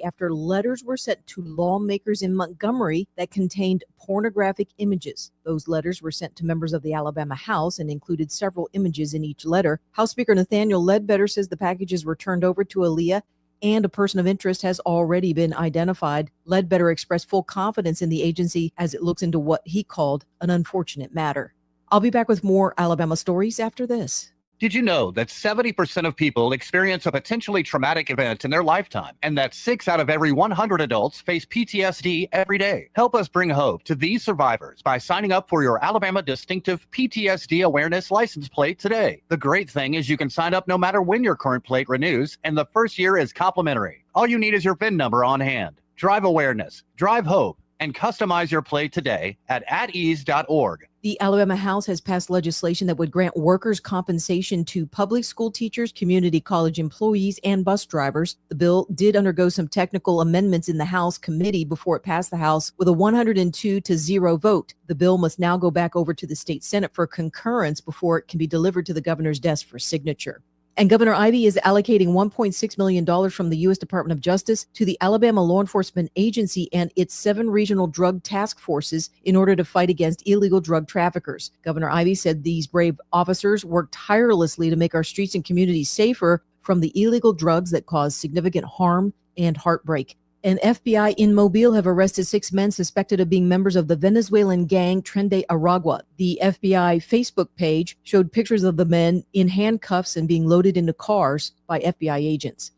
after letters were sent to lawmakers in Montgomery that contained pornographic images. Those letters were sent to members of the Alabama House and included several images in each letter. House Speaker Nathaniel Ledbetter says the packages were turned over to Aaliyah and a person of interest has already been identified. Ledbetter expressed full confidence in the agency as it looks into what he called an unfortunate matter. I'll be back with more Alabama stories after this. Did you know that 70% of people experience a potentially traumatic event in their lifetime, and that 6 out of every 100 adults face PTSD every day? Help us bring hope to these survivors by signing up for your Alabama Distinctive PTSD Awareness license plate today. The great thing is you can sign up no matter when your current plate renews, and the first year is complimentary. All you need is your VIN number on hand. Drive awareness, drive hope, and customize your plate today at atease.org. The Alabama House has passed legislation that would grant workers' compensation to public school teachers, community college employees, and bus drivers. The bill did undergo some technical amendments in the House committee before it passed the House with a 102-0 vote. The bill must now go back over to the state Senate for concurrence before it can be delivered to the governor's desk for signature. And Governor Ivey is allocating $1.6 million from the U.S. Department of Justice to the Alabama Law Enforcement Agency and its 7 regional drug task forces in order to fight against illegal drug traffickers. Governor Ivey said these brave officers work tirelessly to make our streets and communities safer from the illegal drugs that cause significant harm and heartbreak. And FBI in Mobile have arrested 6 men suspected of being members of the Venezuelan gang Tren de Aragua. The FBI Facebook page showed pictures of the men in handcuffs and being loaded into cars by FBI agents.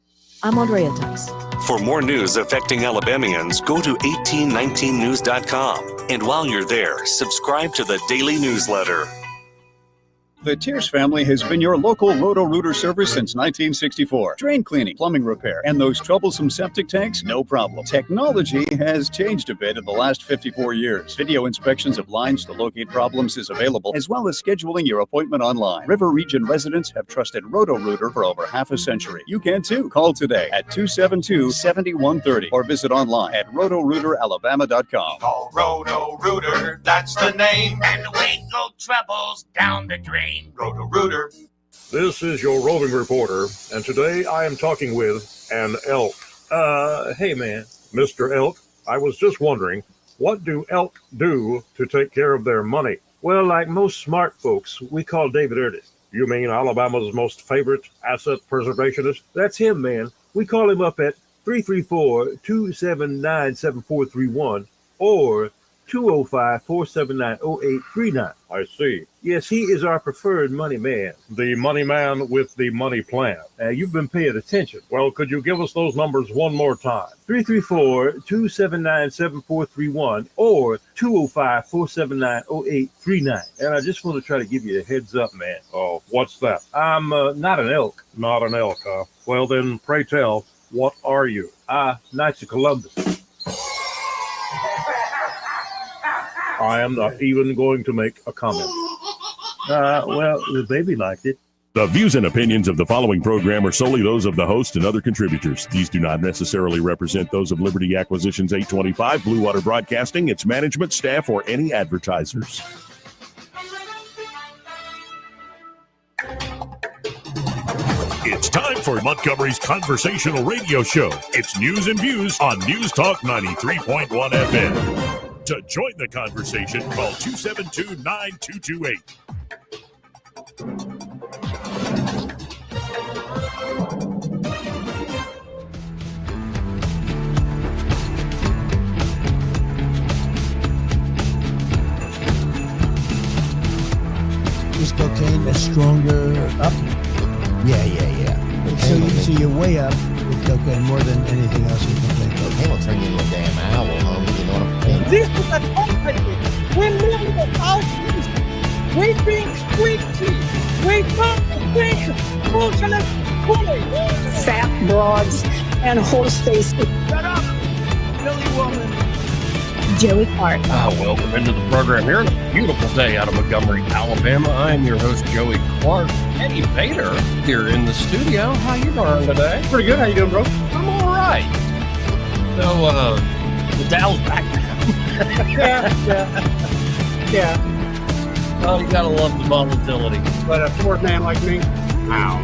I'm Andrea Tice. For more news affecting Alabamians, go to 1819news.com. And while you're there, subscribe to the daily newsletter. The Tierce family has been your local Roto-Rooter service since 1964. Drain cleaning, plumbing repair, and those troublesome septic tanks, no problem. Technology has changed a bit in the last 54 years. Video inspections of lines to locate problems is available, as well as scheduling your appointment online. River Region residents have trusted Roto-Rooter for over half a century. You can too. Call today at 272-7130 or visit online at rotorooteralabama.com. Call Roto-Rooter, that's the name, and away go troubles down the drain. Roto-Rooter. This is your roving reporter, and today I am talking with an elk. Hey man, Mr. Elk, I was just wondering, what do elk do to take care of their money? Well, like most smart folks, we call David Erdis. You mean Alabama's most favorite asset preservationist? That's him, man. We call him up at 334-279-7431 or 205-479-0839. I see. Yes, he is our preferred money man. The money man with the money plan. You've been paying attention. Well, could you give us those numbers one more time? 334-279-7431 or 205-479-0839. And I just want to try to give you a heads up, man. Oh, what's that? I'm not an elk. Not an elk, huh? Well, then, pray tell, what are you? Knights of Columbus. I am not even going to make a comment. Well, the baby liked it. The views and opinions of the following program are solely those of the host and other contributors. These do not necessarily represent those of Liberty Acquisitions 825, Blue Water Broadcasting, its management, staff, or any advertisers. It's time for Montgomery's conversational radio show. It's News and Views on News Talk 93.1 FM. To join the conversation, call 272-9228. Is cocaine a stronger up? Yeah. So you're way up with cocaine more than anything else you can think of. Cocaine will turn you into a damn owl, homie. You know what I'm saying? This is a company. We're living without music. We drink sweet tea. We drink bullshit Kool-Aid. Fat broads and horse faces. Shut up, Billy Woman. Joey Clark. Welcome into the program here on a beautiful day out of Montgomery, Alabama. I'm your host, Joey Clark. Eddie Bader here in the studio. How you doing today? Pretty good. How you doing, bro? I'm all right. So, the Dow's back now. Yeah. Oh, you gotta love the volatility. But a fourth man like me, Wow.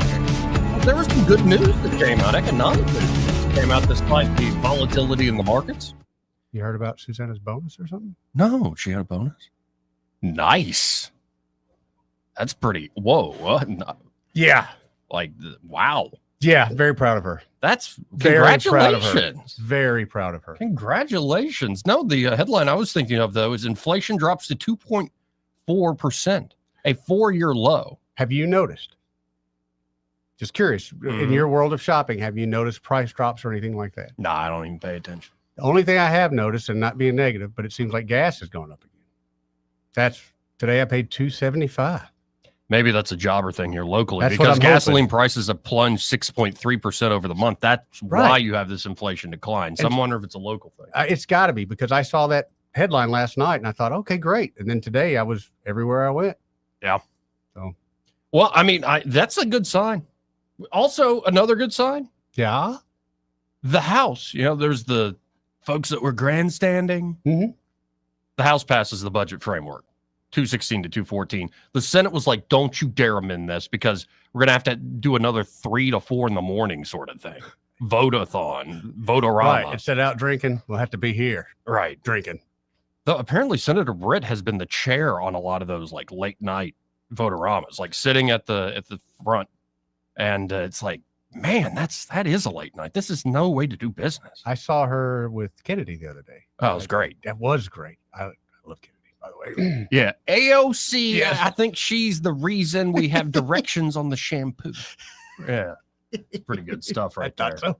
Well, there was some good news that came out, economic news that came out this night, the volatility in the markets. You heard about Susanna's bonus or something? No, she had a bonus. Nice. That's pretty. Whoa. Yeah. Like, wow. Yeah, very proud of her. That's Very proud of her. congratulations. Very proud of her. Congratulations. No, the headline I was thinking of, though, is inflation drops to 2.4%, a 4-year low. Have you noticed? Just curious, in your world of shopping, have you noticed price drops or anything like that? No, I don't even pay attention. The only thing I have noticed, and not being negative, but it seems like gas is going up again. Today I paid $2.75. Maybe that's a jobber thing here locally, That's what because I'm gasoline hoping. prices have plunged 6.3% over the month. That's Right. why you have this inflation decline. So And- I'm wondering if it's a local thing. It's got to be, because I saw that headline last night and I thought, okay, great. And then today I was everywhere I went. Yeah. So, Well, I mean, that's a good sign. Also, another good sign, yeah. the House. There's the folks that were grandstanding. Mhm. The House passes the budget framework, 216 to 214. The Senate was like, don't you dare amend this, because we're going to do another 3 to 4 in the morning sort of thing. Vote-a-thon, vote-a-rama. Right. Instead of out drinking, we'll have to be here Right. drinking. Though apparently Senator Britt has been the chair on a lot of those like late night vote-a-ramas, like sitting at the front. And it's like, man, that is a late night. This is no way to do business. I saw her with Kennedy the other day. Oh, it was great. That was great. I love Kennedy, by the way. Yeah. AOC, Yes. I think she's the reason we have directions on the shampoo. Yeah. It's pretty good stuff right I there. thought so.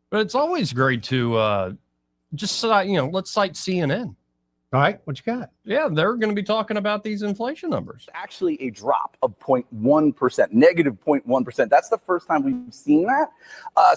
But it's always great to just cite, let's cite CNN. All right. What you got? Yeah, they're going to be talking about these inflation numbers. Actually a drop of 0.1%, negative 0.1%. That's the first time we've seen that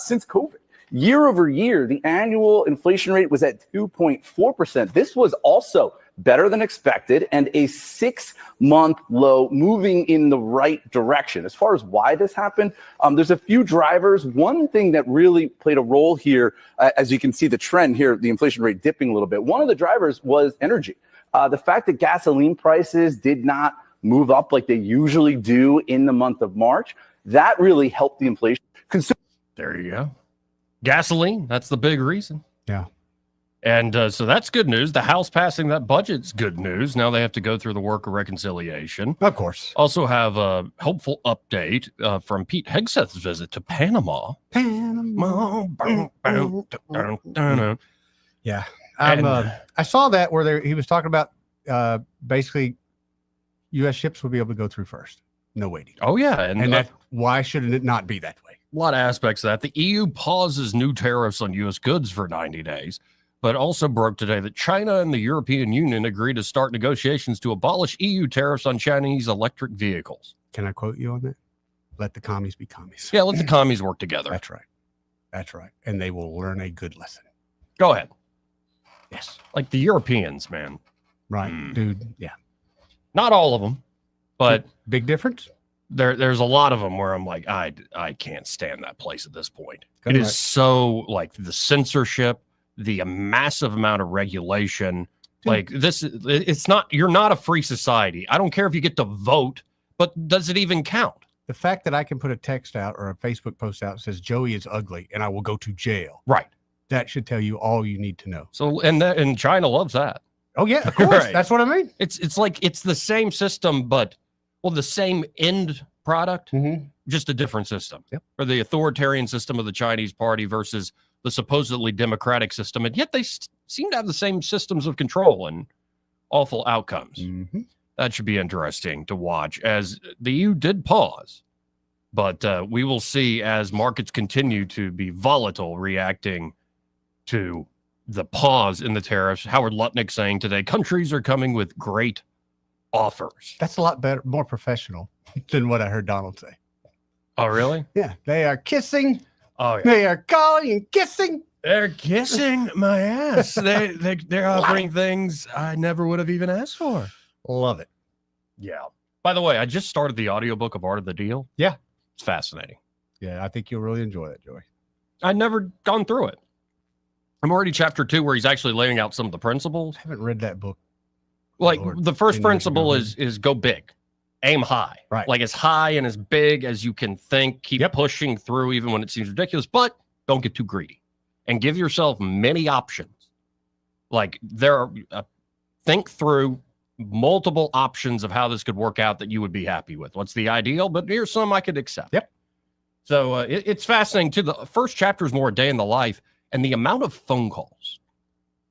since COVID. Year over year, the annual inflation rate was at 2.4%. This was also better than expected and a 6-month low, moving in the right direction. As far as why this happened, there's a few drivers. One thing that really played a role here, as you can see the trend here, the inflation rate dipping a little bit. One of the drivers was energy. The fact that gasoline prices did not move up like they usually do in the month of March, that really helped the inflation. There you go. Gasoline, that's the big reason. Yeah. And so that's good news. The House passing that budget's good news. Now they have to go through the work of reconciliation. Of course. Also have a helpful update from Pete Hegseth's visit to Panama. Panama. Yeah. I saw that where he was talking about basically U.S. ships will be able to go through first. No waiting. Oh, yeah. And that why shouldn't it not be that way? A lot of aspects of that. The EU pauses new tariffs on U.S. goods for 90 days, but also broke today that China and the European Union agreed to start negotiations to abolish EU tariffs on Chinese electric vehicles. Can I quote you on that? Let the commies be commies. Yeah, let the commies work together. That's right. That's right. And they will learn a good lesson. Go ahead. Yes. Like the Europeans, man. Right, dude. Yeah. Not all of them, but big difference. There's a lot of them where I'm like, I can't stand that place at this point. Good It right. is so like the censorship, the massive amount of regulation. Like this, it's not. You're not a free society. I don't care if you get to vote, but does it even count? The fact that I can put a text out or a Facebook post out that says Joey is ugly and I will go to jail. Right. That should tell you all you need to know. So and China loves that. Oh yeah, of course. Right. That's what I mean. It's like it's the same system, but the same end product, just a different system. Yep. Or the authoritarian system of the Chinese party versus the supposedly democratic system, and yet they seem to have the same systems of control and awful outcomes. That should be interesting to watch, as the EU did pause, but we will see as markets continue to be volatile, reacting to the pause in the tariffs. Howard Lutnick saying today, countries are coming with great offers. That's a lot better, more professional than what I heard Donald say. Oh, really? Yeah. They are kissing. Oh, yeah. They are calling and kissing. They're kissing my ass. They're offering things I never would have even asked for. Love it. Yeah. By the way, I just started the audiobook of Art of the Deal. Yeah. It's fascinating. Yeah, I think you'll really enjoy it, Joey. I'd never gone through it. I'm already chapter 2 where he's actually laying out some of the principles. I haven't read that book. Like Lord, the first 10 years principle ago. is go big, aim high, Right. Like as high and as big as you can think, keep pushing through even when it seems ridiculous, but don't get too greedy. and give yourself many options. Like there are, think through multiple options of how this could work out that you would be happy with. What's the ideal? But here's some I could accept. Yep. So it's fascinating too. The first chapter is more a day in the life and the amount of phone calls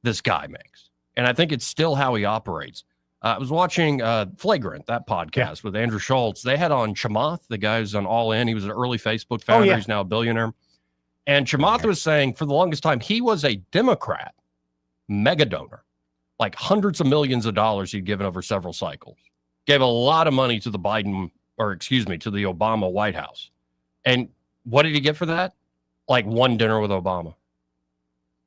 this guy makes. And I think it's still how he operates. I was watching Flagrant, that podcast with Andrew Schultz. They had on Chamath, the guy who's on All In. He was an early Facebook founder. He's now a billionaire. And Chamath was saying for the longest time, he was a Democrat mega donor, like hundreds of millions of dollars he'd given over several cycles. Gave a lot of money to the to the Obama White House. And what did he get for that? Like one dinner with Obama.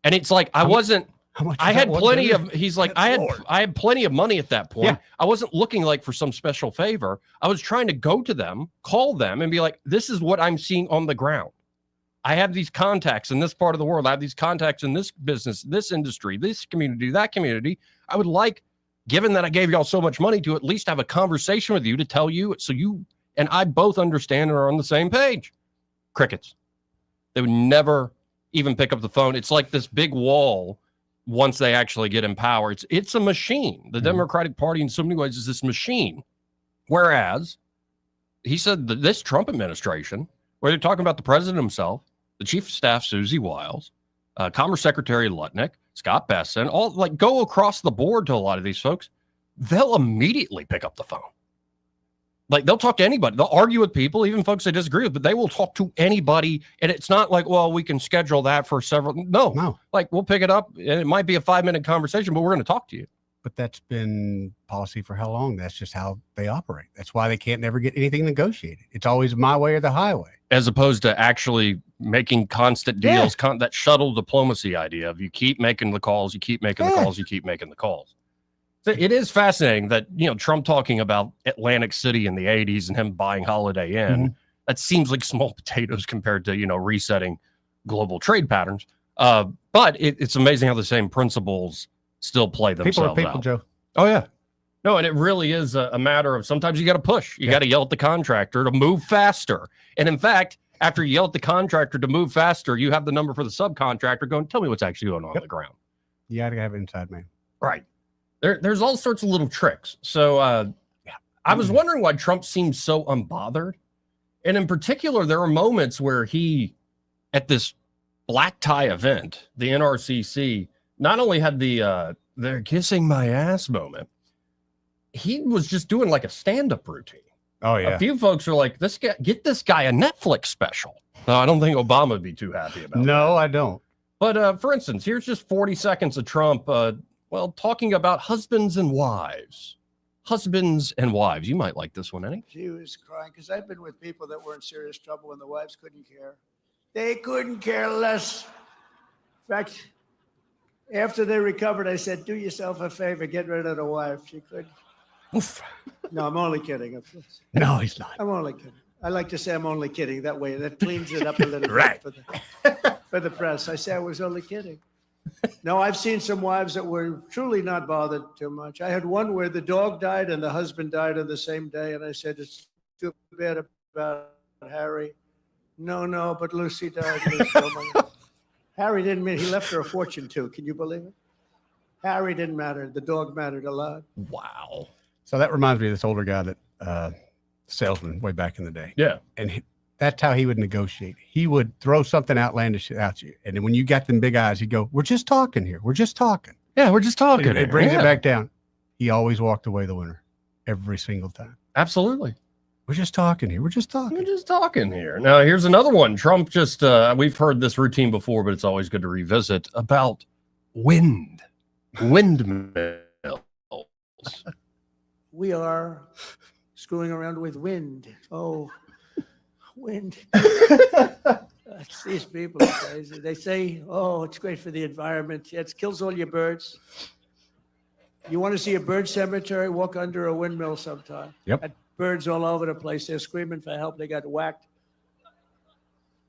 And it's like, I had plenty of, he's like, I had plenty of money at that point. Yeah. I wasn't looking like for some special favor. I was trying to go to them, call them and be like, this is what I'm seeing on the ground. I have these contacts in this part of the world. I have these contacts in this business, this industry, this community, that community. I would like, given that I gave y'all so much money, to at least have a conversation with you to tell you so you and I both understand and are on the same page. Crickets. They would never even pick up the phone. It's like this big wall once they actually get in power. It's a machine. The Democratic Party in so many ways is this machine. Whereas he said that this Trump administration, where they're talking about the president himself, the chief of staff, Susie Wiles, Commerce Secretary Lutnick, Scott Bessent, all like go across the board to a lot of these folks, they'll immediately pick up the phone. Like they'll talk to anybody. They'll argue with people, even folks they disagree with, but they will talk to anybody. And it's not like, well, we can schedule that for several. No. Like we'll pick it up and it might be a 5-minute conversation, but we're going to talk to you. But that's been policy for how long? That's just how they operate. That's why they can't never get anything negotiated. It's always my way or the highway. As opposed to actually making constant deals, that shuttle diplomacy idea of you keep making the calls, you keep making the calls, you keep making the calls. So it is fascinating that, Trump talking about Atlantic City in the 80s and him buying Holiday Inn, that seems like small potatoes compared to, resetting global trade patterns. But it's amazing how the same principles still play themselves people, out. Joe. Oh, yeah. No, and it really is a matter of sometimes you got to push. You got to yell at the contractor to move faster. And in fact, after you yell at the contractor to move faster, you have the number for the subcontractor going, tell me what's actually going on the ground. You got to have inside man. Right. There's all sorts of little tricks. So I was wondering why Trump seems so unbothered. And in particular, there are moments where he, at this black tie event, the NRCC, not only had the they're kissing my ass moment, he was just doing like a stand-up routine. Oh, yeah. A few folks are like, get this guy a Netflix special. No, I don't think Obama would be too happy about that. No, I don't. But for instance, here's just 40 seconds of Trump, talking about husbands and wives. Husbands and wives. You might like this one, Eddie. She was crying because I've been with people that were in serious trouble and the wives couldn't care. They couldn't care less. In fact, after they recovered, I said, do yourself a favor, get rid of the wife. She could. Oof. No, I'm only kidding, of course. No, he's not. I'm only kidding. I like to say I'm only kidding. That way, that cleans it up a little Right. bit for the press. I say I was only kidding. No, I've seen some wives that were truly not bothered too much. I had one where the dog died and the husband died on the same day. And I said, it's too bad about Harry. No, but Lucy died. Harry didn't mean, he left her a fortune too. Can you believe it? Harry didn't matter. The dog mattered a lot. Wow. So that reminds me of this older guy that salesman way back in the day. Yeah. And that's how he would negotiate. He would throw something outlandish at you. And then when you got them big eyes, he'd go, we're just talking here. We're just talking. Yeah, we're just talking. It brings it back down. He always walked away the winner every single time. Absolutely. We're just talking here. We're just talking. We're just talking here. Now, here's another one. Trump just, we've heard this routine before, but it's always good to revisit about windmills. We are screwing around with wind. Oh, wind. These people are crazy. They say, oh, it's great for the environment. Yeah, it kills all your birds. You want to see a bird cemetery? Walk under a windmill sometime. Yep. Got birds all over the place. They're screaming for help. They got whacked.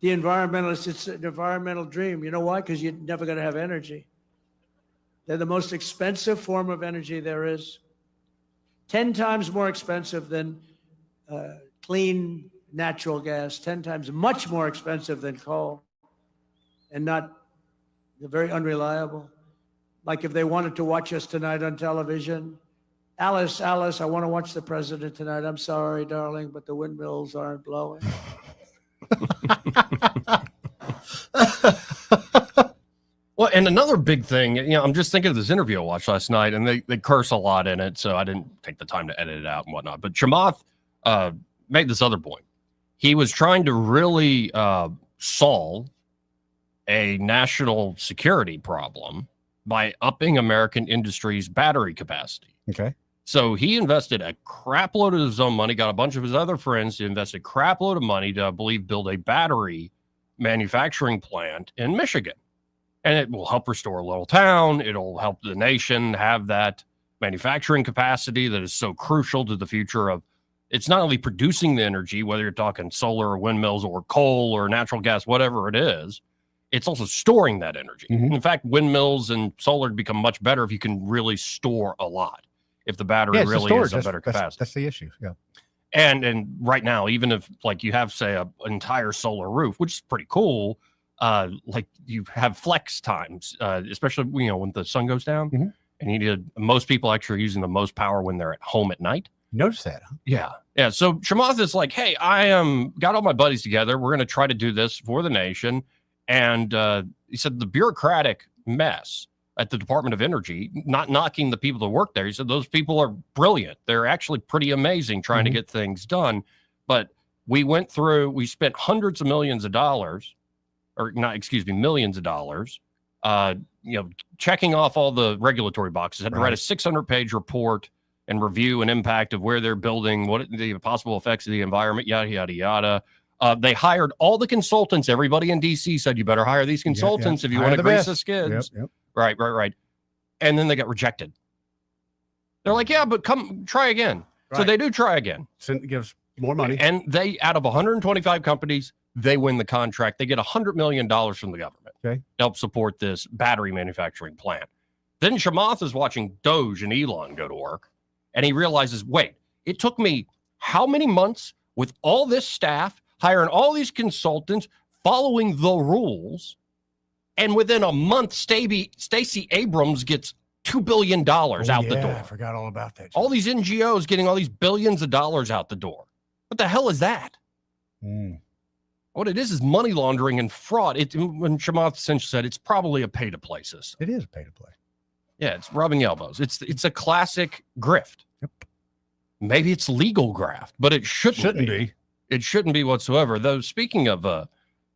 The environmentalists, it's an environmental dream. You know why? Because you're never going to have energy. They're the most expensive form of energy there is. 10 times more expensive than clean natural gas, 10 times much more expensive than coal, and not They're very unreliable. Like if they wanted to watch us tonight on television, Alice, I want to watch the president tonight. I'm sorry, darling, but the windmills aren't blowing. Well, and another big thing, I'm just thinking of this interview I watched last night, and they curse a lot in it, so I didn't take the time to edit it out and whatnot. But Chamath made this other point. He was trying to really solve a national security problem by upping American industry's battery capacity. Okay. So he invested a crap load of his own money, got a bunch of his other friends to invest a crap load of money to, I believe, build a battery manufacturing plant in Michigan. And it will help restore a little town. It'll help the nation have that manufacturing capacity that is so crucial to the future of, it's not only producing the energy, whether you're talking solar or windmills or coal or natural gas, whatever it is, it's also storing that energy. In fact, windmills and solar become much better if you can really store a lot. If the battery really is a better capacity. That's the issue. Yeah. And right now, even if like you have, say, an entire solar roof, which is pretty cool, like you have flex times, especially when the sun goes down, and most people actually are using the most power when they're at home at night. Notice that. Huh? Yeah. So Chamath is like, hey, I got all my buddies together. We're going to try to do this for the nation. And he said the bureaucratic mess at the Department of Energy, not knocking the people that work there. He said those people are brilliant. They're actually pretty amazing trying to get things done. But we spent hundreds of millions of dollars, millions of dollars, checking off all the regulatory boxes. Had to write a 600-page report and review an impact of where they're building, what the possible effects of the environment, yada, yada, yada. They hired all the consultants. Everybody in DC said, you better hire these consultants if you want to grease the skids. Yep. Right. And then they got rejected. They're like, yeah, but come try again. So they do try again. Gives more money. And they, out of 125 companies, they win the contract. They get $100 million from the government to help support this battery manufacturing plant. Then Chamath is watching Doge and Elon go to work, and he realizes, wait, it took me how many months with all this staff, hiring all these consultants, following the rules, and within a month, Stacey Abrams gets $2 billion out the door. I forgot all about that. All these NGOs getting all these billions of dollars out the door. What the hell is that? What it is money laundering and fraud. When Chamath essentially said it's probably a pay-to-play system. It is a pay-to-play. Yeah, it's rubbing elbows. It's a classic grift. Yep. Maybe it's legal graft, but it shouldn't be. It shouldn't be whatsoever. Though, speaking of a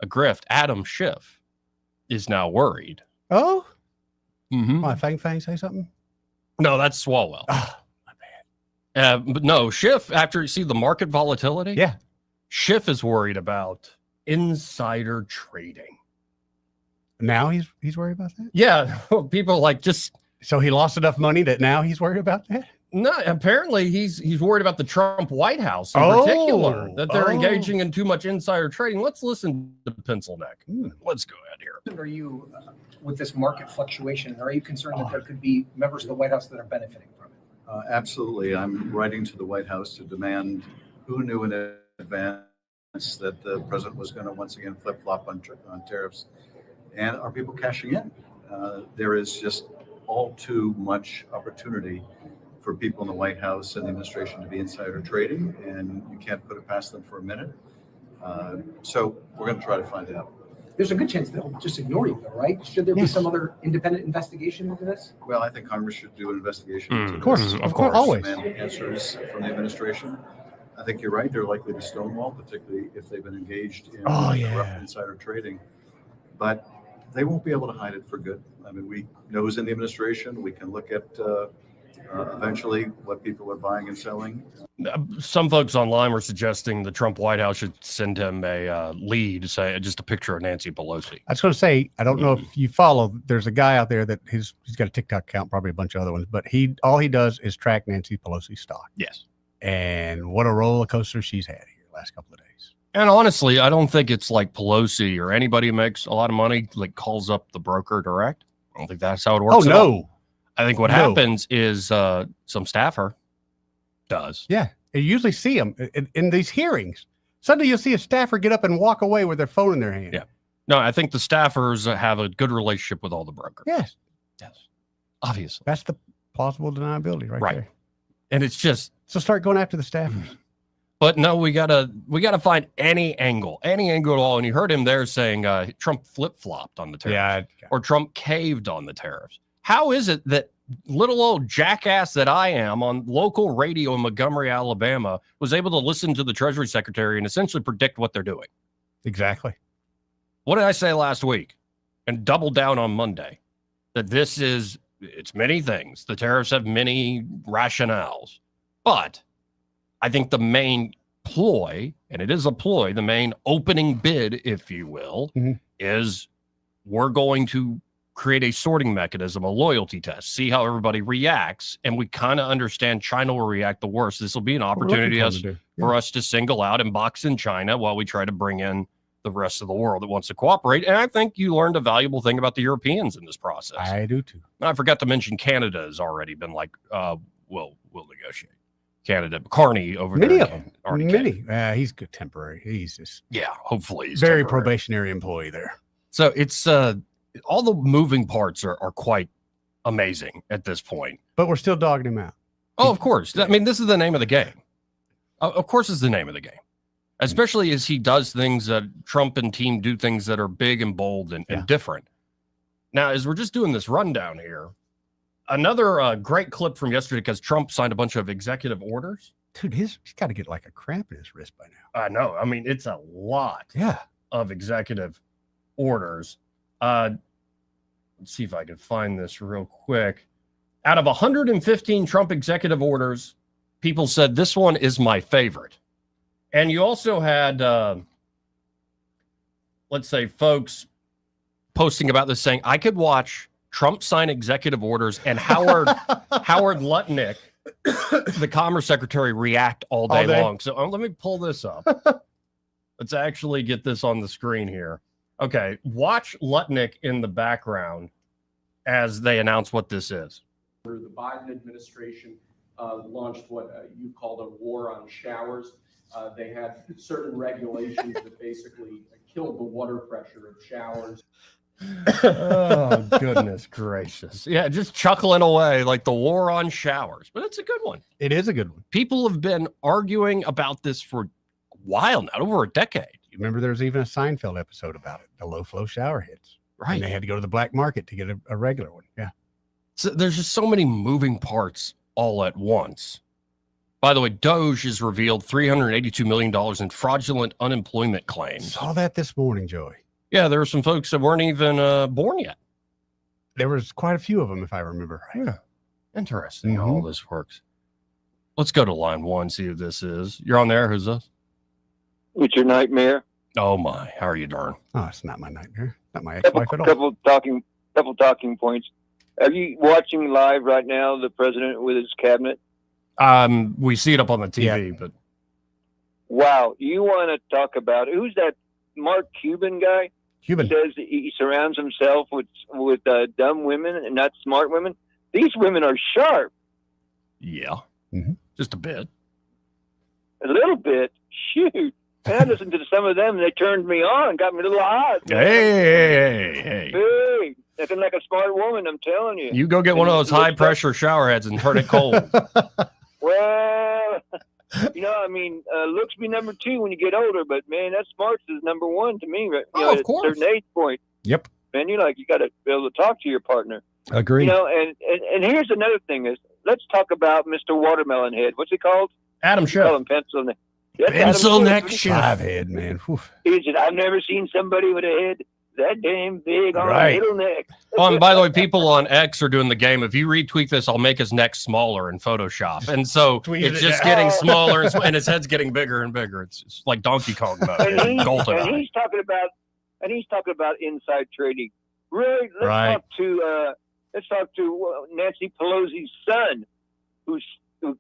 grift, Adam Schiff is now worried. Oh? My Fang say something? No, that's Swalwell. Oh, my bad. But no, Schiff, after you see the market volatility, Schiff is worried about insider trading. Now he's worried about that? Yeah. People like just... So he lost enough money that now he's worried about that? No, apparently he's worried about the Trump White House in particular, that they're engaging in too much insider trading. Let's listen to Pencil Neck. Let's go ahead here. Are you, with this market fluctuation, are you concerned that there could be members of the White House that are benefiting from it? Absolutely. I'm writing to the White House to demand who knew in advance that the president was going to once again flip-flop on tariffs, and are people cashing in? There is just all too much opportunity for people in the White House and the administration to be insider trading, and you can't put it past them for a minute. So we're going to try to find out. There's a good chance they'll just ignore you, though, right? Should there be some other independent investigation into this? Well, I think Congress should do an investigation. Into Of course, always. And answers from the administration. I think you're right. They're likely to stonewall, particularly if they've been engaged in corrupt insider trading. But they won't be able to hide it for good. I mean, we know who's in the administration. We can look at eventually what people are buying and selling. Some folks online were suggesting the Trump White House should send him a lead, say just a picture of Nancy Pelosi. I was going to say, I don't know if you follow, there's a guy out there that he's got a TikTok account, probably a bunch of other ones, but all he does is track Nancy Pelosi's stock. Yes. And what a roller coaster she's had here the last couple of days. And honestly, I don't think it's like Pelosi or anybody who makes a lot of money like calls up the broker direct. I don't think that's how it works. Oh, no. I think what happens is some staffer does. Yeah. You usually see them in these hearings. Suddenly you'll see a staffer get up and walk away with their phone in their hand. Yeah. No, I think the staffers have a good relationship with all the brokers. Yes. Obviously. That's the plausible deniability right there. And it's just so start going after the staffers. But no, we gotta find any angle at all. And you heard him there saying Trump flip-flopped on the tariffs, or Trump caved on the tariffs. How is it that little old jackass that I am on local radio in Montgomery, Alabama, was able to listen to the Treasury Secretary and essentially predict what they're doing? Exactly. What did I say last week? And double down on Monday that it's many things. The tariffs have many rationales, but I think the main ploy, and it is a ploy, the main opening bid, if you will, is we're going to create a sorting mechanism, a loyalty test, see how everybody reacts. And we kind of understand China will react the worst. This will be an opportunity for us to single out and box in China while we try to bring in the rest of the world that wants to cooperate. And I think you learned a valuable thing about the Europeans in this process. I do too. I forgot to mention Canada has already been like, we'll negotiate. Canada, Carney over many there. of them. Many. He's good temporary. He's just hopefully he's very temporary. probationary employee there. So it's all the moving parts are quite amazing at this point. But we're still dogging him out. Oh, of course. I mean, this is the name of the game. Of course, it's the name of the game. Especially as he does things that Trump and team do things that are big and bold and different. Now, as we're just doing this rundown here, another great clip from yesterday, because Trump signed a bunch of executive orders. Dude, he's got to get like a cramp in his wrist by now. I know. I mean, it's a lot of executive orders. Let's see if I can find this real quick. Out of 115 Trump executive orders, people said this one is my favorite. And you also had, let's say, folks posting about this saying, I could watch Trump sign executive orders and Howard Lutnick, the Commerce Secretary, react all day long. So let me pull this up. Let's actually get this on the screen here. Okay, watch Lutnick in the background as they announce what this is. The Biden administration launched what you called a war on showers. They had certain regulations that basically killed the water pressure of showers. Oh, goodness gracious. Yeah, just chuckling away like the war on showers. But it's a good one. It is a good one. People have been arguing about this for a while now, over a decade. You remember there was even a Seinfeld episode about it, the low flow shower heads. Right. And they had to go to the black market to get a regular one. Yeah. So there's just so many moving parts all at once. By the way, Doge has revealed $382 million in fraudulent unemployment claims. Saw that this morning, Joey. Yeah, there were some folks that weren't even born yet. There was quite a few of them, if I remember right. Yeah. Interesting how all this works. Let's go to line one, see who this is. You're on there. Who's this? It's your nightmare. Oh, my. How are you doing? Oh, it's not my nightmare. Not my ex-wife at all. Couple talking points. Are you watching live right now the president with his cabinet? We see it up on the TV, but wow, you want to talk about who's that Mark Cuban guy? Cuban says he surrounds himself with dumb women and not smart women. These women are sharp. Yeah, just a bit. A little bit. Shoot. And I listened to some of them, and they turned me on, got me a little hot. Hey. Nothing like a smart woman, I'm telling you. You go get one of those high-pressure shower heads and turn it cold. Well, I mean, looks be number two when you get older, but, man, that smarts is number one to me. Of at course. a certain age point. Yep. Man, you got to be able to talk to your partner. Agree. And here's another thing is, let's talk about Mr. Watermelon Head. What's he called? Adam Schiff. Call him Pencil Neck. Pencil Neck Schiff. Five head, man. I've never seen somebody with a head that damn big on a little neck. Oh, and by the way, people on X are doing the game. If you retweet this, I'll make his neck smaller in Photoshop. And so it's just getting smaller and his head's getting bigger and bigger. It's like Donkey Kong mode. And he's talking about inside trading. Really? Let's talk to Nancy Pelosi's son, who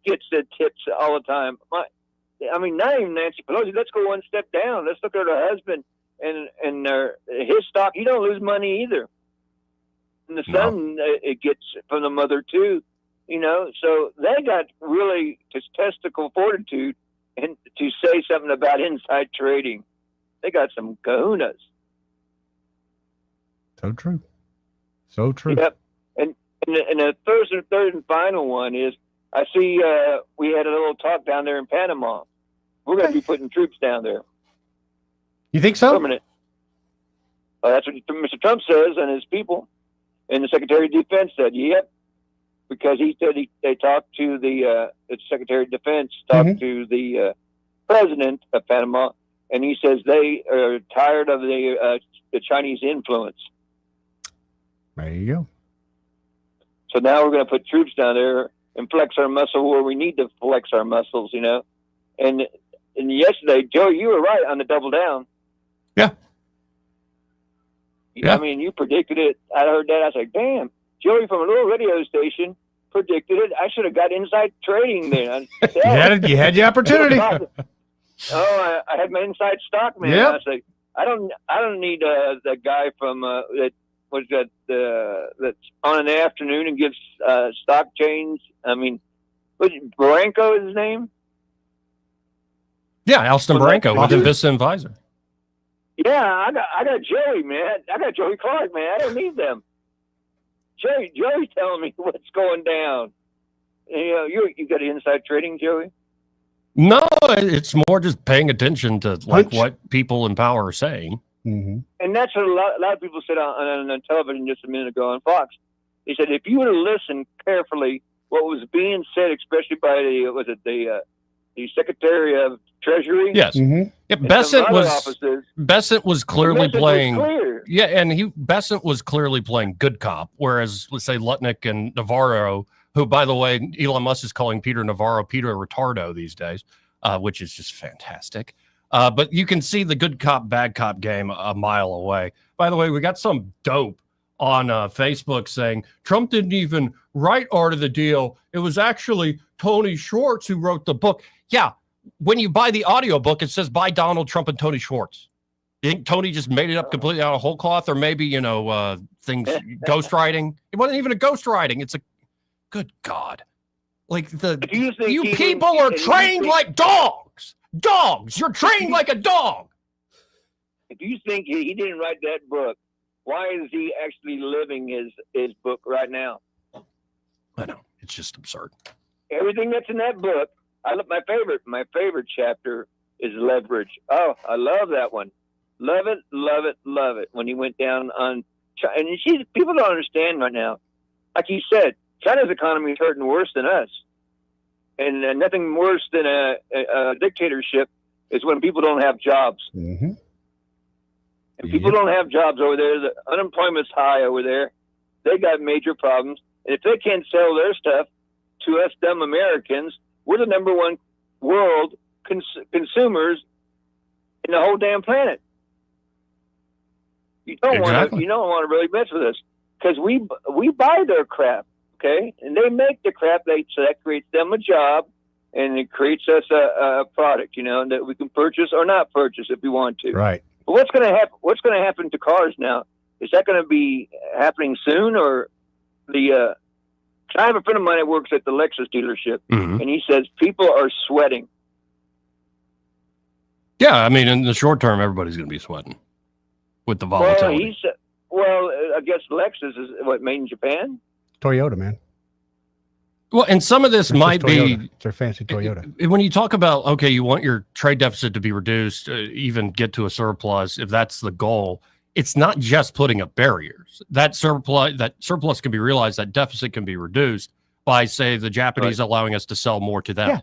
gets the tips all the time. Not even Nancy Pelosi. Let's go one step down. Let's look at her husband and his stock. He don't lose money either. And the son, it gets from the mother too. So they got really testicle fortitude and to say something about inside trading. They got some kahunas. So true. So true. Yep. And the third and final one is, I see we had a little talk down there in Panama. We're going to be putting troops down there. You think so? Permanent. That's what Mr. Trump says, and his people. And the Secretary of Defense said, yep. Because he said they talked to the Secretary of Defense, talked to the President of Panama, and he says they are tired of the Chinese influence. There you go. So now we're going to put troops down there and flex our muscle where we need to flex our muscles, you know. And yesterday, Joe, you were right on the double down. Yeah. I mean, you predicted it. I heard that. I was like, damn, Joey from a little radio station predicted it. I should have got inside trading then. You had the opportunity. I had my inside stock, man. Yep. I was like, I don't need that guy from that was that's on in the afternoon and gives stock chains. I mean, was Branco his name? Yeah, Alston Branco with Invista Advisor. Yeah, I got Joey, man. I got Joey Clark, man. I don't need them. Joey's telling me what's going down. You know, you got inside trading, Joey? No, it's more just paying attention to what people in power are saying. Mm-hmm. And that's what a lot of people said on television just a minute ago on Fox. They said if you would have listened carefully what was being said, especially by the Secretary of Treasury. Yes. Mm-hmm. Yeah, Bessent was clearly playing. Yeah, and Bessent was clearly playing good cop, whereas let's say Lutnick and Navarro, who by the way, Elon Musk is calling Peter Navarro Peter Retardo these days, which is just fantastic. But you can see the good cop bad cop game a mile away. By the way, we got some dope on Facebook saying Trump didn't even write Art of the Deal. It was actually Tony Schwartz who wrote the book. Yeah. When you buy the audiobook, it says by Donald Trump and Tony Schwartz. You think Tony just made it up completely out of whole cloth, or maybe, things ghostwriting? It wasn't even a ghostwriting. It's a good God. Like you people are trained like dogs. Dogs. You're trained like a dog. If you think he didn't write that book, why is he actually living his book right now? I know. It's just absurd. Everything that's in that book. My favorite chapter is leverage. Oh, I love that one. Love it, love it, love it. When he went down on China, and you see, people don't understand right now. Like he said, China's economy is hurting worse than us, and nothing worse than a dictatorship is when people don't have jobs. Mm-hmm. And people don't have jobs over there. The unemployment's high over there. They got major problems, and if they can't sell their stuff to us, dumb Americans. We're the number one world consumers in the whole damn planet. You don't want to really mess with us because we buy their crap, okay? And they make the crap. So that creates them a job, and it creates us a product, that we can purchase or not purchase if we want to. Right. But what's going to happen? What's going to happen to cars now? Is that going to be happening soon, or the? I have a friend of mine that works at the Lexus dealership, and he says people are sweating. Yeah, I mean, in the short term, everybody's going to be sweating with the volatility. I guess Lexus is made in Japan? Toyota, man. Well, and some of this might be it's their fancy Toyota. When you talk about, okay, you want your trade deficit to be reduced, even get to a surplus, if that's the goal. It's not just putting up barriers. That surplus can be realized, that deficit can be reduced by, say, the Japanese allowing us to sell more to them. Yeah.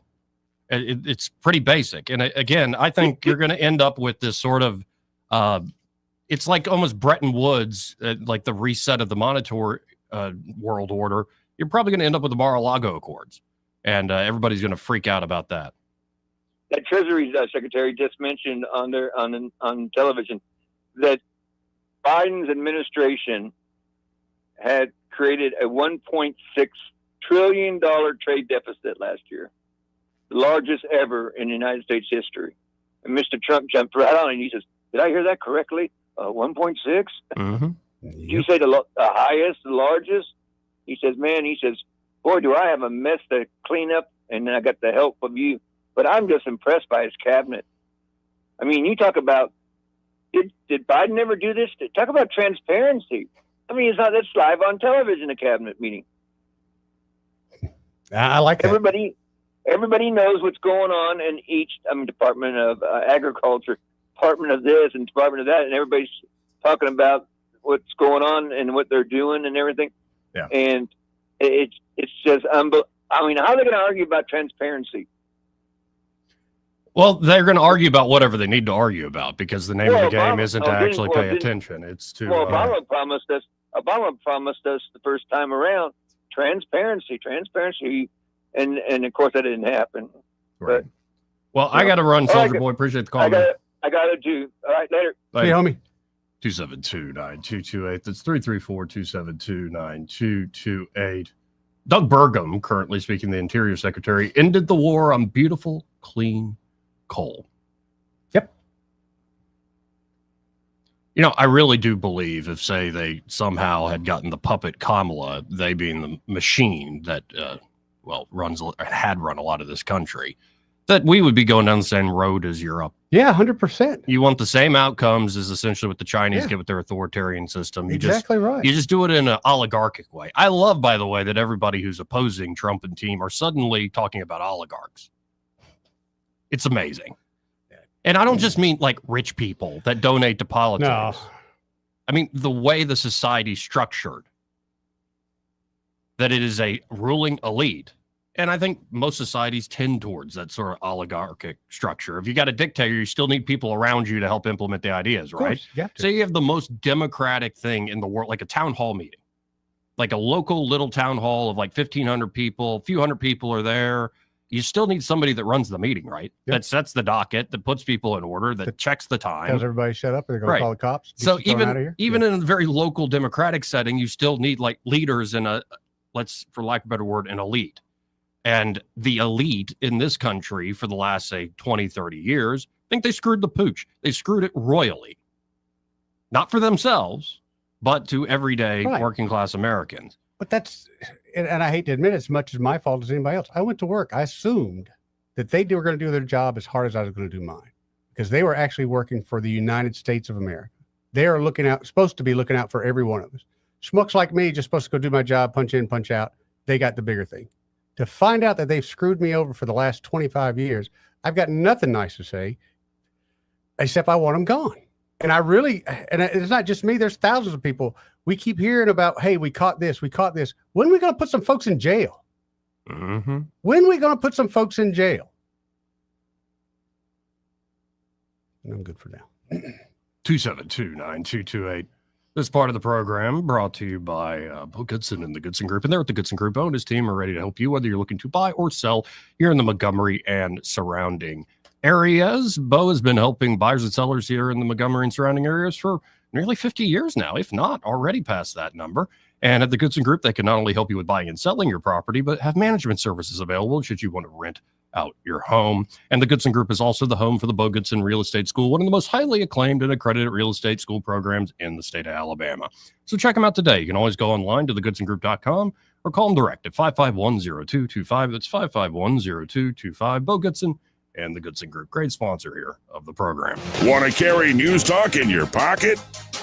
It's pretty basic. And again, I think you're going to end up with this sort of, it's like almost Bretton Woods, like the reset of the monetary world order. You're probably going to end up with the Mar-a-Lago Accords. And everybody's going to freak out about that. That Treasury Secretary just mentioned on television that Biden's administration had created a $1.6 trillion trade deficit last year, the largest ever in United States history. And Mr. Trump jumped right on it, and he says, did I hear that correctly? 1.6? Mm-hmm. Did you say the highest, the largest? He says, boy, do I have a mess to clean up, and I got the help of you. But I'm just impressed by his cabinet. I mean, you talk about Did Biden ever do this? Talk about transparency. I mean, that's live on television, a cabinet meeting. I like that. Everybody knows what's going on in each, Department of Agriculture, Department of this and Department of that, and everybody's talking about what's going on and what they're doing and everything. Yeah. And it's just, how are they going to argue about transparency? Well, they're going to argue about whatever they need to argue about because the name of the game isn't to actually pay attention. It's to. Well, Obama promised us the first time around transparency, and of course that didn't happen. Right. Well, I got to run, Soldier Boy. Appreciate the call. I got to do. All right, later. Hey, homie. 272-9228. That's 334-272-9228. Doug Burgum, currently speaking, the Interior Secretary, ended the war on beautiful, clean coal. Yep. You know, I really do believe if, say, they somehow had gotten the puppet Kamala, they being the machine that, had run a lot of this country, that we would be going down the same road as Europe. Yeah, 100%. You want the same outcomes as essentially what the Chinese get with their authoritarian system. Right. You just do it in an oligarchic way. I love, by the way, that everybody who's opposing Trump and team are suddenly talking about oligarchs. It's amazing. And I don't just mean like rich people that donate to politics. No. I mean, the way the society's structured, that it is a ruling elite. And I think most societies tend towards that sort of oligarchic structure. If you got a dictator, you still need people around you to help implement the ideas, right? So you have the most democratic thing in the world, like a town hall meeting, like a local little town hall of like 1,500 people, a few hundred people are there. You still need somebody that runs the meeting, right? Yep. That sets the docket, that puts people in order, that checks the time. Tells everybody shut up or they're going to call the cops. So even in a very local democratic setting, you still need like leaders in a, for lack of a better word, an elite. And the elite in this country for the last, say, 20, 30 years, I think they screwed the pooch. They screwed it royally. Not for themselves, but to everyday working class Americans. But that's, and I hate to admit it, as much as my fault as anybody else. I went to work. I assumed that they were going to do their job as hard as I was going to do mine because they were actually working for the United States of America. They are supposed to be looking out for every one of us. Schmucks like me just supposed to go do my job, punch in, punch out. They got the bigger thing. To find out that they've screwed me over for the last 25 years, I've got nothing nice to say, except I want them gone. And it's not just me. There's thousands of people. We keep hearing about, hey, we caught this. When are we going to put some folks in jail? Mm-hmm. When are we going to put some folks in jail? And I'm good for now. 272-9228. This part of the program brought to you by Bo Goodson and the Goodson Group. And they're at the Goodson Group. Bo and his team are ready to help you, whether you're looking to buy or sell here in the Montgomery and surrounding areas. Bo has been helping buyers and sellers here in the Montgomery and surrounding areas for nearly 50 years now, if not already past that number. And at the Goodson Group, they can not only help you with buying and selling your property, but have management services available should you want to rent out your home. And the Goodson Group is also the home for the Bo Goodson Real Estate School, one of the most highly acclaimed and accredited real estate school programs in the state of Alabama. So check them out today. You can always go online to thegoodsongroup.com or call them direct at 551-0225. That's 551-0225. Bo Goodson and the Goodson Group. Great sponsor here of the program. Want to carry News Talk in your pocket?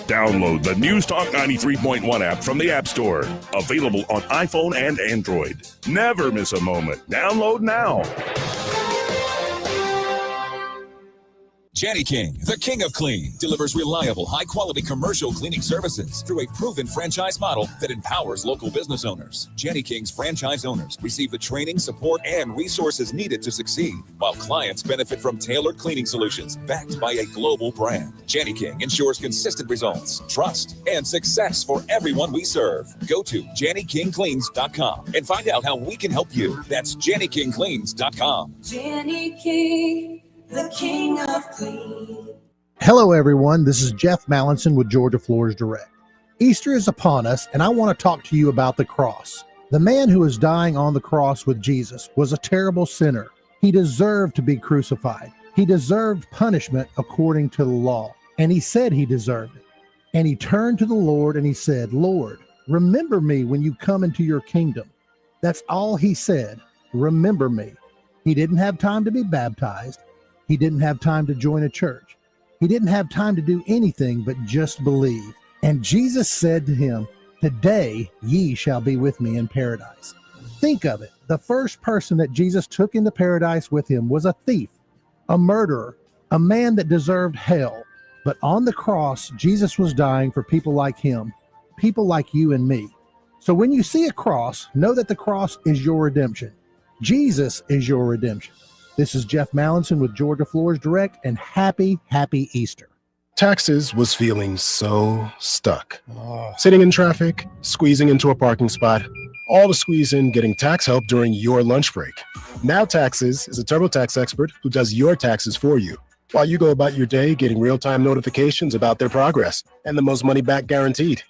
Download the News Talk 93.1 app from the App Store. Available on iPhone and Android. Never miss a moment. Download now. Jenny King, the king of clean, delivers reliable, high-quality commercial cleaning services through a proven franchise model that empowers local business owners. Jenny King's franchise owners receive the training, support, and resources needed to succeed, while clients benefit from tailored cleaning solutions backed by a global brand. Jenny King ensures consistent results, trust, and success for everyone we serve. Go to JennyKingCleans.com and find out how we can help you. That's JennyKingCleans.com. Jenny King, the king of clean. Hello, everyone. This is Jeff Mallinson with Georgia Floors Direct. Easter is upon us, and I want to talk to you about the cross. The man who was dying on the cross with Jesus was a terrible sinner. He deserved to be crucified. He deserved punishment according to the law, and he said he deserved it. And he turned to the Lord and he said, Lord, remember me when you come into your kingdom. That's all he said. Remember me. He didn't have time to be baptized. He didn't have time to join a church. He didn't have time to do anything but just believe. And Jesus said to him, "Today ye shall be with me in paradise." Think of it. The first person that Jesus took into paradise with him was a thief, a murderer, a man that deserved hell. But on the cross, Jesus was dying for people like him, people like you and me. So when you see a cross, know that the cross is your redemption. Jesus is your redemption. This is Jeff Mallinson with Georgia Floors Direct, and happy Easter. Taxes was feeling so stuck. Sitting in traffic, squeezing into a parking spot, all to squeeze in getting tax help during your lunch break. Now Taxes is a TurboTax expert who does your taxes for you, while you go about your day getting real-time notifications about their progress and the most money back guaranteed.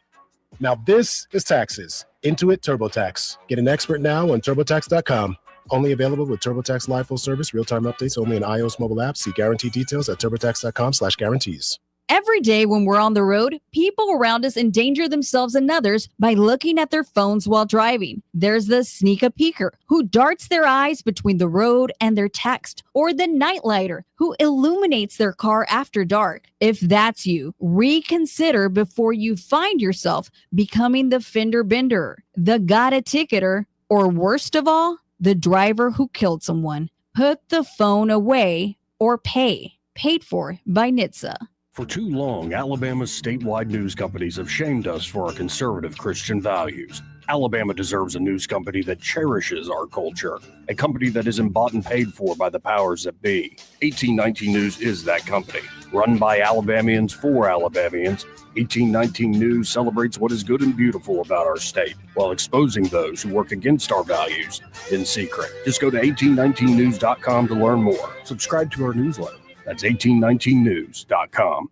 Now this is Taxes. Intuit TurboTax. Get an expert now on TurboTax.com. Only available with TurboTax Live Full Service. Real-time updates only in iOS mobile apps. See guarantee details at TurboTax.com/guarantees. Every day when we're on the road, people around us endanger themselves and others by looking at their phones while driving. There's the sneak-a-peeker who darts their eyes between the road and their text, or the nightlighter who illuminates their car after dark. If that's you, reconsider before you find yourself becoming the fender bender, the got-a-ticketer, or worst of all, the driver who killed someone. Put the phone away or pay. Paid for by NHTSA. For too long, Alabama's statewide news companies have shamed us for our conservative Christian values. Alabama deserves a news company that cherishes our culture, a company that is bought and paid for by the powers that be. 1819 News is that company. Run by Alabamians for Alabamians, 1819 News celebrates what is good and beautiful about our state, while exposing those who work against our values in secret. Just go to 1819news.com to learn more. Subscribe to our newsletter. That's 1819news.com.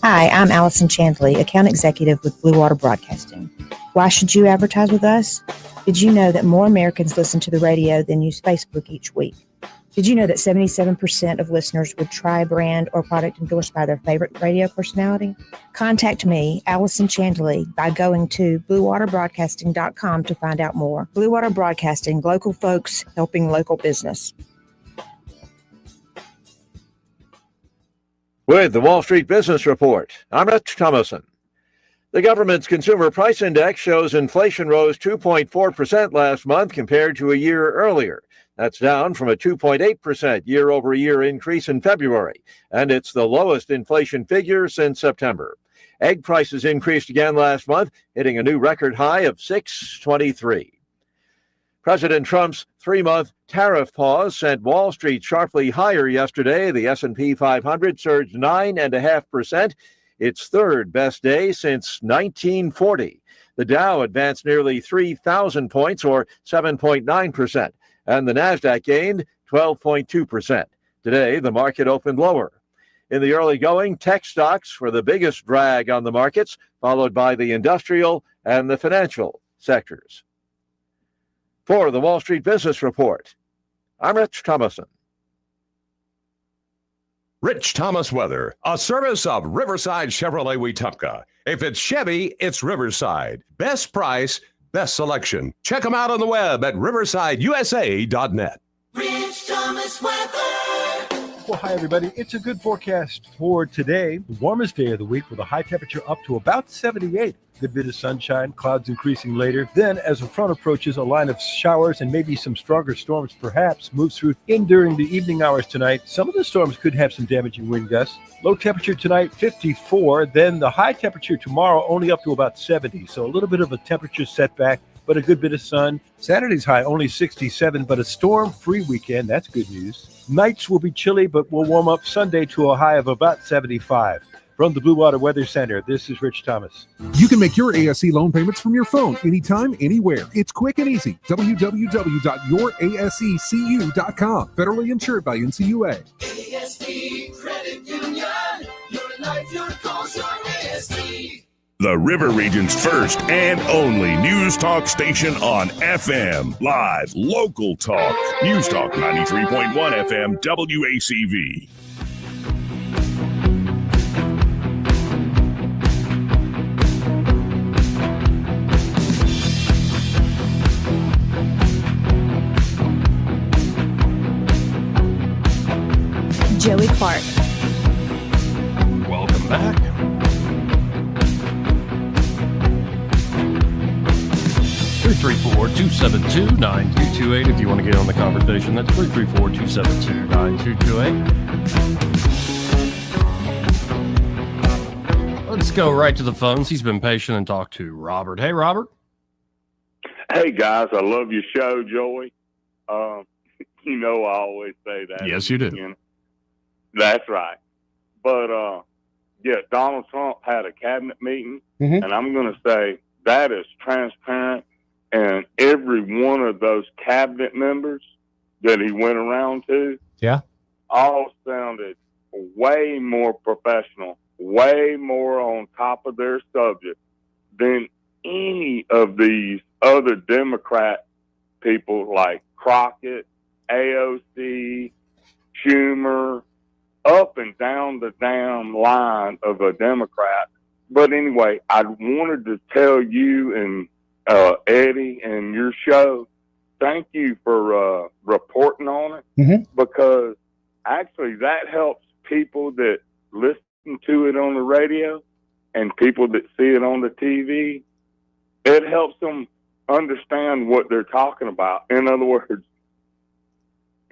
Hi, I'm Allison Chandley, account executive with Blue Water Broadcasting. Why should you advertise with us? Did you know that more Americans listen to the radio than use Facebook each week? Did you know that 77% of listeners would try a brand or product endorsed by their favorite radio personality? Contact me, Allison Chandley, by going to bluewaterbroadcasting.com to find out more. Blue Water Broadcasting, local folks helping local business. With the Wall Street Business Report, I'm Rich Thomason. The government's Consumer Price Index shows inflation rose 2.4% last month compared to a year earlier. That's down from a 2.8% year-over-year increase in February, and it's the lowest inflation figure since September. Egg prices increased again last month, hitting a new record high of $6.23. President Trump's three-month tariff pause sent Wall Street sharply higher yesterday. The S&P 500 surged 9.5%, its third best day since 1940. The Dow advanced nearly 3,000 points, or 7.9%, and the Nasdaq gained 12.2%. Today, the market opened lower. In the early going, tech stocks were the biggest drag on the markets, followed by the industrial and the financial sectors. For the Wall Street Business Report, I'm Rich Thomason. Rich Thomas Weather, a service of Riverside Chevrolet Wetumpka. If it's Chevy, it's Riverside. Best price, best selection. Check them out on the web at riversideusa.net. Rich Thomas Weather. Well, hi, everybody. It's a good forecast for today. The warmest day of the week with a high temperature up to about 78. Good bit of sunshine, clouds increasing later. Then, as the front approaches, a line of showers and maybe some stronger storms perhaps moves through in during the evening hours tonight. Some of the storms could have some damaging wind gusts. Low temperature tonight, 54. Then the high temperature tomorrow only up to about 70. So a little bit of a temperature setback, but a good bit of sun. Saturday's high only 67, but a storm-free weekend. That's good news. Nights will be chilly, but will warm up Sunday to a high of about 75. From the Blue Water Weather Center, this is Rich Thomas. You can make your ASC loan payments from your phone anytime, anywhere. It's quick and easy. www.yourasccu.com. Federally insured by NCUA. ASD Credit Union. Your life, your cause, your ASD. The River Region's first and only news talk station on FM. Live, local talk. News Talk 93.1 FM WACV. Joey Clark, back. 334-272-9228 if you want to get on the conversation. That's 334-272-9228. Let's go right to the phones. He's been patient and talk to Robert. Hey, Robert. Hey, guys. I love your show, Joey. You know I always say that. Yes, you do. That's right. But, yeah, Donald Trump had a cabinet meeting, and I'm going to say that is transparent. And every one of those cabinet members that he went around to, all sounded way more professional, way more on top of their subject than any of these other Democrat people like Crockett, AOC, Schumer, up and down the damn line of a Democrat. But anyway, I wanted to tell you and Eddie and your show, thank you for reporting on it, because actually that helps people that listen to it on the radio and people that see it on the TV. It helps them understand what they're talking about. In other words,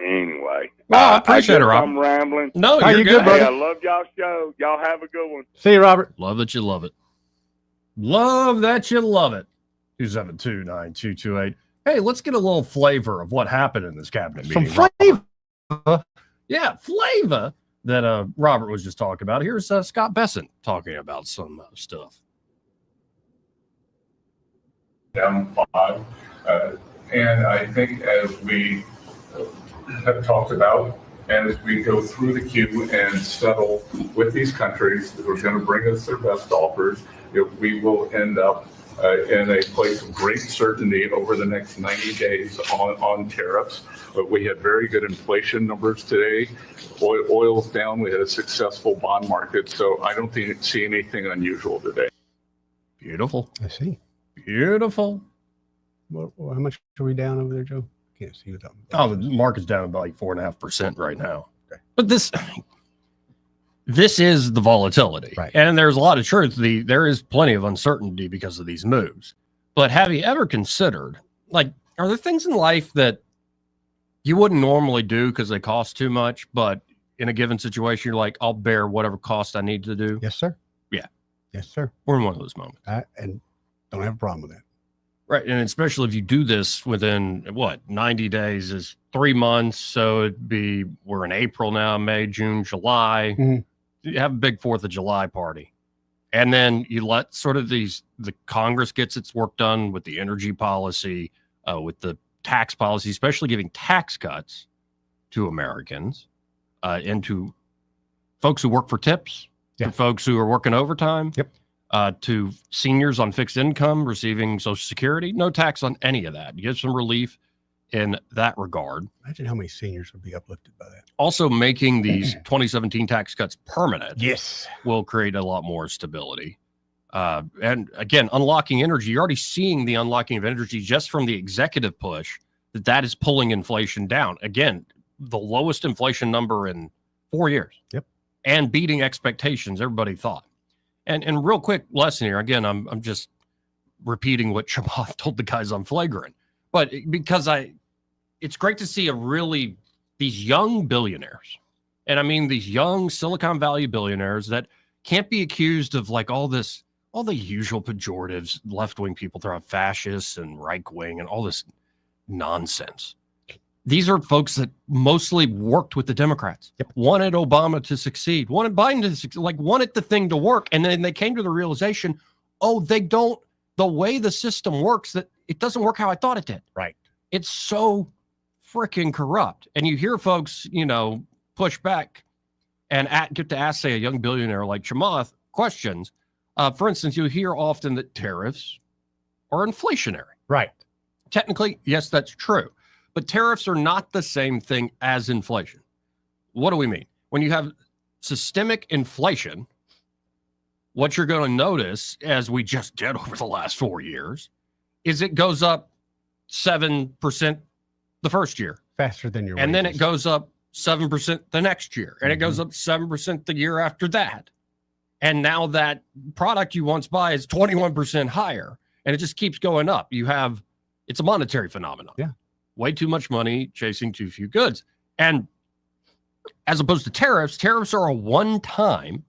anyway. Well, I appreciate it, Rob. I'm rambling. No, you're good, Hey, buddy. I love y'all show. Y'all have a good one. See you, Robert. Love that you love it. Love that you love it. 272-9228. Hey, let's get a little flavor of what happened in this cabinet meeting. Some flavor. Yeah, flavor that Robert was just talking about. Here's Scott Bessent talking about some stuff. Down 5. And I think as we have talked about, as we go through the queue and settle with these countries who are going to bring us their best offers, we will end up in a place of great certainty over the next 90 days on tariffs. But we had very good inflation numbers today. Oil's down. We had a successful bond market. So I don't see anything unusual today. Beautiful. I see. Beautiful. Well, how much are we down over there, Joe? Can't see what's up. Oh, the market's down about like 4.5% right now. Okay. But this is the volatility. Right. And there's a lot of truth. There is plenty of uncertainty because of these moves. But have you ever considered, like, are there things in life that you wouldn't normally do because they cost too much, but in a given situation, you're like, I'll bear whatever cost I need to do? Yes, sir. Yeah. Yes, sir. We're in one of those moments. And don't have a problem with that. Right. And especially if you do this within 90 days is 3 months. So we're in April now, May, June, July. You have a big 4th of July party. And then you let the Congress gets its work done with the energy policy, with the tax policy, especially giving tax cuts to Americans, and to folks who work for tips, to folks who are working overtime. To seniors on fixed income receiving Social Security, no tax on any of that. You get some relief in that regard. Imagine how many seniors would be uplifted by that. Also, making these 2017 tax cuts permanent, will create a lot more stability. And again, unlocking energy. You're already seeing the unlocking of energy just from the executive push that is pulling inflation down. Again, the lowest inflation number in 4 years. And beating expectations. Everybody thought. And real quick lesson here. Again, I'm just repeating what Chamath told the guys on Flagrant, but because it's great to see these young billionaires, and I mean these young Silicon Valley billionaires that can't be accused of like all the usual pejoratives left-wing people throw out, fascists and right-wing and all this nonsense. These are folks that mostly worked with the Democrats, wanted Obama to succeed, wanted Biden to succeed, wanted the thing to work. And then they came to the realization, the way the system works, that it doesn't work how I thought it did. Right. It's so freaking corrupt. And you hear folks, push back and get to ask, say, a young billionaire like Chamath questions. For instance, you hear often that tariffs are inflationary. Right. Technically, yes, that's true. But tariffs are not the same thing as inflation. What do we mean? When you have systemic inflation, what you're going to notice, as we just did over the last 4 years, is it goes up 7% the first year. Faster than your And wages. then it goes up 7% the next year. And it goes up 7% the year after that. And now that product you once buy is 21% higher, and it just keeps going up. It's a monetary phenomenon. Yeah. Way too much money chasing too few goods. And as opposed to tariffs are a one-time,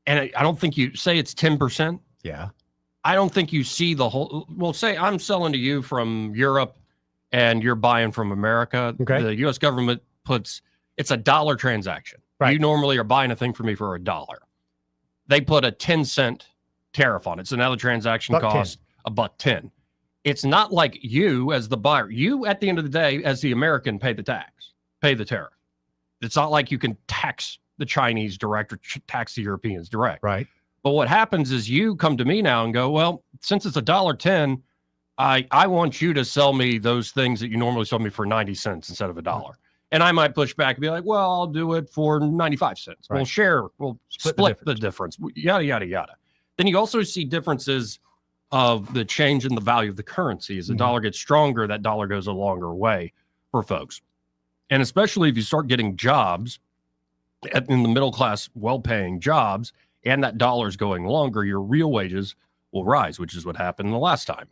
and I don't think you say it's 10%. Yeah. I don't think you see the whole, well, say I'm selling to you from Europe and you're buying from America. Okay. The U.S. government it's a $1 transaction. Right. You normally are buying a thing from me for $1. They put a 10-cent tariff on it. So now the transaction costs $1.10. It's not like you as the buyer. You, at the end of the day, as the American, pay the tariff. It's not like you can tax the Chinese direct or tax the Europeans direct. Right. But what happens is you come to me now and go, well, since it's $1.10, I want you to sell me those things that you normally sell me for 90 cents instead of $1. And I might push back and be like, well, I'll do it for 95 cents. Right. We'll split the difference, yada, yada, yada. Then you also see differences of the change in the value of the currency. As the dollar gets stronger, that dollar goes a longer way for folks. And especially if you start getting jobs in the middle class, well-paying jobs, and that dollar's going longer, your real wages will rise, which is what happened the last time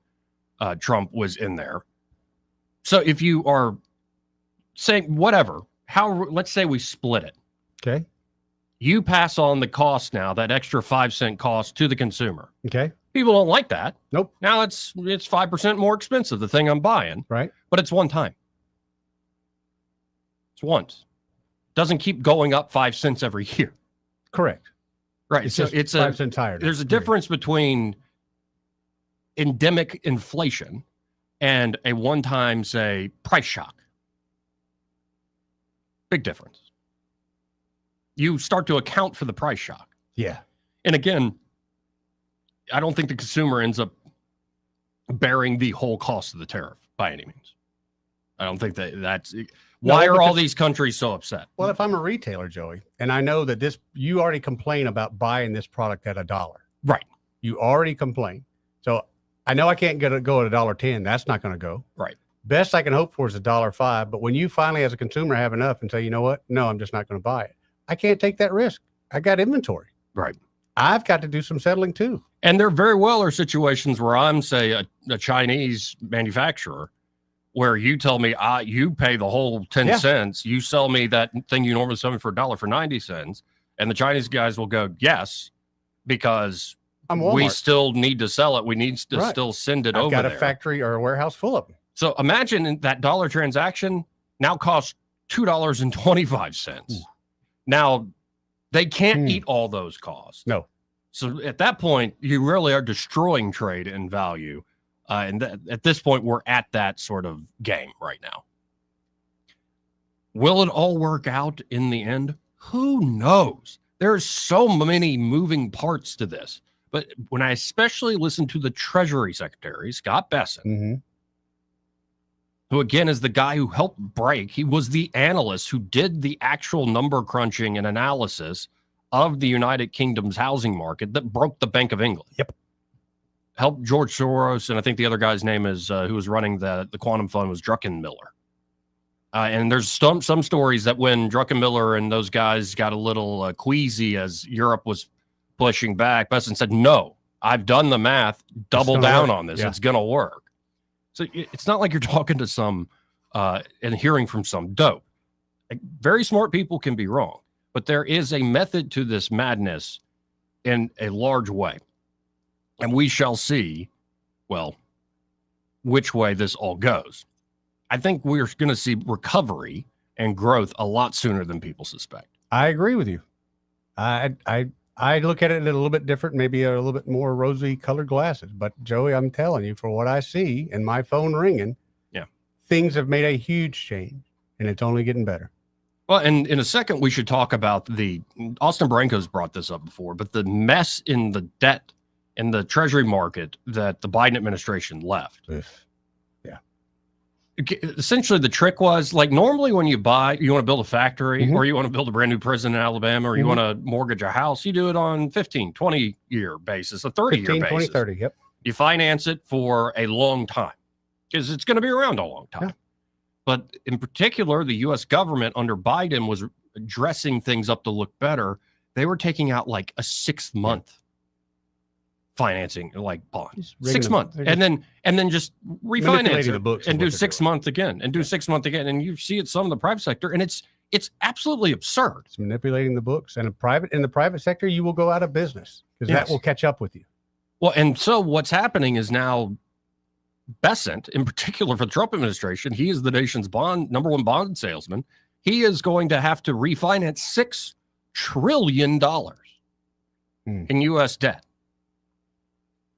Trump was in there. So if you are saying whatever, let's say we split it. Okay. You pass on the cost now, that extra 5-cent cost to the consumer. Okay. People don't like that. Nope. Now it's 5% more expensive, the thing I'm buying. Right. But it's one time. It's once. Doesn't keep going up 5 cents every year. Correct. Right. It's So just it's 5 cents higher. There's a difference between endemic inflation and a one-time, say, price shock. Big difference. You start to account for the price shock. Yeah. And again, I don't think the consumer ends up bearing the whole cost of the tariff by any means. I don't think that's why are all these countries so upset? Well, if I'm a retailer, Joey, and I know that you already complain about buying this product at $1. Right. You already complain. So I know I can't go at $1.10. That's not going to go. Right. Best I can hope for is $1.05. But when you finally, as a consumer, have enough and say, you know what? No, I'm just not going to buy it. I can't take that risk. I got inventory. Right. I've got to do some settling too. And there very well are situations where I'm, say, a Chinese manufacturer where you tell me you pay the whole 10 cents. You sell me that thing you normally sell me for $1 for 90 cents. And the Chinese guys will go, yes, because we still need to sell it. We need to still send it over there. I've got a factory or a warehouse full of them. So imagine that dollar transaction now costs $2.25. Now, they can't eat all those costs. No. So at that point, you really are destroying trade and value. And at this point, we're at that sort of game right now. Will it all work out in the end? Who knows? There's so many moving parts to this. But when I especially listen to the Treasury Secretary, Scott Bessent, who again is the guy who helped break, he was the analyst who did the actual number crunching and analysis of the United Kingdom's housing market that broke the Bank of England. Yep. Helped George Soros, and I think the other guy's name is, who was running the quantum fund was Druckenmiller. And there's some stories that when Druckenmiller and those guys got a little queasy as Europe was pushing back, Bessent said, no, I've done the math, double down on this. Yeah. It's going to work. So it's not like you're talking to some and hearing from some dope. Like, very smart people can be wrong, but there is a method to this madness in a large way. And we shall see, well, which way this all goes. I think we're going to see recovery and growth a lot sooner than people suspect. I agree with you. I look at it a little bit different, maybe a little bit more rosy colored glasses. But Joey, I'm telling you, for what I see and my phone ringing, things have made a huge change, and it's only getting better. Well, and in a second, we should talk about Austin Branco's brought this up before, but the mess in the debt in the Treasury market that the Biden administration left. Yeah. Essentially, the trick was, like, normally when you want to build a factory or you want to build a brand new prison in Alabama or you want to mortgage a house, you do it on 15, 20-year basis, a 30-year basis. 20, 30, yep. You finance it for a long time because it's going to be around a long time. Yeah. But in particular, the U.S. government under Biden was dressing things up to look better. they were taking out like a 6-month financing, like bond, 6 months, and then just refinance the books and do 6 months again, and do 6 months again, and you see it some of the private sector, and it's absolutely absurd. It's manipulating the books, and in the private sector, you will go out of business because that will catch up with you. Well, and so what's happening is now Bessent, in particular for the Trump administration, he is the nation's number one bond salesman. He is going to have to refinance $6 trillion in U.S. debt.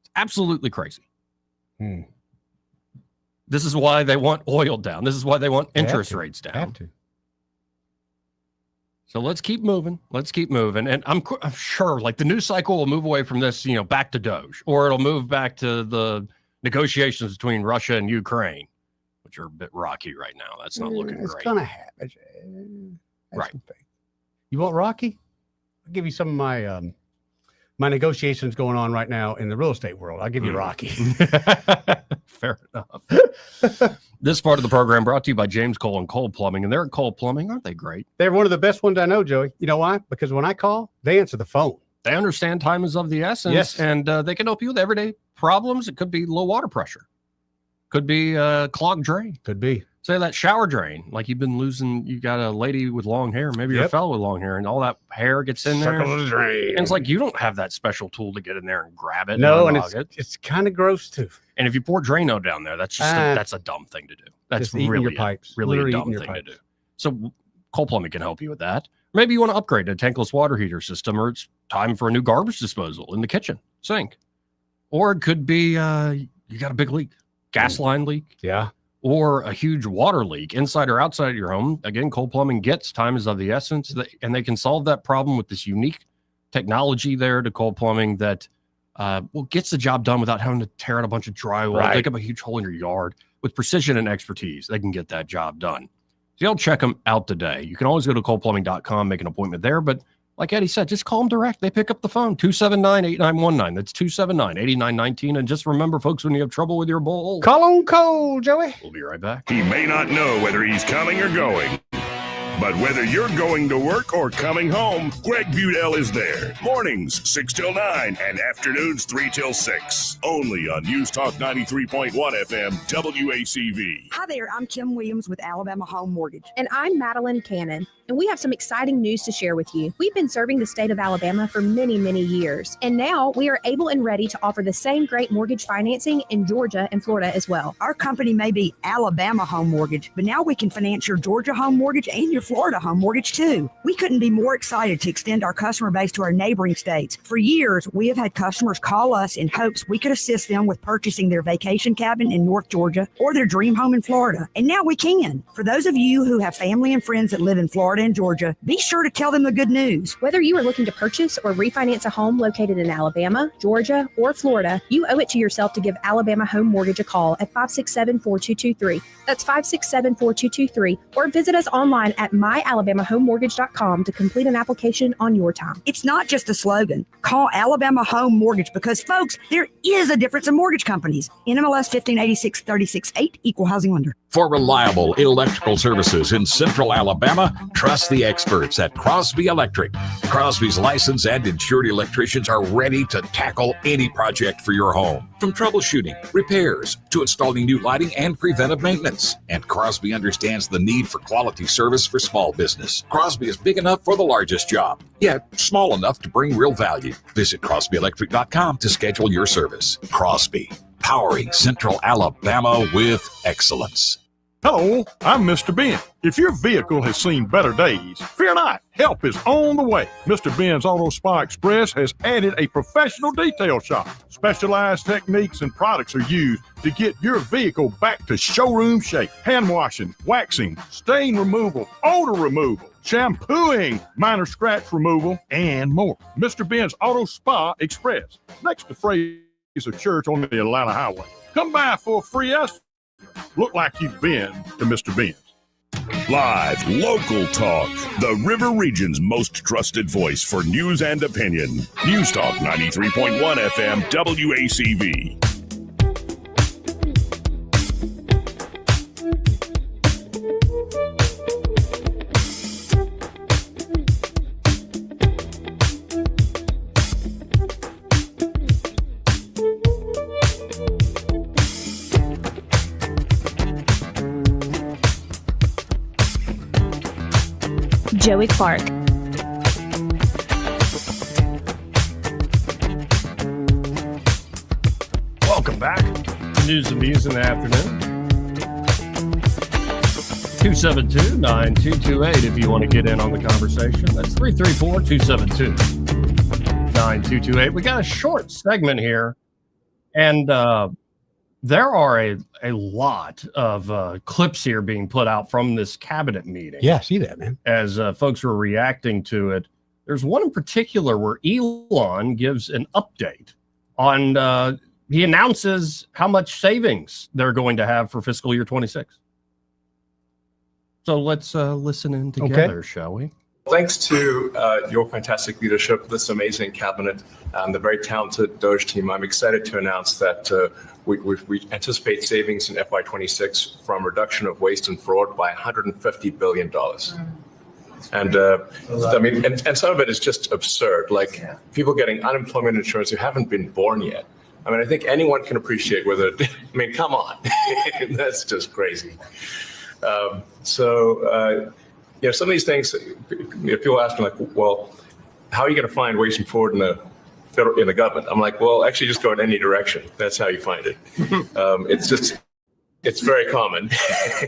It's absolutely crazy. This is why they want oil down. This is why they want interest rates down. Have to. So let's keep moving. And I'm sure like the news cycle will move away from this, back to Doge, or it'll move back to the negotiations between Russia and Ukraine, which are a bit rocky right now. That's not looking It's great. going to happen. Right. You want Rocky? I'll give you some of my my negotiations going on right now in the real estate world. I'll give you Rocky. Fair enough. This part of the program brought to you by James Cole and Cole Plumbing, and they're at Cole Plumbing. Aren't they great? They're one of the best ones I know, Joey. You know why? Because when I call, they answer the phone. They understand time is of the essence, Yes. and they can help you with everyday problems. It could be low water pressure. Could be clogged drain. Could be. Say that shower drain, like you got a lady with long hair, maybe you're a fellow with long hair, and all that hair gets in there. Circle the drain. And it's like you don't have that special tool to get in there and grab it. No, and unclog it. it's kind of gross too. And if you pour Drano down there, that's just that's a dumb thing to do. That's Just eating really your pipes. really a Literally dumb eating your thing to pipes. do. So Cole Plumbing can help you with that. Maybe you want to upgrade to a tankless water heater system, or it's time for a new garbage disposal in the kitchen sink. Or it could be you got a big leak, gas line leak. Yeah. Or a huge water leak inside or outside of your home. Again, Cole Plumbing gets time is of the essence, and they can solve that problem with this unique technology there to Cole Plumbing that gets the job done without having to tear out a bunch of drywall, dig up a huge hole in your yard. With precision and expertise, they can get that job done. So y'all check them out today. You can always go to coleplumbing.com, make an appointment there. But like Eddie said, just call them direct. They pick up the phone, 279-8919. That's 279-8919. And just remember, folks, when you have trouble with your bowl, call on Cole, Joey. We'll be right back. He may not know whether he's coming or going, but whether you're going to work or coming home, Greg Budell is there. Mornings 6 till 9 and afternoons 3 till 6. Only on News Talk 93.1 FM WACV. Hi there, I'm Kim Williams with Alabama Home Mortgage. And I'm Madeline Cannon. And we have some exciting news to share with you. We've been serving the state of Alabama for many, many years. And now we are able and ready to offer the same great mortgage financing in Georgia and Florida as well. Our company may be Alabama Home Mortgage, but now we can finance your Georgia home mortgage and your Florida home mortgage too. We couldn't be more excited to extend our customer base to our neighboring states. For years, we have had customers call us in hopes we could assist them with purchasing their vacation cabin in North Georgia or their dream home in Florida. And now we can. For those of you who have family and friends that live in Florida and Georgia, be sure to tell them the good news. Whether you are looking to purchase or refinance a home located in Alabama, Georgia, or Florida, you owe it to yourself to give Alabama Home Mortgage a call at 567-4223. That's 567-4223. Or visit us online at myalabamahomemortgage.com to complete an application on your time. It's not just a slogan. Call Alabama Home Mortgage because, folks, there is a difference in mortgage companies. NMLS 1586-36-8, Equal Housing Lender. For reliable electrical services in Central Alabama, trust the experts at Crosby Electric. Crosby's licensed and insured electricians are ready to tackle any project for your home. From troubleshooting, repairs, to installing new lighting and preventive maintenance. And Crosby understands the need for quality service for small business. Crosby is big enough for the largest job, yet small enough to bring real value. Visit CrosbyElectric.com to schedule your service. Crosby, powering Central Alabama with excellence. Hello, I'm Mr. Ben. If your vehicle has seen better days, fear not. Help is on the way. Mr. Ben's Auto Spa Express has added a professional detail shop. Specialized techniques and products are used to get your vehicle back to showroom shape. Hand washing, waxing, stain removal, odor removal, shampooing, minor scratch removal, and more. Mr. Ben's Auto Spa Express, next to Fraser Church on the Atlanta Highway. Come by for a free estimate. Look like you've been to Mr. Ben's. Live, local talk. The River Region's most trusted voice for news and opinion. News Talk 93.1 FM WACV. Joey Clark. Welcome back. News and Views in the afternoon. 272-9228 if you want to get in on the conversation. That's 334-272-9228. We got a short segment here, and there are a lot of clips here being put out from this cabinet meeting. Yeah, I see that, man. As folks were reacting to it. There's one in particular where Elon gives an update on he announces how much savings they're going to have for fiscal year 26. So let's listen in together, shall we? Thanks to your fantastic leadership, this amazing cabinet, and the very talented Doge team, I'm excited to announce that we anticipate savings in FY26 from reduction of waste and fraud by $150 billion. And I mean, and some of it is just absurd, like people getting unemployment insurance who haven't been born yet. I mean, I think anyone can appreciate whether, I mean, come on, that's just crazy. So some of these things, people ask me like, well, how are you going to find waste and fraud in the government? I'm like, well, actually just go in any direction. That's how you find it. It's very common.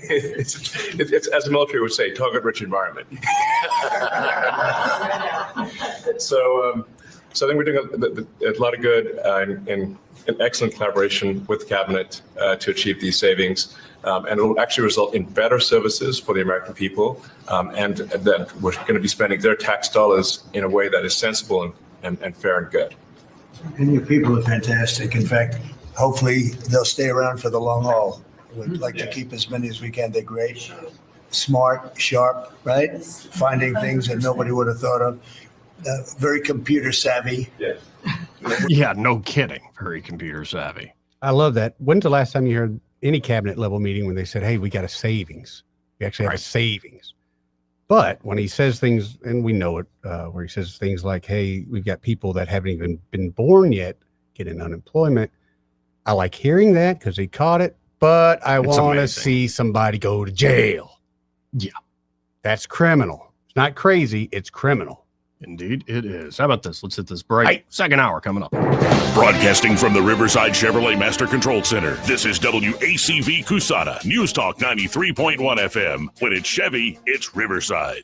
it's as the military would say, target-rich environment. So I think we're doing a lot of good and excellent collaboration with the cabinet to achieve these savings. And it will actually result in better services for the American people, and that we're going to be spending their tax dollars in a way that is sensible and fair and good. And your people are fantastic. In fact, hopefully they'll stay around for the long haul. We'd like to keep as many as we can. They're great, smart, sharp, right? Finding things that nobody would have thought of. Very computer savvy. Yeah, no kidding. Very computer savvy. I love that. When's the last time you heard any cabinet level meeting when they said, hey, we got a savings? We actually have a savings. But when he says things, and we know it, where he says things like, hey, we've got people that haven't even been born yet getting unemployment. I like hearing that because he caught it, but I want to see somebody go to jail. Yeah. That's criminal. It's not crazy. It's criminal. Indeed, it is. How about this? Let's hit this break. Hey. Second hour coming up. Broadcasting from the Riverside Chevrolet Master Control Center, this is WACV Cusana, News Talk 93.1 FM. When it's Chevy, it's Riverside.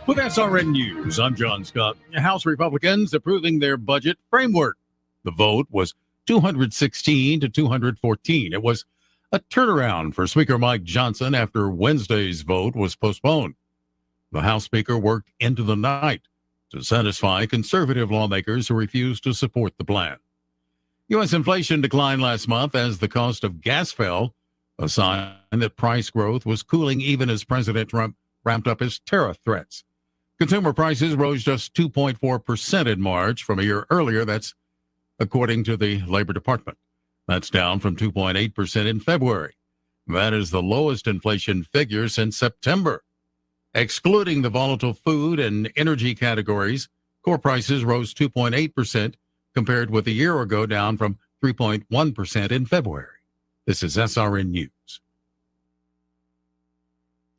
With SRN News, I'm John Scott. House Republicans approving their budget framework. The vote was 216 to 214. It was a turnaround for Speaker Mike Johnson after Wednesday's vote was postponed. The House Speaker worked into the night to satisfy conservative lawmakers who refused to support the plan. U.S. inflation declined last month as the cost of gas fell, a sign that price growth was cooling even as President Trump ramped up his tariff threats. Consumer prices rose just 2.4% in March from a year earlier. That's according to the Labor Department. That's down from 2.8% in February. That is the lowest inflation figure since September. Excluding the volatile food and energy categories, core prices rose 2.8% compared with a year ago, down from 3.1% in February. This is SRN News.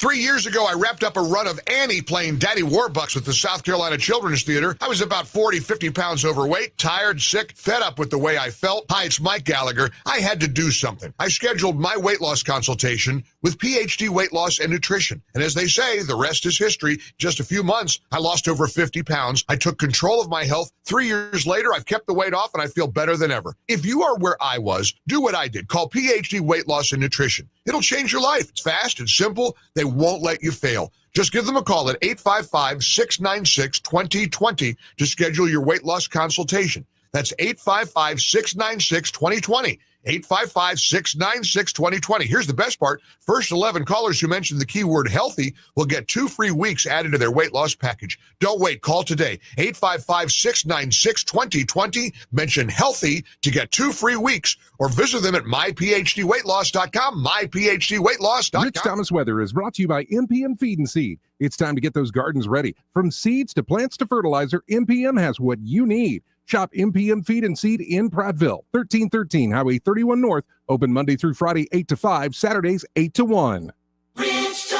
3 years ago, I wrapped up a run of Annie playing Daddy Warbucks with the South Carolina Children's Theater. I was about 40, 50 pounds overweight, tired, sick, fed up with the way I felt. Hi, it's Mike Gallagher. I had to do something. I scheduled my weight loss consultation with PhD Weight Loss and Nutrition. And as they say, the rest is history. Just a few months, I lost over 50 pounds. I took control of my health. 3 years later, I've kept the weight off and I feel better than ever. If you are where I was, do what I did. Call PhD Weight Loss and Nutrition. It'll change your life. It's fast, it's simple. They won't let you fail. Just give them a call at 855-696-2020 to schedule your weight loss consultation. That's 855-696-2020. 855-696-2020. Here's the best part. First 11 callers who mention the keyword healthy will get 2 free weeks added to their weight loss package. Don't wait. Call today. 855-696-2020. Mention healthy to get 2 free weeks or visit them at myphdweightloss.com, myphdweightloss.com. Rich Thomas Weather is brought to you by MPM Feed and Seed. It's time to get those gardens ready. From seeds to plants to fertilizer, MPM has what you need. Shop MPM Feed and Seed in Prattville, 1313 Highway 31 North, open Monday through Friday, 8 to 5, Saturdays, 8 to 1. Rich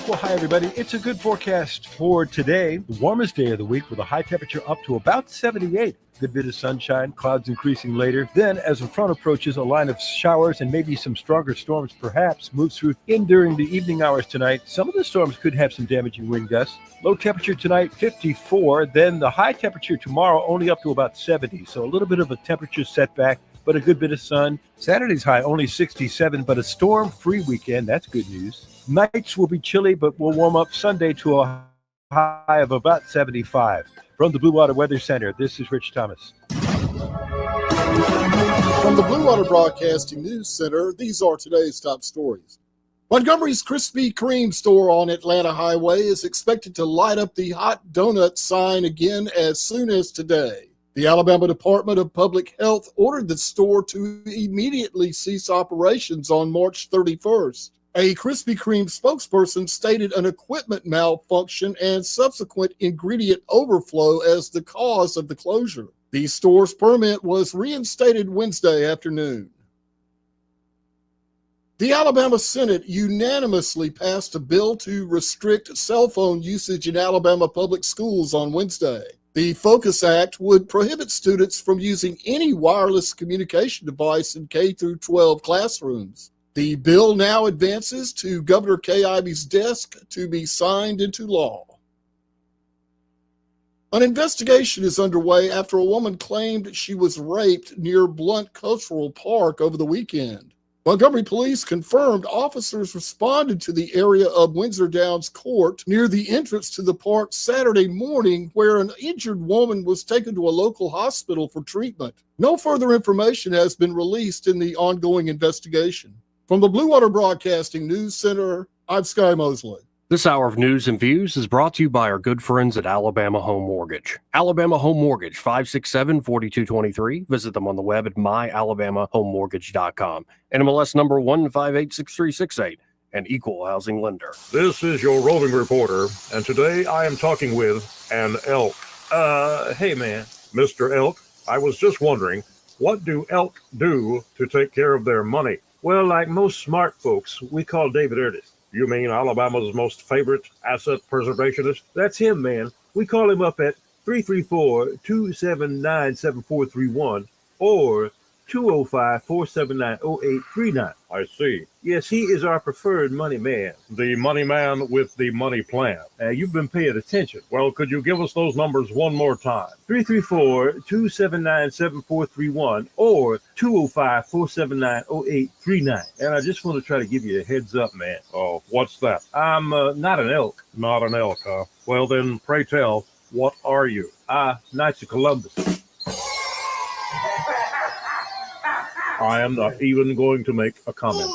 Well, hi, everybody. It's a good forecast for today. The warmest day of the week with a high temperature up to about 78. Good bit of sunshine, clouds increasing later. Then, as the front approaches, a line of showers and maybe some stronger storms perhaps moves through in during the evening hours tonight. Some of the storms could have some damaging wind gusts. Low temperature tonight, 54. Then the high temperature tomorrow only up to about 70. So a little bit of a temperature setback, but a good bit of sun. Saturday's high only 67, but a storm-free weekend. That's good news. Nights will be chilly, but will warm up Sunday to a high of about 75. From the Blue Water Weather Center, this is Rich Thomas. From the Blue Water Broadcasting News Center, these are today's top stories. Montgomery's Krispy Kreme store on Atlanta Highway is expected to light up the hot donut sign again as soon as today. The Alabama Department of Public Health ordered the store to immediately cease operations on March 31st. A Krispy Kreme spokesperson stated an equipment malfunction and subsequent ingredient overflow as the cause of the closure. The store's permit was reinstated Wednesday afternoon. The Alabama Senate unanimously passed a bill to restrict cell phone usage in Alabama public schools on Wednesday. The Focus Act would prohibit students from using any wireless communication device in K-12 classrooms. The bill now advances to Governor Kay Ivey's desk to be signed into law. An investigation is underway after a woman claimed she was raped near Blount Cultural Park over the weekend. Montgomery police confirmed officers responded to the area of Windsor Downs Court near the entrance to the park Saturday morning, where an injured woman was taken to a local hospital for treatment. No further information has been released in the ongoing investigation. From the Blue Water Broadcasting News Center, I'm Sky Mosley. This hour of news and views is brought to you by our good friends at Alabama Home Mortgage. Alabama Home Mortgage, 567-4223. Visit them on the web at myalabamahomemortgage.com. NMLS number 1586368, an equal housing lender. This is your roving reporter, and today I am talking with an elk. Hey man, Mr. Elk, I was just wondering, what do elk do to take care of their money? Well, like most smart folks, we call David Ernest. You mean Alabama's most favorite asset preservationist? That's him, man. We call him up at 334-279-7431 or 205-479-0839. I see. Yes, he is our preferred money man. The money man with the money plan. You've been paying attention. Well, could you give us those numbers one more time? 334-279-7431 or 205-479-0839. And I just want to try to give you a heads up, man. Oh, what's that? I'm not an elk. Not an elk, huh? Well, then, pray tell, what are you? Knights of Columbus. I am not even going to make a comment.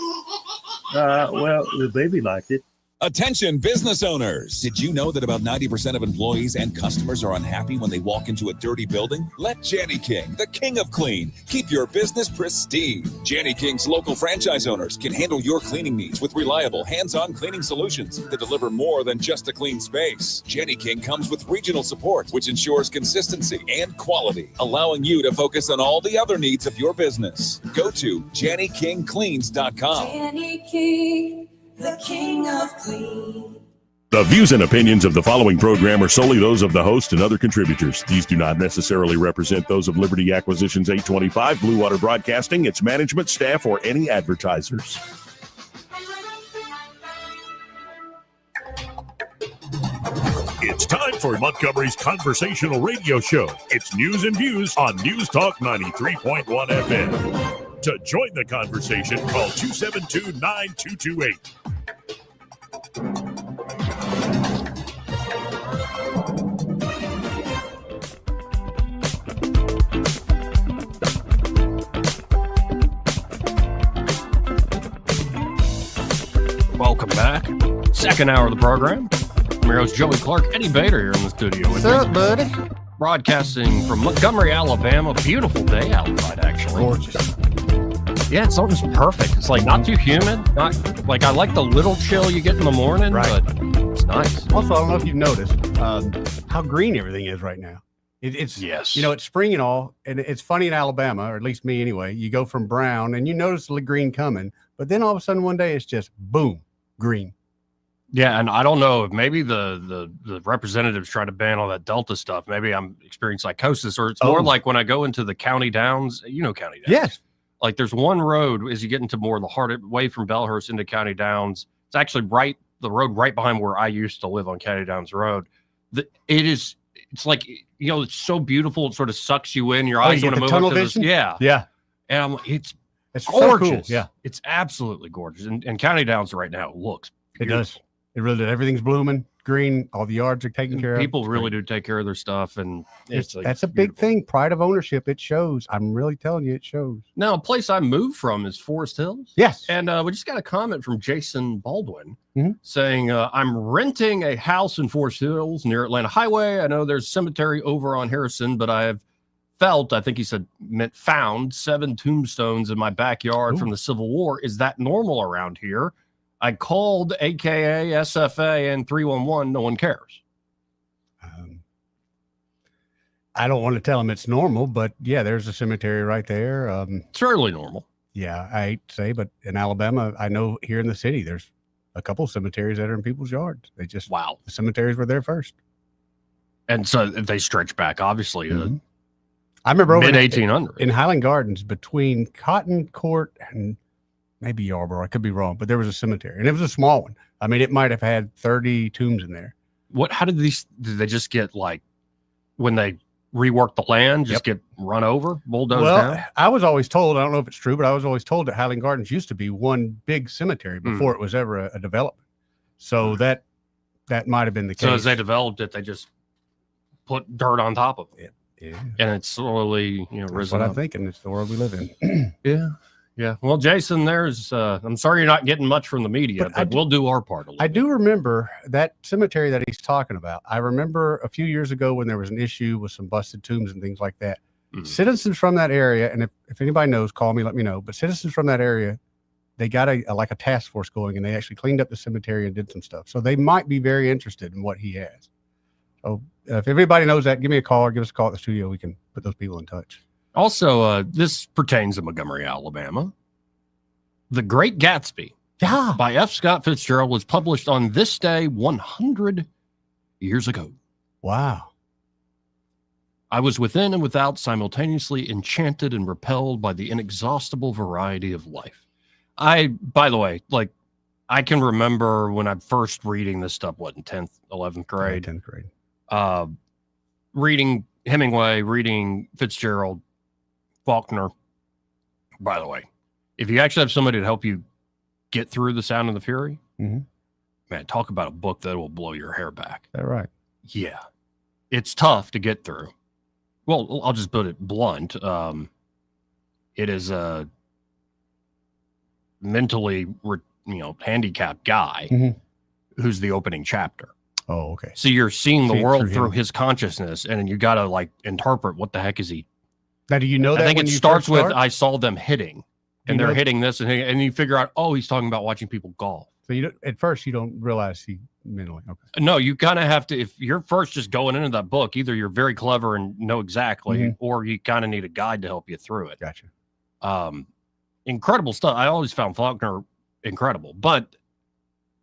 Well, the baby liked it. Attention business owners. Did you know that about 90% of employees and customers are unhappy when they walk into a dirty building? Let Janny King, the king of clean, keep your business pristine. Janny King's local franchise owners can handle your cleaning needs with reliable, hands-on cleaning solutions that deliver more than just a clean space. Janny King comes with regional support, which ensures consistency and quality, allowing you to focus on all the other needs of your business. Go to JannyKingCleans.com. Janny King, the king of clean. The views and opinions of the following program are solely those of the host and other contributors. These do not necessarily represent those of Liberty Acquisitions 825, Blue Water Broadcasting, its management, staff, or any advertisers. It's time for Montgomery's conversational radio show. It's news and views on News Talk 93.1 FM. To join the conversation, call 272-9228. Welcome back. Second hour of the program. I'm your host, Joey Clark. Eddie Bader here in the studio. What's up, buddy? Broadcasting from Montgomery, Alabama. Beautiful day outside, actually. Gorgeous. Yeah, it's almost perfect. It's like not too humid. Not like I like the little chill you get in the morning, right. But it's nice. Also, I don't know if you've noticed how green everything is right now. It's yes. You know, it's spring and all, and it's funny in Alabama, or at least me anyway. You go from brown and you notice the green coming, but then all of a sudden one day it's just boom, green. Yeah, and I don't know if maybe the representatives trying to ban all that Delta stuff. Maybe I'm experiencing psychosis, or it's more like when I go into the County Downs. You know, County Downs. Yes. Like there's one road as you get into more of the heart away from Bellhurst into County Downs. It's actually the road right behind where I used to live on County Downs Road. It's like, it's so beautiful. It sort of sucks you in. Your eyes want to move up to this. Yeah. Yeah. And it's so gorgeous. cool. Yeah. It's absolutely gorgeous. And County Downs right now looks beautiful. It does. It really does. Everything's blooming, green. All the yards are taken care of. People really do take care of their stuff. And that's a big thing. Pride of ownership. It shows. I'm really telling you, it shows. Now, a place I moved from is Forest Hills. Yes. And we just got a comment from Jason Baldwin saying, I'm renting a house in Forest Hills near Atlanta Highway. I know there's a cemetery over on Harrison, but I have I think he said, found 7 tombstones in my backyard from the Civil War. Is that normal around here? I called AKA SFA and 311. No one cares. I don't want to tell them it's normal, but yeah, there's a cemetery right there. It's fairly normal. Yeah, I hate to say, but in Alabama, I know here in the city, there's a couple of cemeteries that are in people's yards. They just, the cemeteries were there first. And so they stretch back, obviously. I remember mid 1800s in Highland Gardens between Cotton Court and maybe Yarborough. I could be wrong, but there was a cemetery and it was a small one. I mean, it might have had 30 tombs in there. How did they just get, like, when they rework the land, get run over, bulldozed down? I was always told, I don't know if it's true, but I was always told that Highland Gardens used to be one big cemetery before it was ever a development. So that might have been the case. So as they developed it, they just put dirt on top of it. Yeah. And it's slowly, That's risen what up. I'm thinking. It's the world we live in. Yeah. Well, Jason, I'm sorry you're not getting much from the media, but we'll do our part a little. I do remember that cemetery that he's talking about. I remember a few years ago when there was an issue with some busted tombs and things like that. Citizens from that area, and if anybody knows, call me, let me know. But citizens from that area, they got a task force going, and they actually cleaned up the cemetery and did some stuff. So they might be very interested in what he has. So if everybody knows that, give me a call or give us a call at the studio. We can put those people in touch. Also, this pertains to Montgomery, Alabama. The Great Gatsby by F. Scott Fitzgerald was published on this day 100 years ago. Wow. I was within and without, simultaneously enchanted and repelled by the inexhaustible variety of life. By the way, I can remember when I'm first reading this stuff, in 10th, 11th grade? 10th grade. Reading Hemingway, reading Fitzgerald, Faulkner. By the way, if you actually have somebody to help you get through The Sound and the Fury, man, talk about a book that will blow your hair back. Is that right? Yeah. It's tough to get through. Well, I'll just put it blunt. It is a mentally, handicapped guy who's the opening chapter. Oh, okay. So you're seeing the See it world through through him. his consciousness, and you got to interpret what the heck is he. Now, do you know that I think when it you starts first with start? I saw them hitting, and you they're know- hitting this, and you figure out, he's talking about watching people golf. So at first you don't realize he mentally. Okay. No, you kind of have to. If you're first just going into that book, either you're very clever and know exactly, or you kind of need a guide to help you through it. Gotcha. Incredible stuff. I always found Faulkner incredible, but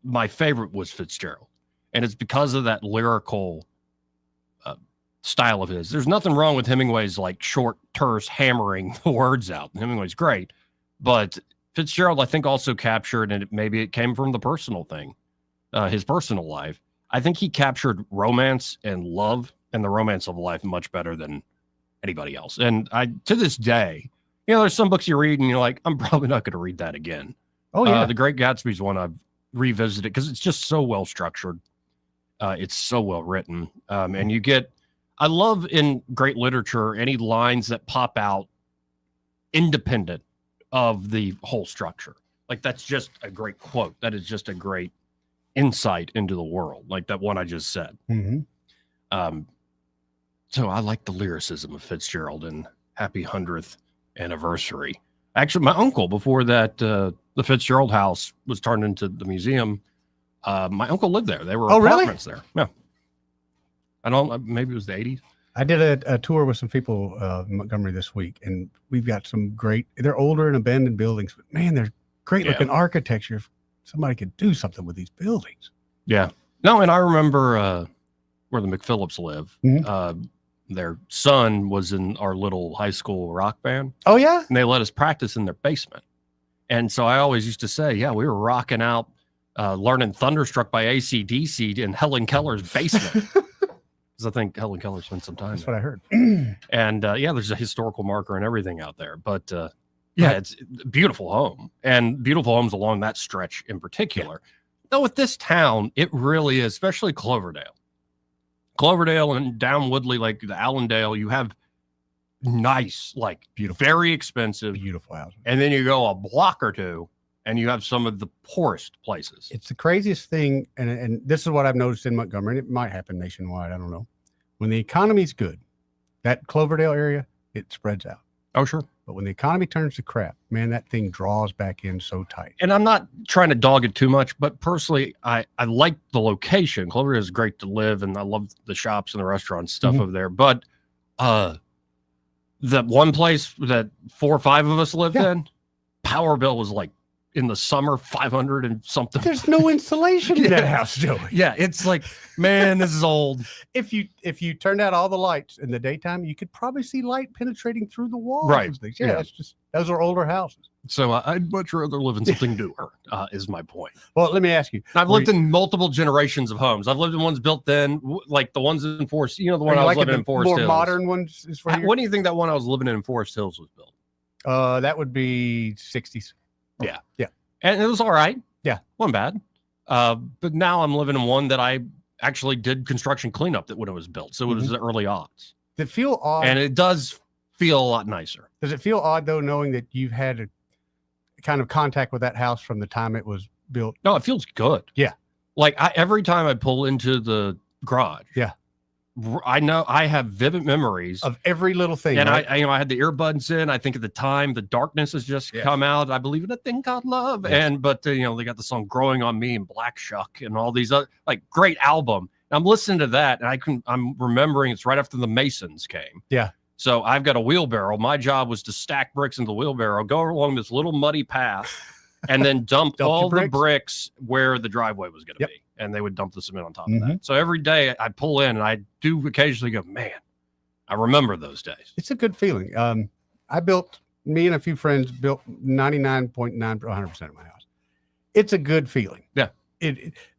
my favorite was Fitzgerald, and it's because of that lyrical style of his. There's nothing wrong with Hemingway's short, terse hammering the words out. Hemingway's great, but Fitzgerald, I think, also captured, and maybe it came from the personal thing, his personal life. I think he captured romance and love and the romance of life much better than anybody else. And to this day, there's some books you read and you're like, I'm probably not going to read that again. Oh, yeah. The Great Gatsby's one I've revisited because it's just so well structured. It's so well written. And I love in great literature any lines that pop out independent of the whole structure. That's just a great quote. That is just a great insight into the world, like that one I just said. So I like the lyricism of Fitzgerald and happy 100th anniversary. Actually, my uncle, before that, the Fitzgerald house was turned into the museum. My uncle lived there. There were apartments there. Yeah. I don't, maybe it was the 80s. I did a tour with some people in Montgomery this week, and we've got some they're older and abandoned buildings, but man, they're great looking architecture. If somebody could do something with these buildings. Yeah. No, and I remember where the McPhillips live. Their son was in our little high school rock band. Oh, yeah? And they let us practice in their basement. And so I always used to say, yeah, we were rocking out, learning Thunderstruck by AC/DC in Helen Keller's basement. Because I think Helen Keller spent some time there. What I heard. And yeah, there's a historical marker and everything out there. But yeah, it's a beautiful home. And beautiful homes along that stretch in particular. Though with this town, it really is, especially Cloverdale. Cloverdale and down Woodley, like the Allendale, you have nice, like beautiful, very expensive, beautiful houses. And then you go a block or two and you have some of the poorest places. It's the craziest thing. And this is what I've noticed in Montgomery, and it might happen nationwide. I don't know. When the economy's good, that Cloverdale area, it spreads out. Oh, sure. But when the economy turns to crap, man, that thing draws back in so tight. And I'm not trying to dog it too much, but personally, I like the location. Cloverdale is great to live, and I love the shops and the restaurants stuff over there. But that one place that 4 or 5 of us lived in, power bill was like in the summer 500 and something. There's no insulation in that house, Joey. Yeah, it's like, man, this is old. If you turned out all the lights in the daytime, you could probably see light penetrating through the walls. Right. And things. Yeah, it's just those are older houses. So I'd much rather live in something newer, is my point. Well, let me ask you. I've lived in multiple generations of homes. I've lived in ones built then, like the ones in Forest, the one I was living in Forest Hills. More modern ones is for What do you think that one I was living in Forest Hills was built? That would be 60s. Yeah. Yeah. And it was all right. Yeah. Wasn't bad. But now I'm living in one that I actually did construction cleanup that when it was built. So it was the early odds. Does it feel odd? And it does feel a lot nicer. Does it feel odd, though, knowing that you've had a kind of contact with that house from the time it was built? No, it feels good. Yeah. Like every time I pull into the garage. Yeah. I know I have vivid memories of every little thing. And right? I had the earbuds in. I think at the time the darkness has just come out. I believe in a thing called love. Yes. But they got the song Growing on Me and Black Shuck and all these other great album. And I'm listening to that and I'm remembering it's right after the Masons came. Yeah. So I've got a wheelbarrow. My job was to stack bricks into the wheelbarrow, go along this little muddy path, and then dump all the bricks where the driveway was going to be. And they would dump the cement on top of that. So every day I pull in and I do occasionally go, man, I remember those days. It's a good feeling. Me and a few friends built 99.9, 100% of my house. It's a good feeling. Yeah.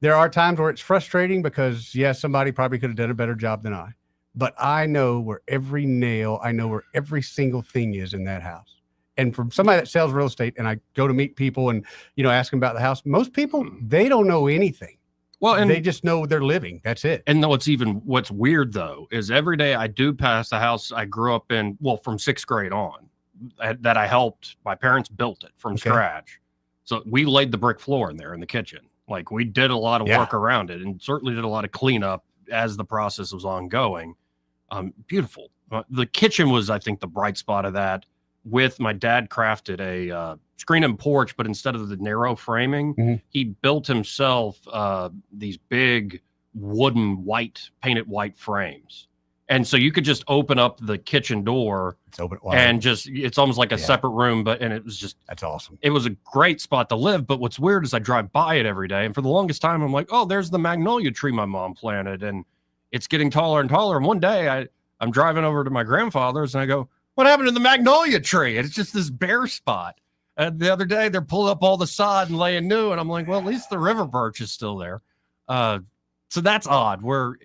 There are times where it's frustrating because, somebody probably could have done a better job than I. But I know where every nail, I know where every single thing is in that house. And from somebody that sells real estate, and I go to meet people and, ask them about the house, most people, they don't know anything. Well, and they just know they're living. That's it. And what's weird though, is every day I do pass the house I grew up in, from 6th grade on, that I helped. My parents built it from scratch. So we laid the brick floor in there in the kitchen. Like we did a lot of work around it and certainly did a lot of cleanup as the process was ongoing. Beautiful. The kitchen was, I think, the bright spot of that. With my dad crafted a screen and porch, but instead of the narrow framing, he built himself these big wooden painted white frames. And so you could just open up the kitchen door and it's almost like a separate room, that's awesome. It was a great spot to live. But what's weird is I drive by it every day. And for the longest time, I'm like, oh, there's the magnolia tree my mom planted. And it's getting taller and taller. And one day I'm driving over to my grandfather's and I go, what happened to the magnolia tree? And it's just this bare spot. And the other day they're pulling up all the sod and laying new. And I'm like, well, at least the river birch is still there. So that's odd. Where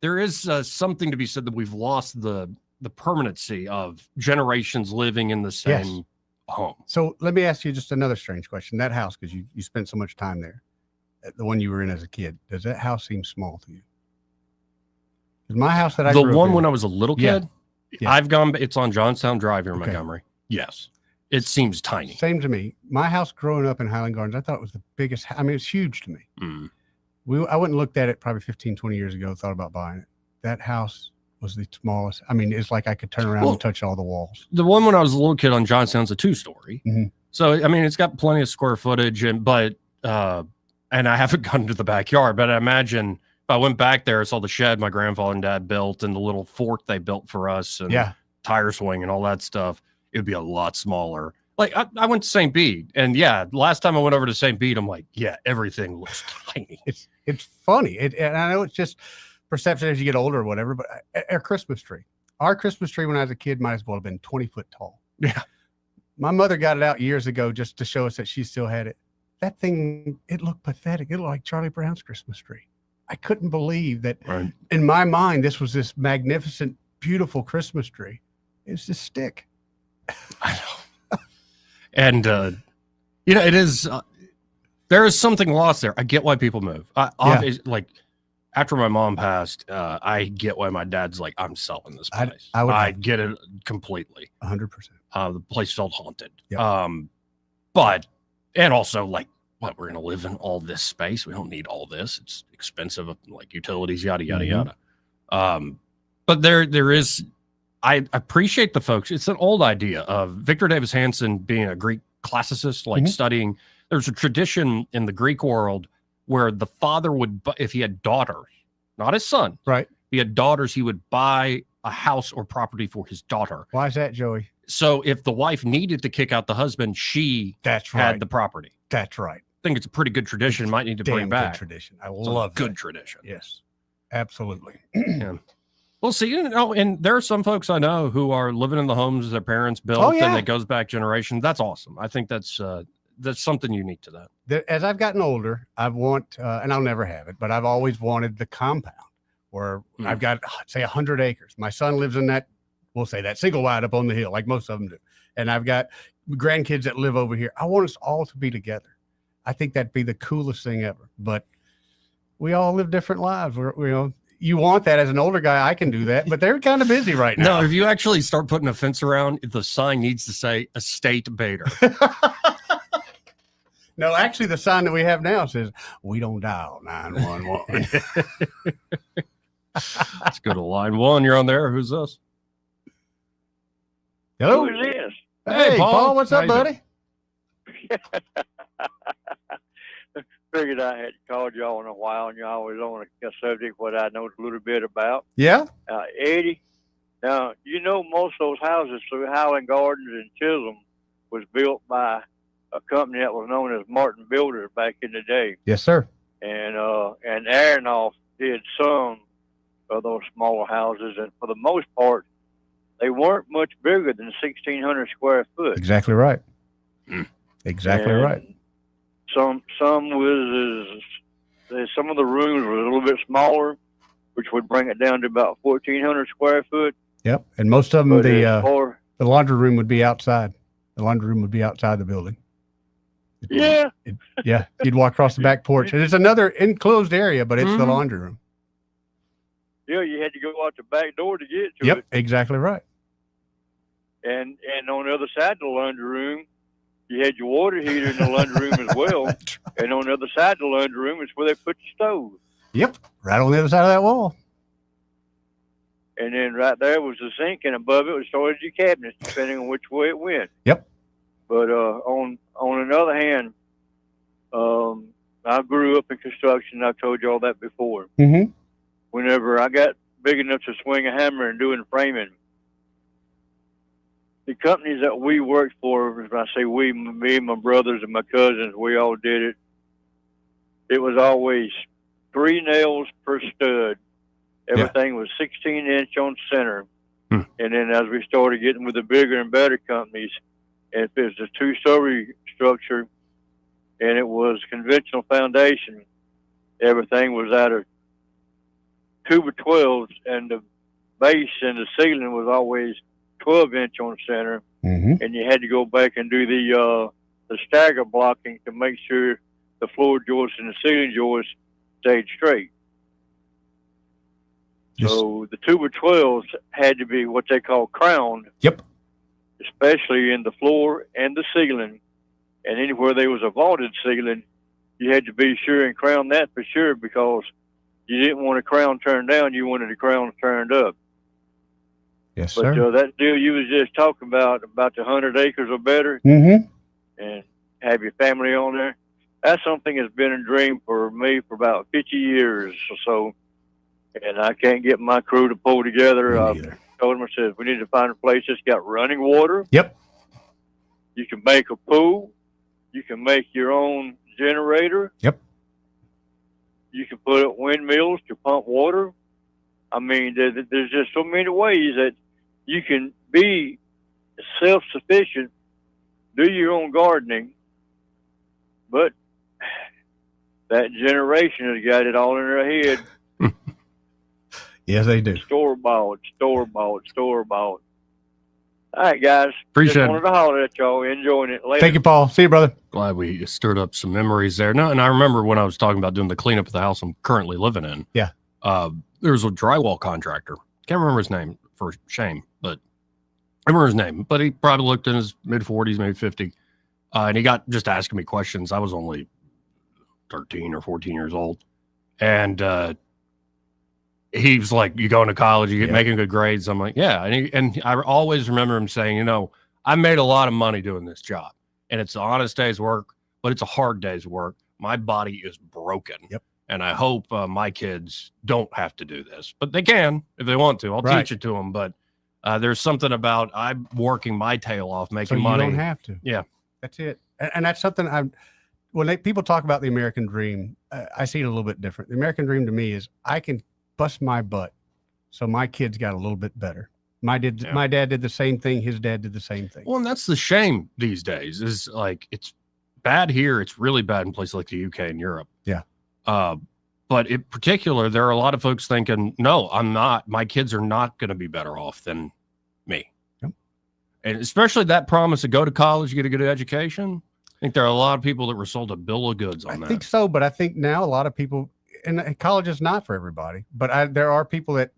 there is something to be said that we've lost the permanency of generations living in the same home. So let me ask you just another strange question. That house, because you spent so much time there, the one you were in as a kid, does that house seem small to you? Because my house that I grew up in, when I was a little kid, it's on Johnstown Drive here in Montgomery. Yes. It seems tiny. Same to me. My house growing up in Highland Gardens, I thought it was the biggest. I mean, it's huge to me. I went and looked at it probably 15, 20 years ago, thought about buying it. That house was the smallest. I mean, it's like I could turn around and touch all the walls. The one when I was a little kid on Johnstown's a 2-story. So, I mean, it's got plenty of square footage and I haven't gone to the backyard, but I imagine if I went back there, saw the shed my grandfather and dad built and the little fort they built for us and tire swing and all that stuff, it would be a lot smaller. Like I went to St. Bede, and yeah, last time I went over to St. Bede, I'm like, yeah, everything looks tiny. It's funny. And I know it's just perception as you get older or whatever, but our Christmas tree when I was a kid might as well have been 20 foot tall. Yeah. My mother got it out years ago just to show us that she still had it. That thing, it looked pathetic. It looked like Charlie Brown's Christmas tree. I couldn't believe that in my mind, this was this magnificent, beautiful Christmas tree. It's just stick. I know. And, it is, there is something lost there. I get why people move. Like after my mom passed, I get why my dad's like, I'm selling this place. I get it completely. 100%. The place felt haunted. Yep. But, and also like, what, we're going to live in all this space. We don't need all this. It's expensive, like utilities, yada, yada, yada. But there is, I appreciate the folks. It's an old idea of Victor Davis Hanson being a Greek classicist, like studying. There's a tradition in the Greek world where the father would, if he had daughters, not his son, right? He had daughters, he would buy a house or property for his daughter. Why is that, Joey? So if the wife needed to kick out the husband, she had the property. That's right. I think it's a pretty good tradition. Might need to bring back. Good tradition. I It's a love good that. tradition. Yes, absolutely. Yeah. Well, see, and there are some folks I know who are living in the homes their parents built, and it goes back generations. That's awesome. I think that's something unique to that. As I've gotten older, and I'll never have it, but I've always wanted the compound where I've got, say, 100 acres. My son lives in that, we'll say that single wide up on the hill, like most of them do. And I've got grandkids that live over here. I want us all to be together. I think that'd be the coolest thing ever. But we all live different lives. You want that as an older guy, I can do that, but they're kind of busy right now. No, if you actually start putting a fence around, the sign needs to say Estate Bader. No, actually, the sign that we have now says, we don't dial 911. Let's go to line one. You're on there. Who's this? Hello. Who's this? Hey, Paul, what's up, buddy? Figured I had called y'all in a while, and y'all was on a subject what I know a little bit about. Yeah? Eddie, now, most of those houses through Highland Gardens and Chisholm was built by a company that was known as Martin Builders back in the day. Yes, sir. And Aronoff did some of those smaller houses, and for the most part, they weren't much bigger than 1,600 square foot. Exactly right. Exactly And right. Some was some of the rooms were a little bit smaller, which would bring it down to about 1,400 square foot. Yep. And most of them, But the laundry room would be outside. The laundry room would be outside the building. Yeah. Yeah. You'd walk across the back porch. And it's another enclosed area, but it's the laundry room. Yeah, you had to go out the back door to get to Yep. it. Exactly right. And on the other side of the laundry room, you had your water heater in the laundry room as well. And on the other side of the laundry room is where they put the stove. Yep. Right on the other side of that wall. And then right there was the sink, and above it was storage your cabinets, depending on which way it went. Yep. But on another hand, I grew up in construction. I've told you all that before. Mm-hmm. Whenever I got big enough to swing a hammer and doing framing, the companies that we worked for, when I say we, me, my brothers, and my cousins, we all did it. It was always 3 nails per stud. Everything was 16-inch on center. And then as we started getting with the bigger and better companies, and if it was a 2-story structure and it was conventional foundation, everything was out of 2x12s, and the base and the ceiling was always 12-inch on center. And you had to go back and do the stagger blocking to make sure the floor joists and the ceiling joists stayed straight. So the 2x12s had to be what they call crowned. Yep. Especially in the floor and the ceiling. And anywhere there was a vaulted ceiling, you had to be sure and crown that for sure, because you didn't want a crown turned down, you wanted a crown turned up. Yes, But sir. that deal you was just talking about the 100 acres or better, Mm-hmm. and have your family on there, that's something that's been a dream for me for about 50 years or so. And I can't get my crew to pull together. I told them, I said, we need to find a place that's got running water. Yep. You can make a pool. You can make your own generator. Yep. You can put up windmills to pump water. I mean, there's just so many ways that you can be self-sufficient, do your own gardening, but that generation has got it all in their head. Yes, they do. Store-bought. All right, guys. Appreciate Just it. wanted to holler at y'all. Enjoying it. Later. Thank you, Paul. See you, brother. Glad we stirred up some memories there. No, and I remember when I was talking about doing the cleanup of the house I'm currently living in. Yeah. There was a drywall contractor. Can't remember his name for shame, but I remember his name. But he probably looked in his mid-40s, maybe 50. And he got just asking me questions. I was only 13 or 14 years old. And he was like, you going to college, you get making good grades. I'm like, yeah. And I always remember him saying, you know, I made a lot of money doing this job. And it's an honest day's work, but it's a hard day's work. My body is broken. Yep. And I hope my kids don't have to do this, but they can if they want to. I'll teach it to them. But there's something about I'm working my tail off, making So money. you don't have to. Yeah. That's it. And that's something when people talk about the American dream, I see it a little bit different. The American dream to me is I can bust my butt so my kids got a little bit better. My dad did the same thing. His dad did the same thing. Well, and that's the shame these days is like, it's bad here. It's really bad in places like the UK and Europe. Yeah. But in particular, there are a lot of folks thinking, no, I'm not. My kids are not going to be better off than me. Yep. And especially that promise to go to college, get a good education. I think there are a lot of people that were sold a bill of goods on that. I think so, but I think now a lot of people, and college is not for everybody, but there are people that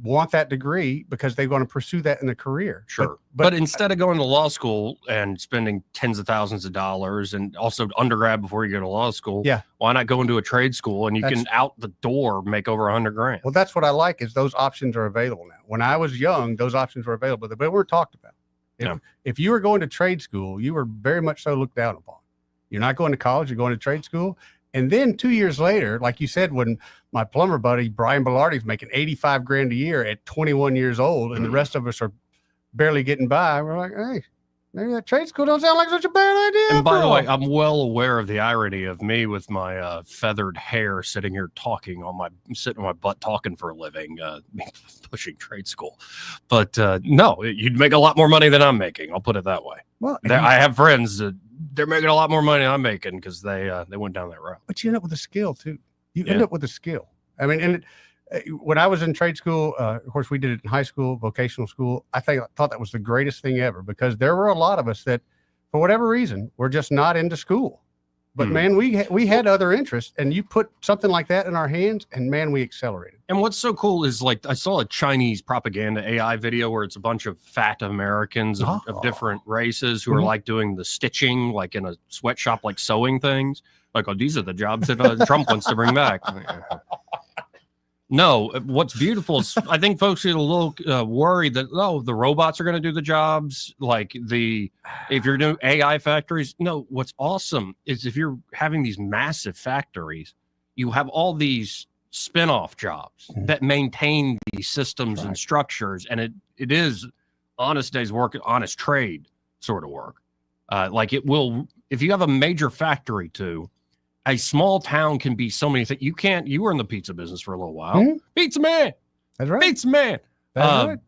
want that degree because they're going to pursue that in a career. Sure. But instead of going to law school and spending tens of thousands of dollars and also undergrad before you go to law school, why not go into a trade school and you can out the door make over $100,000? Well, that's what I like is those options are available now. When I was young, those options were available, but we're talked about. If you were going to trade school, you were very much so looked down upon. You're not going to college, you're going to trade school. And then 2 years later, like you said, when my plumber buddy, Brian Bellardi's making $85,000 a year at 21 years old, and the rest of us are barely getting by, we're like, hey, maybe that trade school don't sound like such a bad idea. And by the way, I'm well aware of the irony of me with my feathered hair sitting here sitting on my butt talking for a living, pushing trade school. But no, you'd make a lot more money than I'm making. I'll put it that way. Well, I have friends that they're making a lot more money than I'm making because they went down that route. But you end up with a skill too. You end up with a skill. I mean, and when I was in trade school, of course, we did it in high school, vocational school. I thought that was the greatest thing ever because there were a lot of us that, for whatever reason, were just not into school. But man, we had other interests, and you put something like that in our hands, and man, we accelerated. And what's so cool is like I saw a Chinese propaganda AI video where it's a bunch of fat Americans of different races who are like doing the stitching, like in a sweatshop, like sewing things. Like, oh, these are the jobs that Trump wants to bring back. No, what's beautiful is I think folks get a little worried that, the robots are going to do the jobs. Like if you're doing AI factories. No, what's awesome is if you're having these massive factories, you have all these spin-off jobs that maintain these systems and structures. And it is honest day's work, honest trade sort of work. Like it will, if you have a major factory too, a small town can be so many things. You were in the pizza business for a little while. Pizza man. That's right. Pizza man. That's right.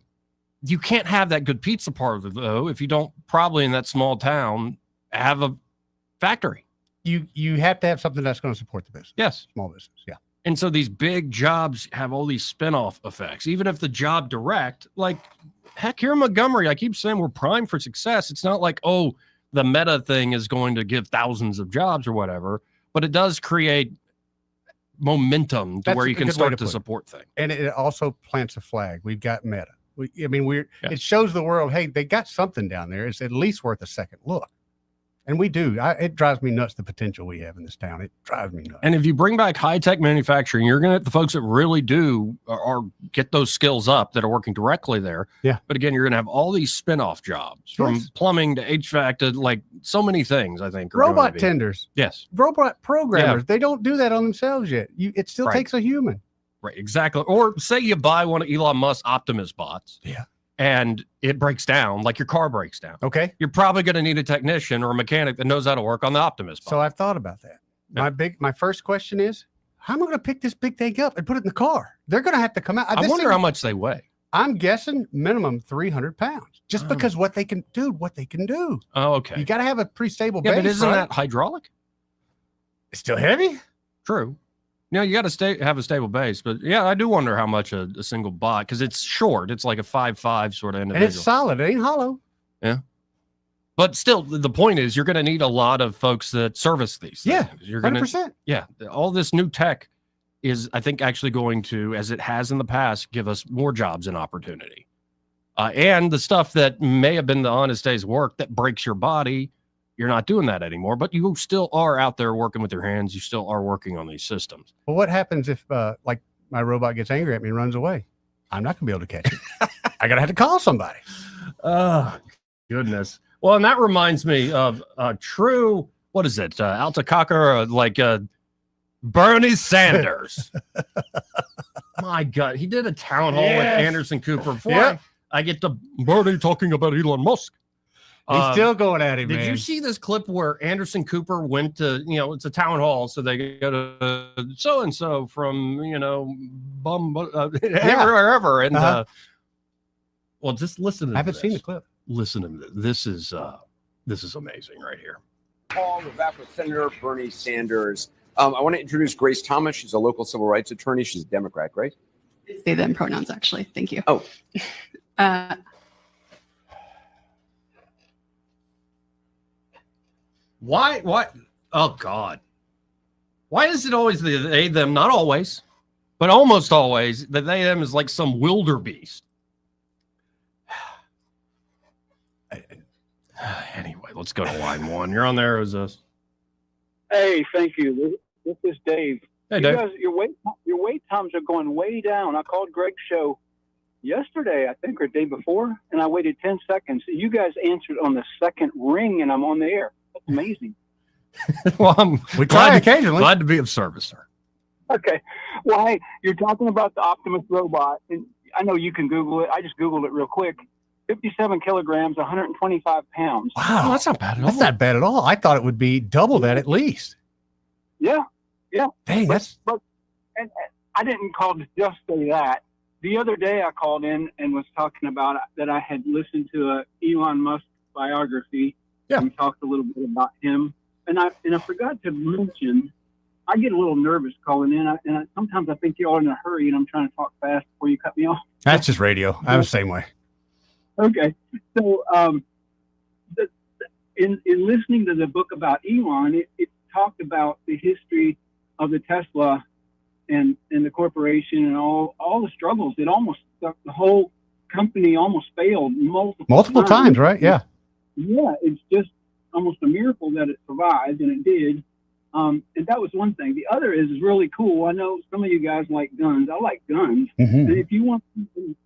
You can't have that good pizza part of it though if you don't probably in that small town have a factory. You have to have something that's going to support the business. Yes. Small business. Yeah. And so these big jobs have all these spin-off effects. Even if the job direct, like heck, here in Montgomery, I keep saying we're primed for success. It's not like, the Meta thing is going to give thousands of jobs or whatever. But it does create momentum to where you can start to support things. And it also plants a flag. We've got Meta. It shows the world, hey, they got something down there. It's at least worth a second look. And we do. It drives me nuts, the potential we have in this town. It drives me nuts. And if you bring back high-tech manufacturing, you're going to get the folks that really do or get those skills up that are working directly there. Yeah. But again, you're going to have all these spin-off jobs from plumbing to HVAC to like so many things, I think. Robot tenders. Yes. Robot programmers. They don't do that on themselves yet. It still takes a human. Right. Exactly. Or say you buy one of Elon Musk's Optimus bots. Yeah. and it breaks down, like your car breaks down. Okay. You're probably going to need a technician or a mechanic that knows how to work on the Optimus. So I've thought about that. My first question is, how am I going to pick this big thing up and put it in the car? They're going to have to come out. I wonder how much they weigh. I'm guessing minimum 300 pounds, just because what they can do. Oh, okay. You got to have a pretty stable Yeah, base. but isn't right? that hydraulic? It's still heavy? True. Yeah, you got to have a stable base, but yeah, I do wonder how much a single bot, because it's short. It's like a 5'5" sort of individual. And it's solid. It ain't hollow. Yeah. But still, the point is, you're going to need a lot of folks that service these things. Yeah, you're gonna, 100%. Yeah, all this new tech is, I think, actually going to, as it has in the past, give us more jobs and opportunity. And the stuff that may have been the honest day's work that breaks your body, you're not doing that anymore. But you still are out there working with your hands. You still are working on these systems. Well, what happens if, like, my robot gets angry at me and runs away? I'm not going to be able to catch it. I got to have to call somebody. Oh, goodness. Well, and that reminds me of true, what is it? Altacaca, like Bernie Sanders. My God. He did a town hall with Anderson Cooper. Before I get to Bernie talking about Elon Musk. He's still going at him, Did man. you see this clip where Anderson Cooper went to, it's a town hall, so they go to so-and-so from, wherever. And, well, just listen to I haven't this. seen the clip. Listen to this. This is amazing right here. Paul, we're back with Senator Bernie Sanders. I want to introduce Grace Thomas. She's a local civil rights attorney. She's a Democrat. Grace? Say them pronouns, actually. Thank you. Oh. Why? Oh, God. Why is it always the they, them? Not always, but almost always. The they, them is like some wildebeest. Anyway, let's go to line one. You're on there. Is this? Hey, thank you. This is Dave. Hey, Dave. Guys, your wait times are going way down. I called Greg's show yesterday, I think, or the day before, and I waited 10 seconds. You guys answered on the second ring, and I'm on the air. That's amazing. Well, I'm glad to be of service, sir. Okay. Well, hey, you're talking about the Optimus robot, and I know you can Google it. I just Googled it real quick. 57 kilograms, 125 pounds. Wow, that's not bad at all. That's not bad at all. I thought it would be double that at least. Yeah. Dang, but I didn't call to just say that. The other day I called in and was talking about that I had listened to a Elon Musk biography. Yeah. And talked a little bit about him. And I forgot to mention, I get a little nervous calling in. Sometimes I think you're all in a hurry and I'm trying to talk fast before you cut me off. That's just radio. I'm the same way. Okay. So in listening to the book about Elon, it talked about the history of the Tesla and the corporation and all the struggles. It almost, the whole company almost failed multiple times, right? Yeah. Yeah, it's just almost a miracle that it survived, and it did. And that was one thing. The other is really cool. I know some of you guys like guns. I like guns. Mhm. And if you want,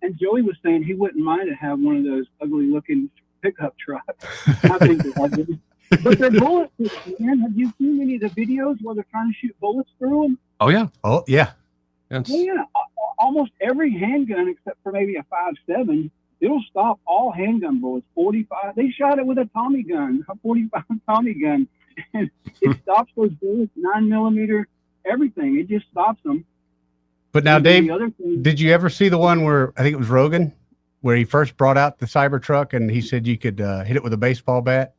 and Joey was saying he wouldn't mind to have one of those ugly-looking pickup trucks. I think they're ugly. But they're bulletproof, man. Have you seen any of the videos where they're trying to shoot bullets through them? Oh, yeah. Oh, yeah. Yeah. Almost every handgun, except for maybe a 5.7, it'll stop all handgun bullets. 45. They shot it with a Tommy gun, a 45 Tommy gun, and it stops those bullets. 9mm, everything. It just stops them. But now, And then Dave, the other thing- did you ever see the one where I think it was Rogan, where he first brought out the Cybertruck and he said you could hit it with a baseball bat?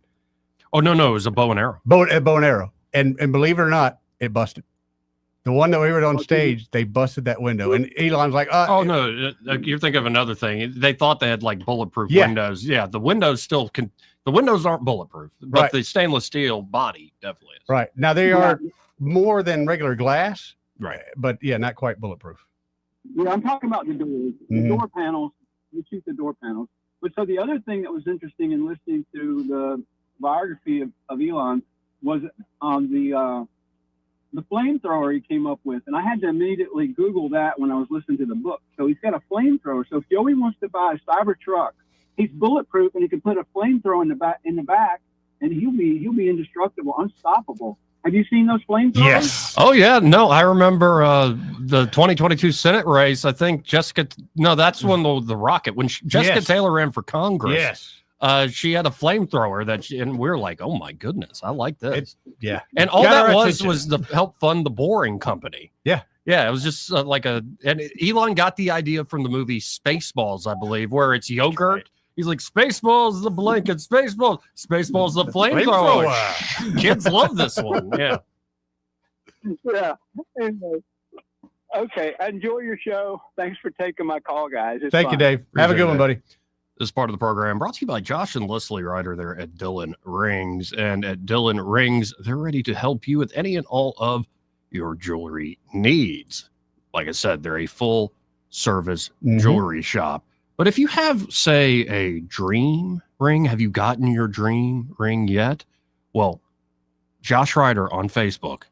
Oh, no, it was a bow and arrow. Bow and arrow. And believe it or not, it busted. The one that we were on stage, they busted that window. And Elon's like, oh, no, you're thinking of another thing. They thought they had like bulletproof Yeah. windows. Yeah, the windows still the windows aren't bulletproof, but Right. the stainless steel body definitely is. right. Now they are more than regular glass. Right. But yeah, not quite bulletproof. Yeah, I'm talking about the doors, the Mhm. door panels. We shoot the door panels. But so the other thing that was interesting in listening to the biography of Elon was the flamethrower he came up with, and I had to immediately Google that when I was listening to the book. So he's got a flamethrower. So if Joey wants to buy a Cybertruck, he's bulletproof, and he can put a flamethrower in the back, and he'll be indestructible, unstoppable. Have you seen those flamethrowers? Yes. Oh yeah, no, I remember the 2022 Senate race. I think Jessica. No, that's when the rocket when Jessica Yes. Taylor ran for Congress. Yes. She had a flamethrower and we were like, oh my goodness, I like this. Yeah. And all Got that our was attention. to help fund the Boring Company. Yeah. Yeah, it was just and Elon got the idea from the movie Spaceballs, I believe, where it's yogurt. Right. He's like, Spaceballs the blanket, Spaceballs the flamethrower. Kids love this one. Yeah. Yeah. Anyway. Okay. Enjoy your show. Thanks for taking my call, guys. It's Thank you, fun. Dave. Have a Appreciate good one, it. buddy. This part of the program brought to you by Josh and Leslie Ryder there at Dillon Rings. And at Dillon Rings, they're ready to help you with any and all of your jewelry needs. Like I said, they're a full service jewelry shop. But if you have, say, a dream ring, have you gotten your dream ring yet? Well, Josh Ryder on Facebook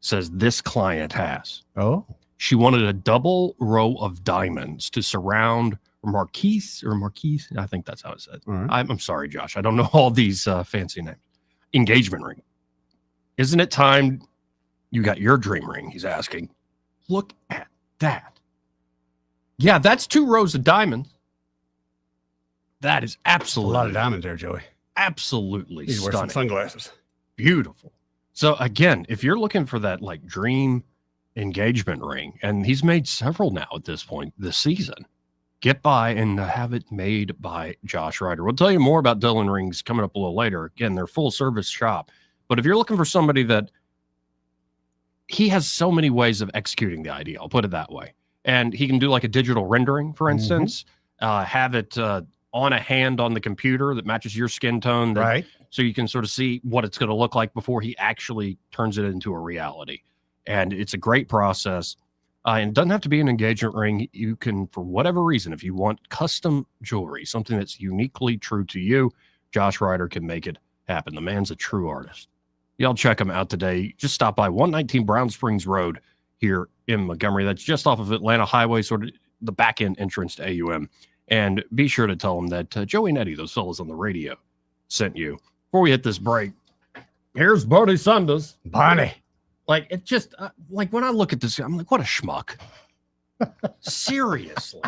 says this client has. Oh. She wanted a double row of diamonds to surround Marquise. I think that's how it said. All right. I'm sorry, Josh. I don't know all these fancy names. Engagement ring. Isn't it time you got your dream ring? He's asking. Look at that. Yeah, that's 2 rows of diamonds. That is absolutely A lot of diamonds there, Joey. absolutely Need to wear some stunning. sunglasses. Beautiful. So again, if you're looking for that like dream engagement ring, and he's made several now at this point this season, get by and have it made by Josh Ryder. We'll tell you more about Dillon Rings coming up a little later. Again, they're full service shop. But if you're looking for somebody that he has so many ways of executing the idea, I'll put it that way. And he can do like a digital rendering, for instance, have it on a hand on the computer that matches your skin tone. Right. So you can sort of see what it's going to look like before he actually turns it into a reality. And it's a great process. And it doesn't have to be an engagement ring. You can, for whatever reason, if you want custom jewelry, something that's uniquely true to you, Josh Ryder can make it happen. The man's a true artist. Y'all check him out today. Just stop by 119 Brown Springs Road here in Montgomery. That's just off of Atlanta Highway, sort of the back end entrance to AUM. And be sure to tell them that Joey and Eddie, those fellas on the radio, sent you. Before we hit this break, here's Bernie Sanders. Barney. Like, it just, like, when I look at this, I'm like, what a schmuck. Seriously.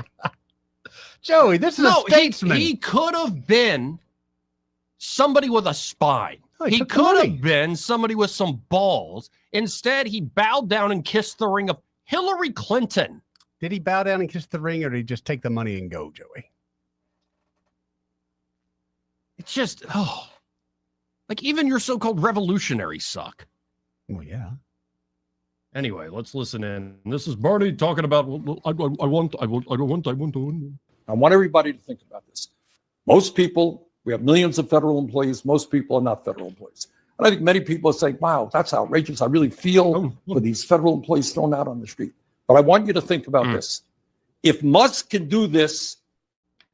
Joey, this is a statesman. He could have been somebody with a spine. Oh, he he took the could money. have been somebody with some balls. Instead, he bowed down and kissed the ring of Hillary Clinton. Did he bow down and kiss the ring, or did he just take the money and go, Joey? It's just, oh. Like, even your so-called revolutionaries suck. Well, yeah. Anyway, let's listen in. This is Bernie talking about, I want to. I want everybody to think about this. Most people, we have millions of federal employees. Most people are not federal employees. And I think many people are saying, wow, that's outrageous. I really feel for these federal employees thrown out on the street. But I want you to think about this. If Musk can do this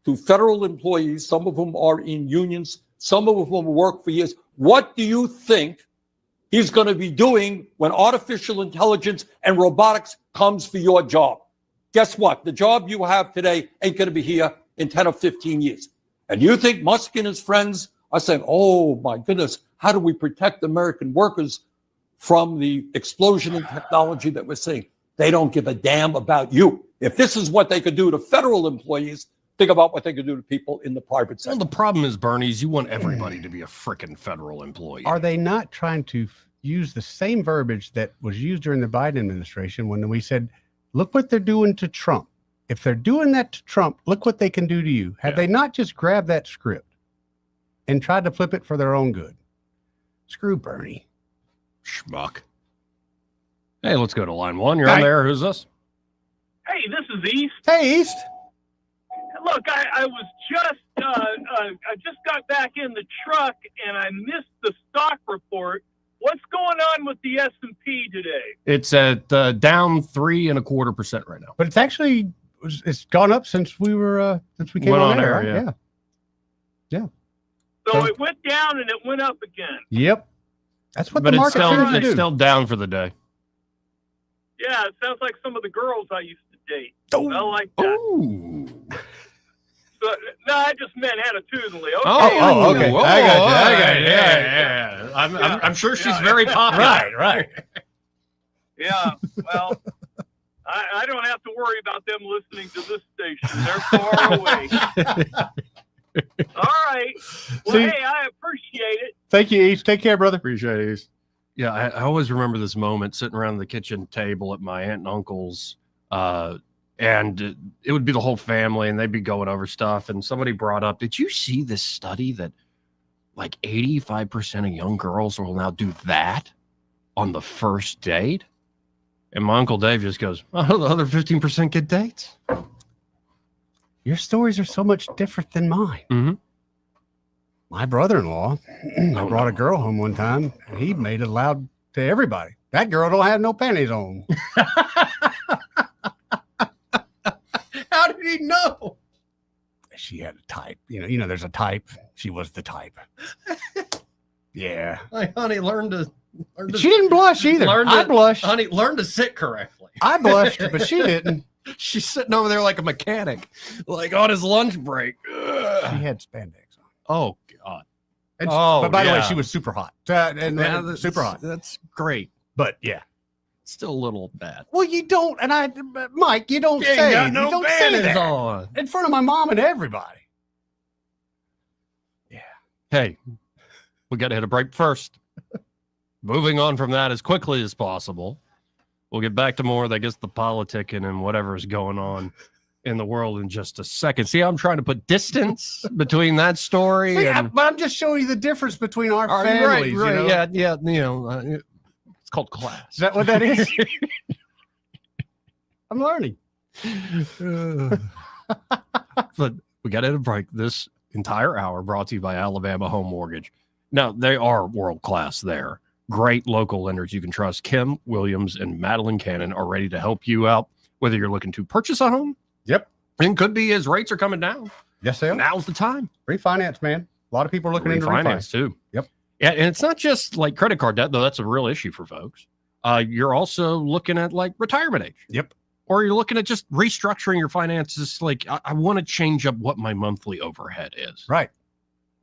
to federal employees, some of whom are in unions, some of whom work for years, what do you think he's going to be doing when artificial intelligence and robotics comes for your job? Guess what? The job you have today ain't going to be here in 10 or 15 years. And you think Musk and his friends are saying, oh, my goodness, how do we protect American workers from the explosion in technology that we're seeing? They don't give a damn about you. If this is what they could do to federal employees, think about what they could do to people in the private sector. Well, the problem is, Bernie, is you want everybody to be a frickin' federal employee. Are they not trying to use the same verbiage that was used during the Biden administration when we said, look what they're doing to Trump? If they're doing that to Trump, look what they can do to you. Have they not just grabbed that script and tried to flip it for their own good? Screw Bernie. Schmuck. Hey, let's go to line one. You're on there. Who's this? Hey, this is East. Hey, East. Look, I was just I just got back in the truck and I missed the stock report. What's going on with the S&P today? It's at down 3.25% right now. But it's actually it's gone up since we were since we came Went on on air. air, Right? yeah. Yeah. So it went down and it went up again. Yep. That's what But the it's market still tends to it's do. still down for the day. Yeah, it sounds like some of the girls I used to date. I like that. Ooh. No, I just meant attitudinally. Okay. Oh, okay. whoa, I got you. Yeah. I'm sure she's very popular. Right. Yeah, well, I don't have to worry about them listening to this station. They're far away. All right. Well, See? hey, I appreciate it. Thank you, East. Take care, brother. Appreciate it. Yeah, I always remember this moment sitting around the kitchen table at my aunt and uncle's, and it would be the whole family, and they'd be going over stuff. And somebody brought up, "Did you see this study that like 85% of young girls will now do that on the first date?" And my Uncle Dave just goes, "Oh, the other 15% get dates." Your stories are so much different than mine. Mm-hmm. My brother-in-law, I brought a girl home one time, and he made it loud to everybody. That girl don't have no panties on. How did he know? She had a type. You know, there's a type. She was the type. Yeah. Like, honey, learn to She didn't blush either. I blushed. Honey, learn to sit correctly. I blushed, but she didn't. She's sitting over there like a mechanic, like on his lunch break. She had spandex on. Oh, God. And Oh, but by the way, yeah. she was super hot. Super hot. That's great. But yeah. Still a little bad. Well, you don't, Mike, you don't You ain't say, got no you don't say panties that on. in front of my mom and everybody. Hey, we got to hit a break first. Moving on from that as quickly as possible. We'll get back to more of, I guess, the politicking and whatever is going on in the world in just a second. See how I'm trying to put distance between that story and But I'm just showing you the difference between our Right, families. right, you know? yeah, you know, it's called class. Is that what that is? I'm learning. But we got to hit a break. This entire hour brought to you by Alabama Home Mortgage. Now, they are world class there. Great local lenders you can trust. Kim Williams and Madeline Cannon are ready to help you out, whether you're looking to purchase a home. Yep. And could be as rates are coming down. Yes, they are. Now's the time. Refinance, man. A lot of people are looking into Refinance too. Yep. Yeah, and it's not just like credit card debt, though. That's a real issue for folks. You're also looking at like retirement age. Yep. Or you're looking at just restructuring your finances. Like, I want to change up what my monthly overhead is. Right.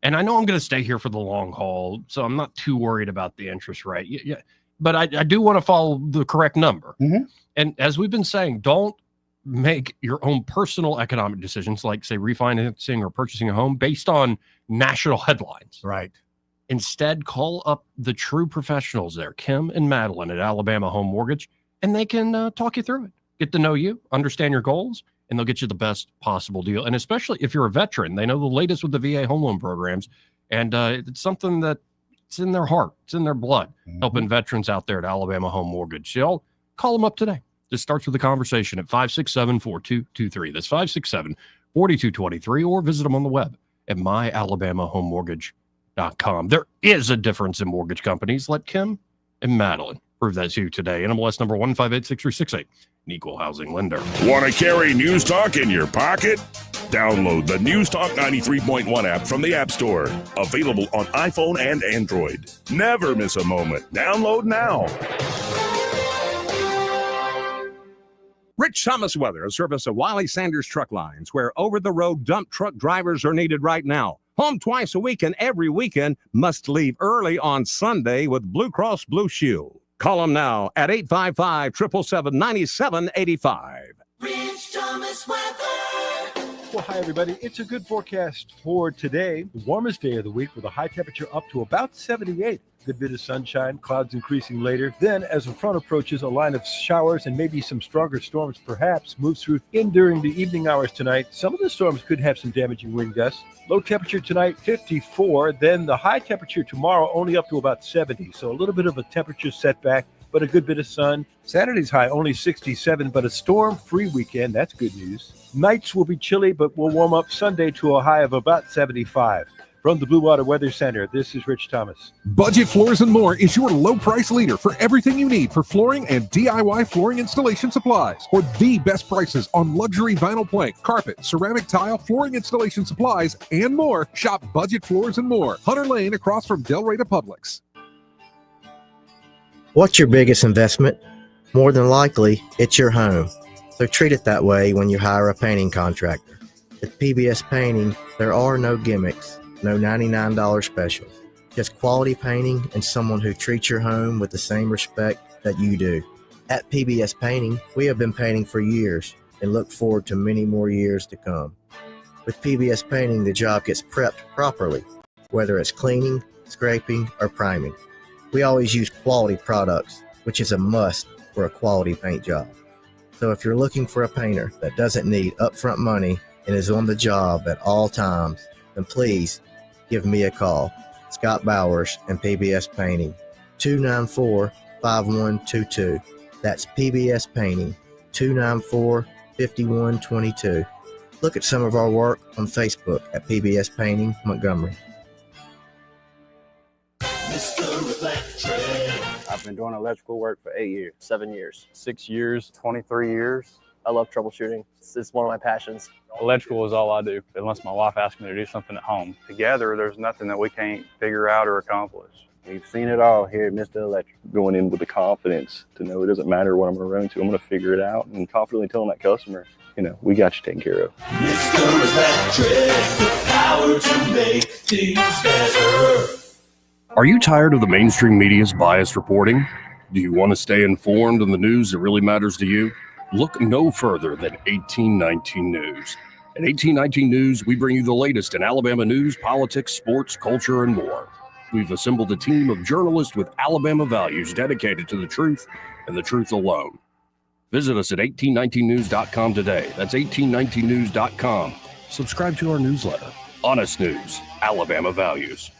And I know I'm going to stay here for the long haul, so I'm not too worried about the interest rate. Yeah, but I do want to follow the correct number. Mm-hmm. And as we've been saying, don't make your own personal economic decisions, like, say, refinancing or purchasing a home based on national headlines. Right. Instead, call up the true professionals there, Kim and Madeline at Alabama Home Mortgage, and they can talk you through it. Get to know you, understand your goals, and they'll get you the best possible deal. And especially if you're a veteran, they know the latest with the VA home loan programs. And it's something that it's in their heart. It's in their blood, helping veterans out there at Alabama Home Mortgage. So y'all call them up today. Just starts with a conversation at 567-4223. That's 567-4223, or visit them on the web at myalabamahomemortgage.com. There is a difference in mortgage companies. Let Kim and Madeline prove that to you today. NMLS number 1586368. An equal housing lender. Want to carry News Talk in your pocket? Download the News Talk 93.1 app from the App Store. Available on iPhone and Android. Never miss a moment. Download now. Rich Thomas weather, a service of Wiley Sanders Truck Lines, where over-the-road dump truck drivers are needed right now. Home twice a week and every weekend, must leave early on Sunday with Blue Cross Blue Shield. Call them now at 855-777-9785. Rich Thomas weather. Well, hi, everybody. It's a good forecast for today. The warmest day of the week with a high temperature up to about 78. Good bit of sunshine, clouds increasing later. Then, as the front approaches, a line of showers and maybe some stronger storms perhaps moves through in during the evening hours tonight. Some of the storms could have some damaging wind gusts. Low temperature tonight, 54. Then the high temperature tomorrow only up to about 70. So a little bit of a temperature setback, but a good bit of sun. Saturday's high only 67, but a storm-free weekend. That's good news. Nights will be chilly, but will warm up Sunday to a high of about 75. From the Blue Water Weather Center, this is Rich Thomas. Budget Floors and More is your low price leader for everything you need for flooring and DIY flooring installation supplies. For the best prices on luxury vinyl plank, carpet, ceramic tile, flooring installation supplies, and more, shop Budget Floors and More, Hunter Lane across from Del Rey to Publix. What's your biggest investment? More than likely, it's your home. So treat it that way when you hire a painting contractor. At PBS Painting, there are no gimmicks, no $99 specials. Just quality painting and someone who treats your home with the same respect that you do. At PBS Painting, we have been painting for years and look forward to many more years to come. With PBS Painting, the job gets prepped properly, whether it's cleaning, scraping, or priming. We always use quality products, which is a must for a quality paint job. So if you're looking for a painter that doesn't need upfront money and is on the job at all times, then please give me a call. Scott Bowers and PBS Painting, 294-5122. That's PBS Painting, 294-5122. Look at some of our work on Facebook at PBS Painting Montgomery. Mr. Electric. I've been doing electrical work for 8 years, 7 years, 6 years, 23 years. I love troubleshooting. It's one of my passions. Electrical is all I do, unless my wife asks me to do something at home. Together, there's nothing that we can't figure out or accomplish. We've seen it all here at Mr. Electric. Going in with the confidence to know it doesn't matter what I'm going to run into, I'm going to figure it out, and confidently telling that customer, we got you taken care of. Mr. Electric, the power to make things better. Are you tired of the mainstream media's biased reporting? Do you want to stay informed on the news that really matters to you? Look no further than 1819 News. At 1819 News, we bring you the latest in Alabama news, politics, sports, culture, and more. We've assembled a team of journalists with Alabama values dedicated to the truth and the truth alone. Visit us at 1819news.com today. That's 1819news.com. Subscribe to our newsletter. Honest News, Alabama Values.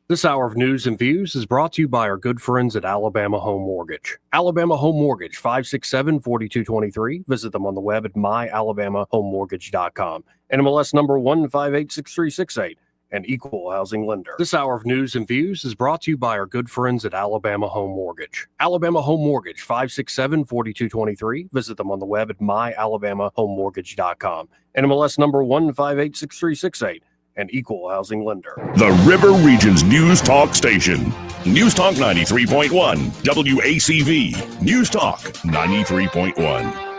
This hour of news and views is brought to you by our good friends at Alabama Home Mortgage. Alabama Home Mortgage, 567-4223. Visit them on the web at myalabamahomemortgage.com. NMLS number 1586368. An equal housing lender. This hour of news and views is brought to you by our good friends at Alabama Home Mortgage. Alabama Home Mortgage, 567-4223. Visit them on the web at myalabamahomemortgage.com. NMLS number 1586368. An equal housing lender. The River Region's News Talk Station. News Talk 93.1. WACV. News Talk 93.1.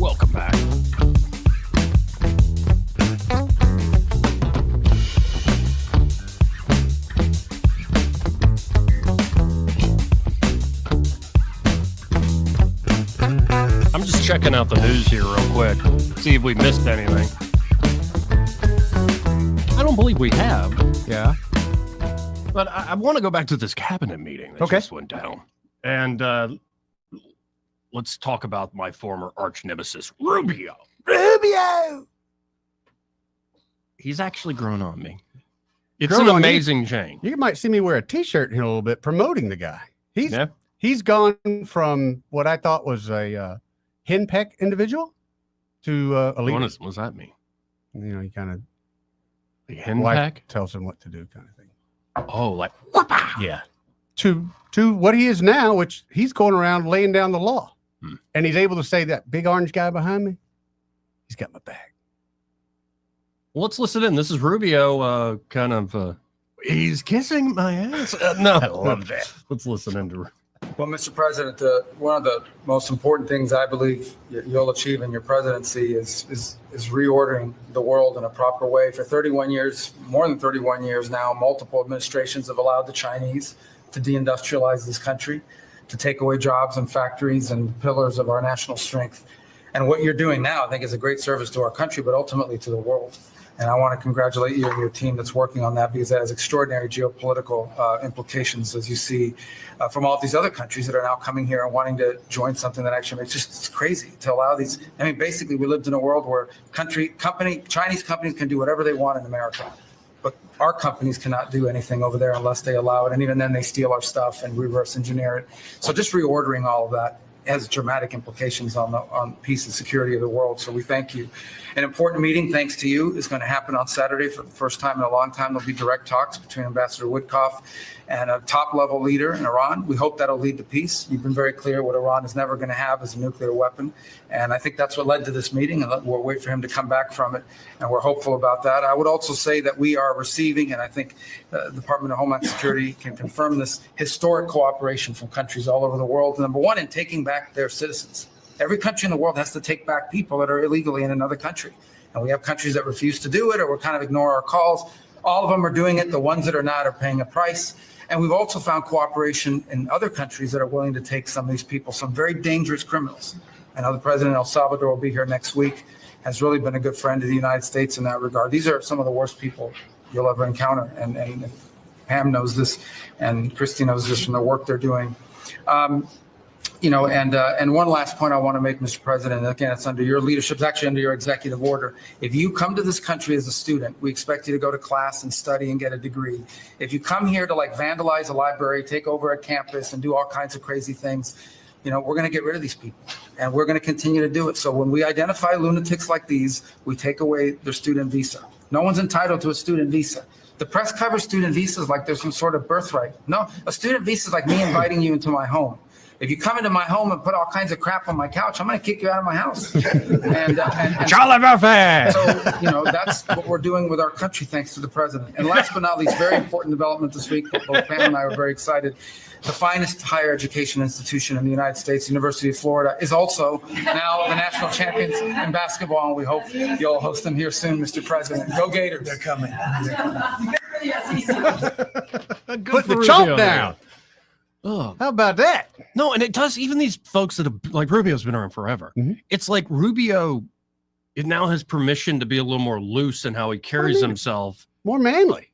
Welcome back. I'm just checking out the news here real quick, see if we missed anything. I don't believe we have. Yeah. But I want to go back to this cabinet meeting that just went down. And let's talk about my former arch nemesis, Rubio. Rubio! He's actually grown on me. It's Grown an on you. amazing change. You might see me wear a T-shirt here in a little bit promoting the guy. He's gone from what I thought was a henpeck individual to a leader. What does that mean? You know, he kind of henpeck tells him what to do, kind of thing. Oh, like yeah. To what he is now, which he's going around laying down the law, and he's able to say that big orange guy behind me, he's got my back. Well, let's listen in. This is Rubio, he's kissing my ass. No, I love that. Let's listen into it. Well, Mr. President, one of the most important things I believe you'll achieve in your presidency is reordering the world in a proper way. For 31 years, more than 31 years now, multiple administrations have allowed the Chinese to deindustrialize this country, to take away jobs and factories and pillars of our national strength. And what you're doing now, I think, is a great service to our country, but ultimately to the world. And I want to congratulate you and your team that's working on that, because that has extraordinary geopolitical implications, as you see from all of these other countries that are now coming here and wanting to join something that actually makes it's crazy to allow these. I mean, basically, we lived in a world where Chinese companies can do whatever they want in America, but our companies cannot do anything over there unless they allow it. And even then, they steal our stuff and reverse engineer it. So just reordering all of that has dramatic implications on peace and security of the world. So we thank you. An important meeting, thanks to you, is going to happen on Saturday for the first time in a long time. There'll be direct talks between Ambassador Woodcock and a top-level leader in Iran. We hope that'll lead to peace. You've been very clear what Iran is never going to have is a nuclear weapon. And I think that's what led to this meeting, and we'll wait for him to come back from it. And we're hopeful about that. I would also say that we are receiving, and I think the Department of Homeland Security can confirm this, historic cooperation from countries all over the world. Number one, in taking back their citizens. Every country in the world has to take back people that are illegally in another country. And we have countries that refuse to do it or will kind of ignore our calls. All of them are doing it. The ones that are not are paying a price. And we've also found cooperation in other countries that are willing to take some of these people, some very dangerous criminals. I know the president of El Salvador will be here next week, has really been a good friend of the United States in that regard. These are some of the worst people you'll ever encounter. And Pam knows this, and Christy knows this from the work they're doing. And one last point I want to make, Mr. President, again, it's under your leadership, it's actually under your executive order. If you come to this country as a student, we expect you to go to class and study and get a degree. If you come here to vandalize a library, take over a campus and do all kinds of crazy things, we're going to get rid of these people, and we're going to continue to do it. So when we identify lunatics like these, we take away their student visa. No one's entitled to a student visa. The press covers student visas like there's some sort of birthright. No, a student visa is like me inviting you into my home. If you come into my home and put all kinds of crap on my couch, I'm going to kick you out of my house. Charlie Murphy! So, that's what we're doing with our country, thanks to the president. And last but not least, very important development this week, both Pam and I are very excited. The finest higher education institution in the United States, University of Florida, is also now the national champions in basketball, and we hope you'll host them here soon, Mr. President. Go Gators. They're coming. Put the chomp down. Oh, how about that? No, and it does. Even these folks that have, like Rubio's been around forever. It's like Rubio, it now has permission to be a little more loose in how he carries himself, more manly.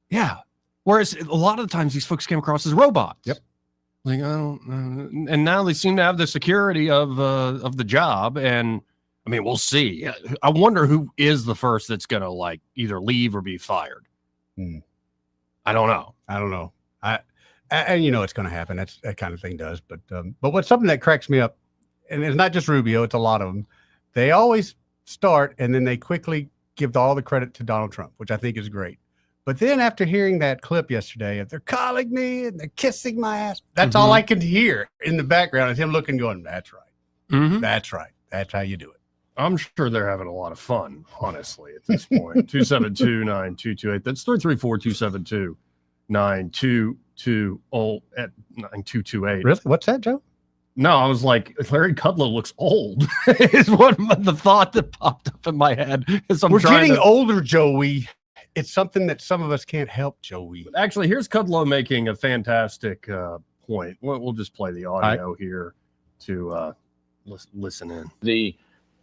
Yeah. Whereas a lot of the times these folks came across as robots. Yep. Like I don't, and now they seem to have the security of the job, and I mean we'll see. I wonder who is the first that's gonna either leave or be fired. I don't know. And it's going to happen. That kind of thing does. But what's something that cracks me up, and it's not just Rubio, it's a lot of them. They always start and then they quickly give all the credit to Donald Trump, which I think is great. But then after hearing that clip yesterday of they're calling me and they're kissing my ass, that's all I can hear in the background is him looking, going, "That's right. That's right. That's how you do it." I'm sure they're having a lot of fun, honestly, at this point. 272-9228. That's 334-272-9228 at 9228. Really? What's that, Joe? No, I was like, Larry Kudlow looks old. Is what the thought that popped up in my head. We're getting older, Joey. It's something that some of us can't help, Joey. Actually, here's Kudlow making a fantastic point. We'll just play the audio here to listen in. The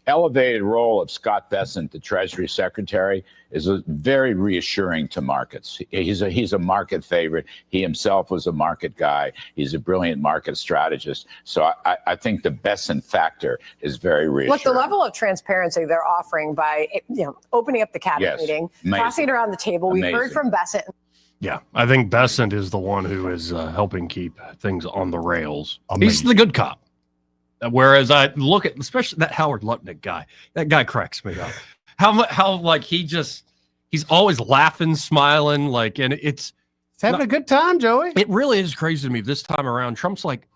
elevated role of Scott Bessent, the Treasury Secretary, is very reassuring to markets. He's a market favorite. He himself was a market guy. He's a brilliant market strategist. So I think the Bessent factor is very reassuring. Look, the level of transparency they're offering by opening up the cabinet meeting, passing it around the table. We've heard from Bessent. Yeah, I think Bessent is the one who is helping keep things on the rails. He's the good cop. Whereas I look at, especially that Howard Lutnick guy, that guy cracks me up. How he's always laughing, smiling, and it's having a good time, Joey. It really is crazy to me this time around. Trump's like,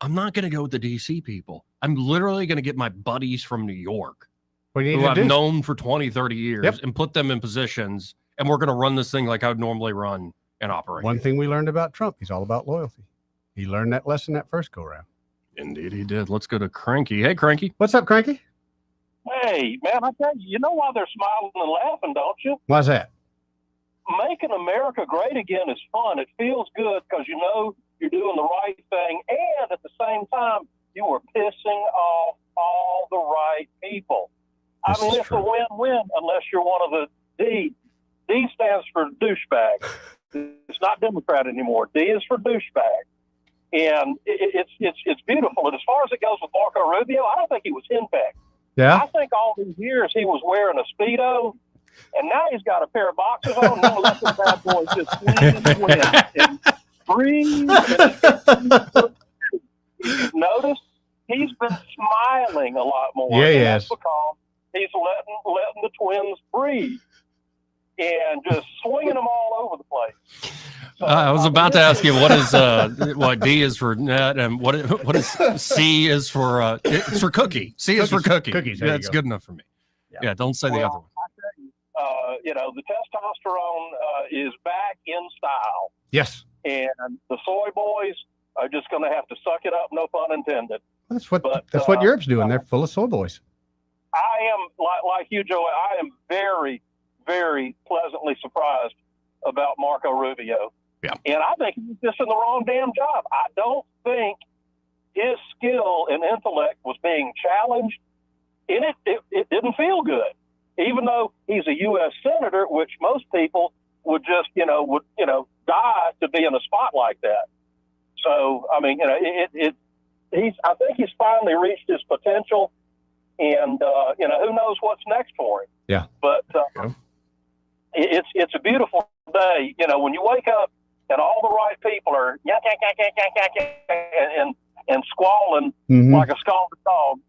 I'm not going to go with the DC people. I'm literally going to get my buddies from New York who I've known for 20, 30 years and put them in positions. And we're going to run this thing like I would normally run an operation. One thing we learned about Trump, he's all about loyalty. He learned that lesson that first go round. Indeed, he did. Let's go to Cranky. Hey, Cranky. What's up, Cranky? Hey, man, I tell you, you know why they're smiling and laughing, don't you? Why's that? Making America great again is fun. It feels good because you know you're doing the right thing, and at the same time, you are pissing off all the right people. I mean, it's a win-win unless you're one of the D. D stands for douchebag. It's not Democrat anymore. D is for douchebag. And it's beautiful. And as far as it goes with Marco Rubio, I don't think he was henpecked. Yeah. I think all these years he was wearing a Speedo, and now he's got a pair of boxers on. Now let the bad boy just swim and breathe. You've noticed he's been smiling a lot more. Yeah, and yes. That's because he's letting the twins breathe and just swinging them all over the place. So, I was about to ask you what is what D is for net and what is C is for it's for cookie. C is for cookie. Cookies. Yeah, that's good enough for me. Yeah, don't say the other one. The testosterone is back in style, Yes. and the soy boys are just going to have to suck it up. No pun intended. That's what Europe's doing. They're full of soy boys. I am like you, Joey. I am very, very pleasantly surprised about Marco Rubio. Yeah. And I think he's just in the wrong damn job. I don't think his skill and intellect was being challenged, and it didn't feel good. Even though he's a U.S. senator, which most people would just, die to be in a spot like that. So, I mean, I think he's finally reached his potential, and who knows what's next for him. Yeah. But it's a beautiful day. When you wake up and all the right people are and squalling like a scalded dog,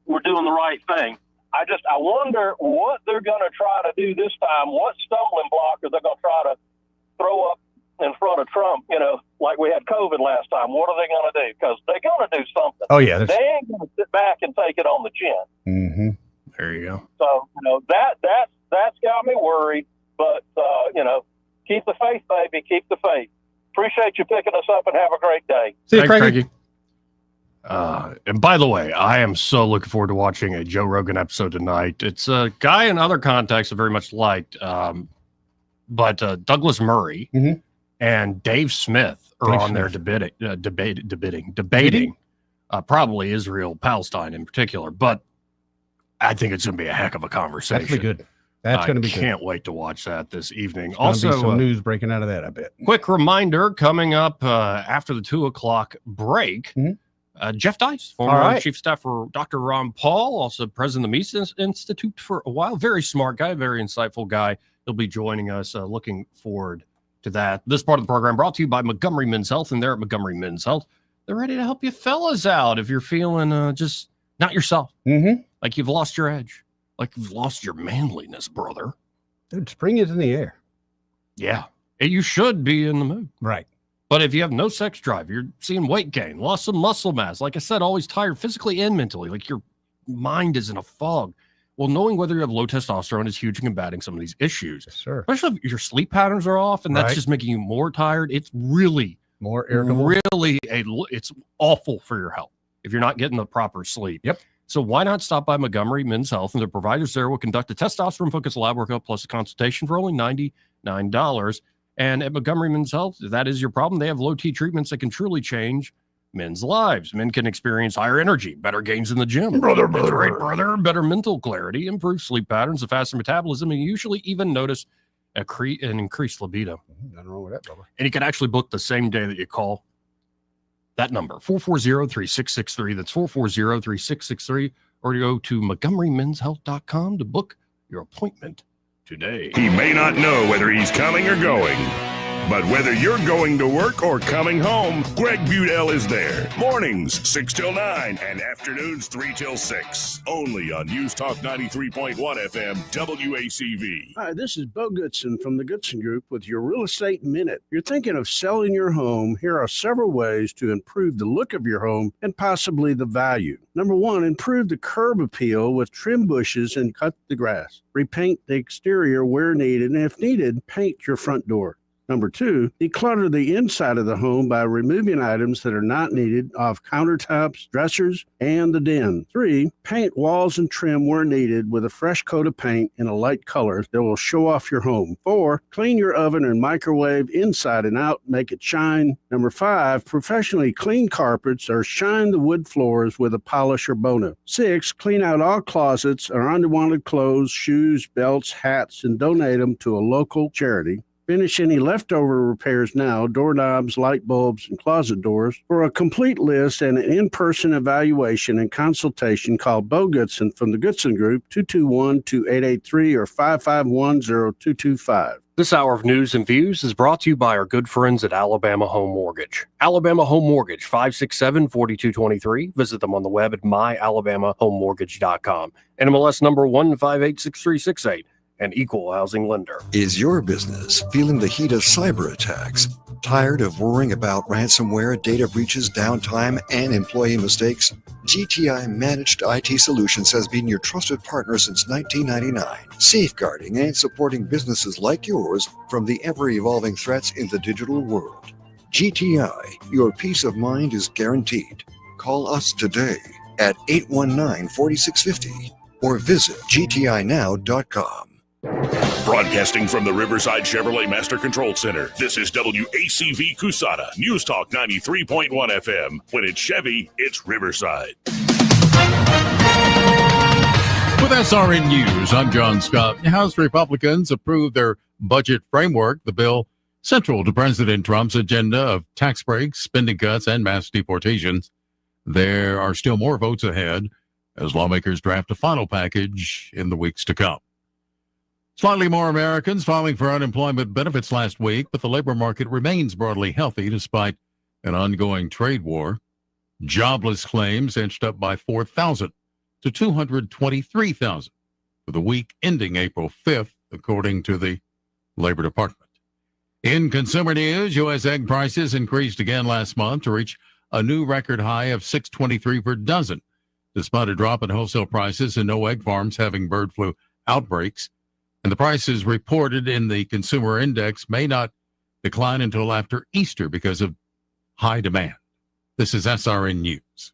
we're doing the right thing. I wonder what they're going to try to do this time. What stumbling block are they going to try to throw up in front of Trump? Like we had COVID last time. What are they going to do? Because they're going to do something. Oh, yeah. They ain't going to sit back and take it on the chin. Mm-hmm. There you go. So that's got me worried. But keep the faith, baby. Keep the faith. Appreciate you picking us up, and have a great day. See you, Thanks, Craigie. And by the way, I am so looking forward to watching a Joe Rogan episode tonight. It's a guy in other contexts I very much liked, but Douglas Murray and Dave Smith are on there debating probably Israel, Palestine in particular. But I think it's going to be a heck of a conversation. That's going to be good. That's going to be good. Can't wait to watch that this evening. There's Also, gonna be some news breaking out of that, I bet. quick reminder coming up after the 2:00 break. Jeff Dice, former chief of staff for Dr. Ron Paul, also president of the Mises Institute for a while. Very smart guy, very insightful guy. He'll be joining us. Looking forward to that. This part of the program brought to you by Montgomery Men's Health, and they're at Montgomery Men's Health. They're ready to help you fellas out if you're feeling just not yourself, like you've lost your edge, like you've lost your manliness, brother. Dude, spring is in the air. Yeah, you should be in the mood. Right. But if you have no sex drive, you're seeing weight gain, lost some muscle mass, like I said, always tired physically and mentally, like your mind is in a fog. Well, knowing whether you have low testosterone is huge in combating some of these issues. Yes, sir. Especially if your sleep patterns are off and that's just making you more tired. It's really more irritable. It's awful for your health if you're not getting the proper sleep. Yep. So why not stop by Montgomery Men's Health, and the providers there will conduct a testosterone-focused lab workup plus a consultation for only $99. And at Montgomery Men's Health, if that is your problem, they have low-T treatments that can truly change men's lives. Men can experience higher energy, better gains in the gym, brother, better mental clarity, improved sleep patterns, a faster metabolism, and usually even notice an increased libido. Nothing wrong with that, brother. And you can actually book the same day that you call that number, 440-3663. That's 440-3663. Or you go to MontgomeryMen'sHealth.com to book your appointment today. He may not know whether he's coming or going, but whether you're going to work or coming home, Greg Budell is there. Mornings 6 till 9 and afternoons 3 till 6. Only on News Talk 93.1 FM WACV. Hi, this is Bo Goodson from the Goodson Group with your Real Estate Minute. You're thinking of selling your home. Here are several ways to improve the look of your home and possibly the value. Number one, improve the curb appeal with trim bushes and cut the grass. Repaint the exterior where needed, and if needed, paint your front door. Number two, declutter the inside of the home by removing items that are not needed off countertops, dressers, and the den. Three, paint walls and trim where needed with a fresh coat of paint in a light color that will show off your home. Four, clean your oven and microwave inside and out, make it shine. Number five, professionally clean carpets or shine the wood floors with a polish or Bona. Six, clean out all closets or unwanted clothes, shoes, belts, hats, and donate them to a local charity. Finish any leftover repairs now, doorknobs, light bulbs, and closet doors. For a complete list and an in-person evaluation and consultation, call Bo Goodson from the Goodson Group, 221-2883 or 551-0225. This hour of news and views is brought to you by our good friends at Alabama Home Mortgage. Alabama Home Mortgage, 567-4223. Visit them on the web at myalabamahomemortgage.com. NMLS number 1586368. An equal housing lender. Is your business feeling the heat of cyber attacks? Tired of worrying about ransomware, data breaches, downtime, and employee mistakes? GTI Managed IT Solutions has been your trusted partner since 1999, safeguarding and supporting businesses like yours from the ever-evolving threats in the digital world. GTI, your peace of mind is guaranteed. Call us today at 819-4650 or visit gtinow.com. Broadcasting from the Riverside Chevrolet Master Control Center, this is WACV Cusana, News Talk 93.1 FM. When it's Chevy, it's Riverside. With SRN News, I'm John Scott. House Republicans approved their budget framework, the bill central to President Trump's agenda of tax breaks, spending cuts, and mass deportations. There are still more votes ahead as lawmakers draft a final package in the weeks to come. Slightly more Americans filing for unemployment benefits last week, but the labor market remains broadly healthy despite an ongoing trade war. Jobless claims inched up by 4,000 to 223,000 for the week ending April 5th, according to the Labor Department. In consumer news, U.S. egg prices increased again last month to reach a new record high of $6.23 per dozen, despite a drop in wholesale prices and no egg farms having bird flu outbreaks. And the prices reported in the consumer index may not decline until after Easter because of high demand. This is SRN News.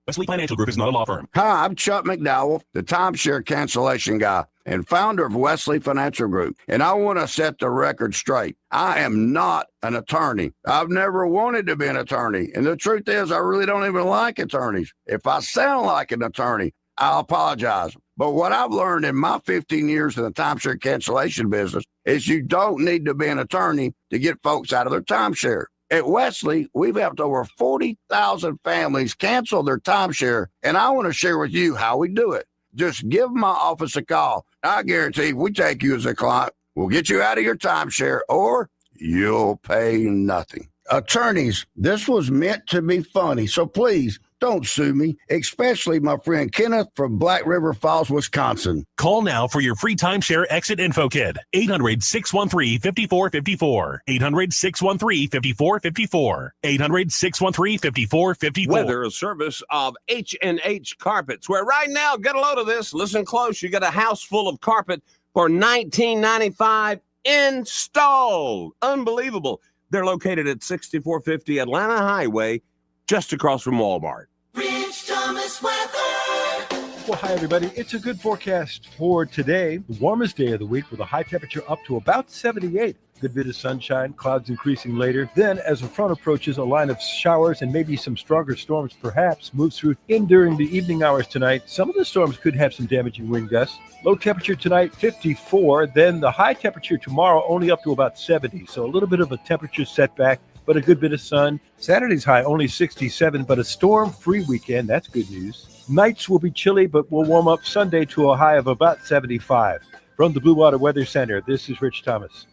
Wesley Financial Group is not a law firm. Hi, I'm Chuck McDowell, the timeshare cancellation guy and founder of Wesley Financial Group. And I want to set the record straight. I am not an attorney. I've never wanted to be an attorney. And the truth is, I really don't even like attorneys. If I sound like an attorney, I'll apologize. But what I've learned in my 15 years in the timeshare cancellation business is you don't need to be an attorney to get folks out of their timeshare. At Wesley, we've helped over 40,000 families cancel their timeshare, and I want to share with you how we do it. Just give my office a call. I guarantee if we take you as a client, we'll get you out of your timeshare or you'll pay nothing. Attorneys, this was meant to be funny, so please don't sue me, especially my friend Kenneth from Black River Falls, Wisconsin. Call now for your free timeshare exit info kit. 800-613-5454. 800-613-5454. 800-613-5454. Weather, a service of H&H Carpets, where right now, get a load of this. Listen close. You got a house full of carpet for $19.95 installed. Unbelievable. They're located at 6450 Atlanta Highway, just across from Walmart. Rich Thomas weather. Well, hi, everybody. It's a good forecast for today. The warmest day of the week with a high temperature up to about 78. Good bit of sunshine, clouds increasing later. Then, as the front approaches, a line of showers and maybe some stronger storms perhaps moves through in during the evening hours tonight. Some of the storms could have some damaging wind gusts. Low temperature tonight, 54. Then the high temperature tomorrow only up to about 70. So a little bit of a temperature setback, but a good bit of sun. Saturday's high only 67, but a storm-free weekend. That's good news. Nights will be chilly, but will warm up Sunday to a high of about 75. From the Blue Water Weather Center, this is Rich Thomas.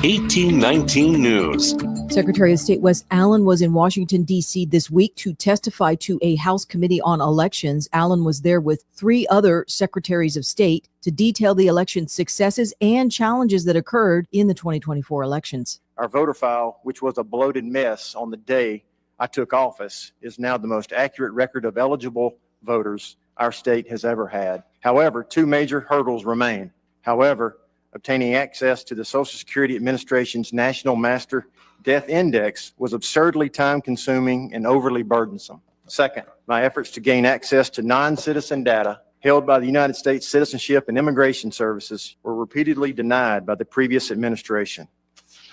1819 News. Secretary of State Wes Allen was in Washington, D.C. this week to testify to a House Committee on Elections. Allen was there with 3 other secretaries of state to detail the election successes and challenges that occurred in the 2024 elections. Our voter file, which was a bloated mess on the day I took office, is now the most accurate record of eligible voters our state has ever had. However, 2 major hurdles remain. However, obtaining access to the Social Security Administration's National Master Death Index was absurdly time-consuming and overly burdensome. Second, my efforts to gain access to non-citizen data held by the United States Citizenship and Immigration Services were repeatedly denied by the previous administration.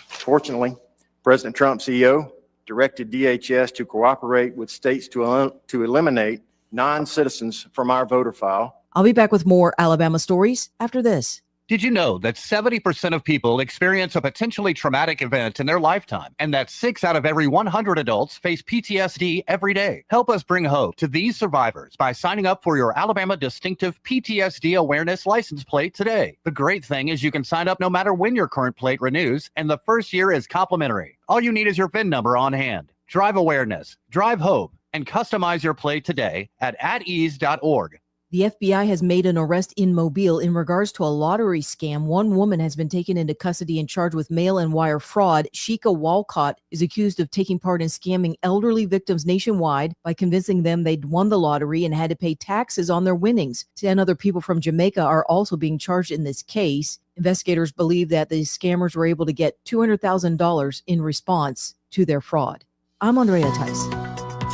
Fortunately, President Trump's EO directed DHS to cooperate with states to eliminate non-citizens from our voter file. I'll be back with more Alabama stories after this. Did you know that 70% of people experience a potentially traumatic event in their lifetime, and that 6 out of every 100 adults face PTSD every day? Help us bring hope to these survivors by signing up for your Alabama Distinctive PTSD Awareness license plate today. The great thing is you can sign up no matter when your current plate renews, and the first year is complimentary. All you need is your VIN number on hand. Drive awareness, drive hope, and customize your plate today at atease.org. The FBI has made an arrest in Mobile in regards to a lottery scam. One woman has been taken into custody and charged with mail-in wire fraud. Sheikah Walcott is accused of taking part in scamming elderly victims nationwide by convincing them they'd won the lottery and had to pay taxes on their winnings. 10 other people from Jamaica are also being charged in this case. Investigators believe that the scammers were able to get $200,000 in response to their fraud. I'm Andrea Tice.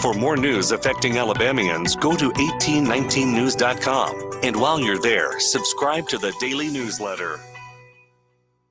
For more news affecting Alabamians, go to 1819news.com. And while you're there, subscribe to the daily newsletter.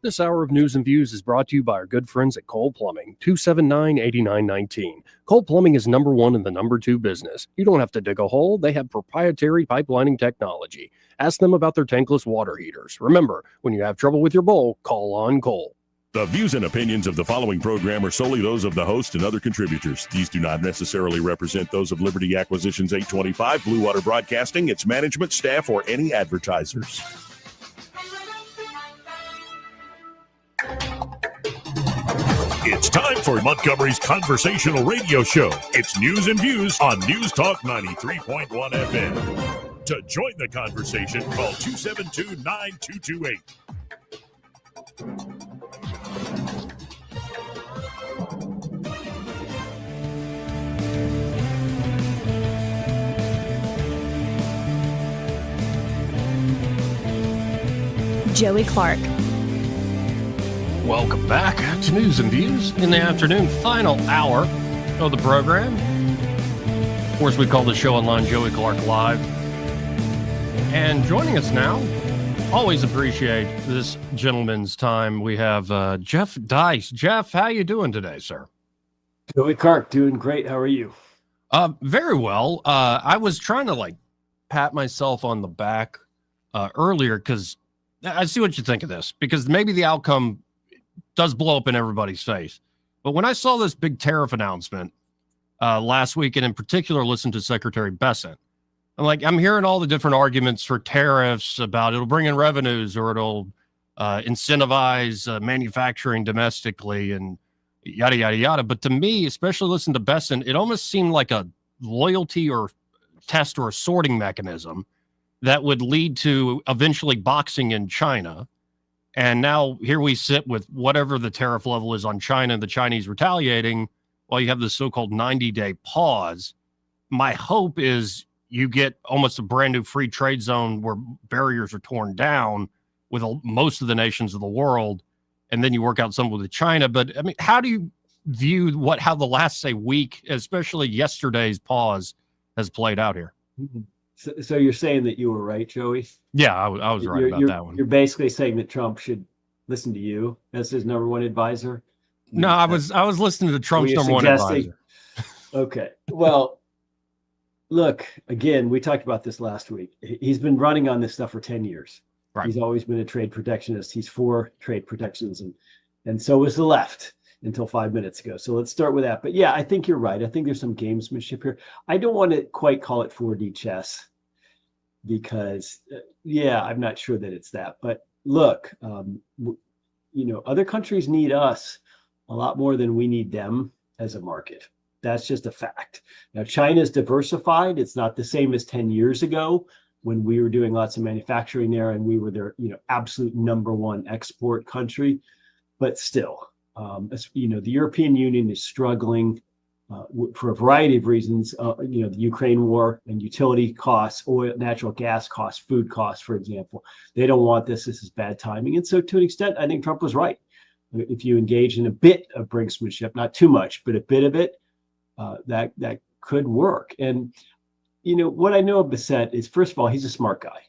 This hour of News and Views is brought to you by our good friends at Cole Plumbing, 279-8919. Cole Plumbing is number one in the number two business. You don't have to dig a hole. They have proprietary pipelining technology. Ask them about their tankless water heaters. Remember, when you have trouble with your bowl, call on Cole. The views and opinions of the following program are solely those of the host and other contributors. These do not necessarily represent those of Liberty Acquisitions 825, Blue Water Broadcasting, its management, staff, or any advertisers. It's time for Montgomery's conversational radio show. It's News and Views on News Talk 93.1 FM. To join the conversation, call 272-9228. Joey Clark. Welcome back to News and Views in the afternoon, final hour of the program. Of course, we call the show online Joey Clark Live. And joining us now, always appreciate this gentleman's time. We have Jeff Deist. Jeff, how you doing today, sir? Joey Clark, doing great. How are you? Very well. I was trying to pat myself on the back earlier because I see what you think of this, because maybe the outcome does blow up in everybody's face. But when I saw this big tariff announcement last week, and in particular listened to Secretary Bessent, I'm hearing all the different arguments for tariffs about it'll bring in revenues or it'll incentivize manufacturing domestically and yada, yada, yada. But to me, especially listening to Bessent, it almost seemed like a loyalty or test or a sorting mechanism that would lead to eventually boxing in China. And now here we sit with whatever the tariff level is on China and the Chinese retaliating while you have this so-called 90-day pause. My hope is you get almost a brand new free trade zone where barriers are torn down with most of the nations of the world, and then you work out some with China. But I mean, how do you view how the last, week, especially yesterday's pause, has played out here? Mm-hmm. So you're saying that you were right, Joey? Yeah, I was right about that one. You're basically saying that Trump should listen to you as his number one advisor? No, I was listening to Trump's number one advisor. Okay. Well, look, again, we talked about this last week. He's been running on this stuff for 10 years. Right. He's always been a trade protectionist. He's for trade protectionism. And so was the left until 5 minutes ago. So let's start with that. But yeah, I think you're right. I think there's some gamesmanship here. I don't want to quite call it 4D chess because, I'm not sure that it's that. But look, other countries need us a lot more than we need them as a market. That's just a fact. Now, China's diversified. It's not the same as 10 years ago when we were doing lots of manufacturing there and we were their, absolute number one export country. But still, the European Union is struggling for a variety of reasons. The Ukraine war and utility costs, oil, natural gas costs, food costs, for example. They don't want this. This is bad timing. And so to an extent, I think Trump was right. If you engage in a bit of brinksmanship, not too much, but a bit of it, that could work. And, what I know of Bessent is, first of all, he's a smart guy.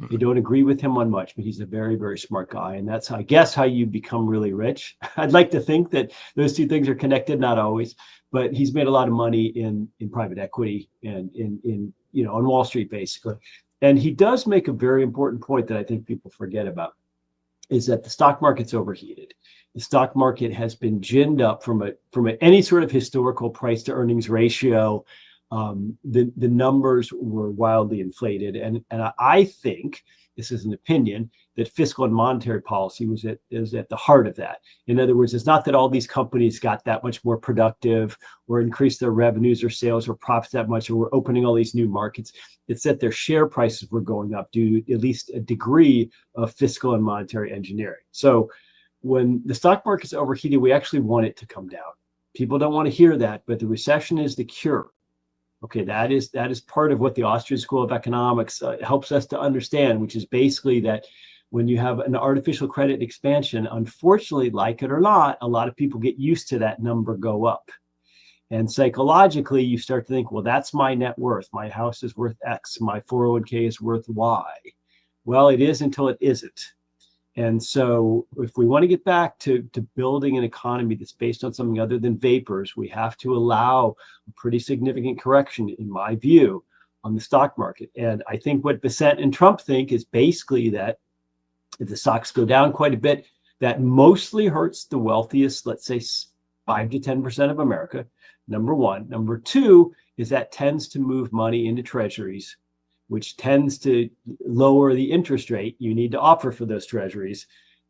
You don't agree with him on much, but he's a very, very smart guy. And that's, I guess, how you become really rich. I'd like to think that those two things are connected, not always, but he's made a lot of money in private equity and in on Wall Street, basically. And he does make a very important point that I think people forget about. is that the stock market's overheated. The stock market has been ginned up from any sort of historical price to earnings ratio. The numbers were wildly inflated, and I think, this is an opinion, that fiscal and monetary policy is at the heart of that. In other words, it's not that all these companies got that much more productive or increased their revenues or sales or profits that much, or were opening all these new markets. It's that their share prices were going up due to at least a degree of fiscal and monetary engineering. So when the stock market's overheated, we actually want it to come down. People don't want to hear that, but the recession is the cure. Okay, that is part of what the Austrian School of Economics helps us to understand, which is basically that when you have an artificial credit expansion, unfortunately, like it or not, a lot of people get used to that number go up. And psychologically, you start to think, well, that's my net worth. My house is worth X. My 401k is worth Y. Well, it is until it isn't. And so if we want to get back to building an economy that's based on something other than vapors, we have to allow a pretty significant correction, in my view, on the stock market. And I think what Bissett and Trump think is basically that if the stocks go down quite a bit, that mostly hurts the wealthiest, let's say 5 to 10% of America, number one. Number two is that tends to move money into treasuries, which tends to lower the interest rate you need to offer for those treasuries,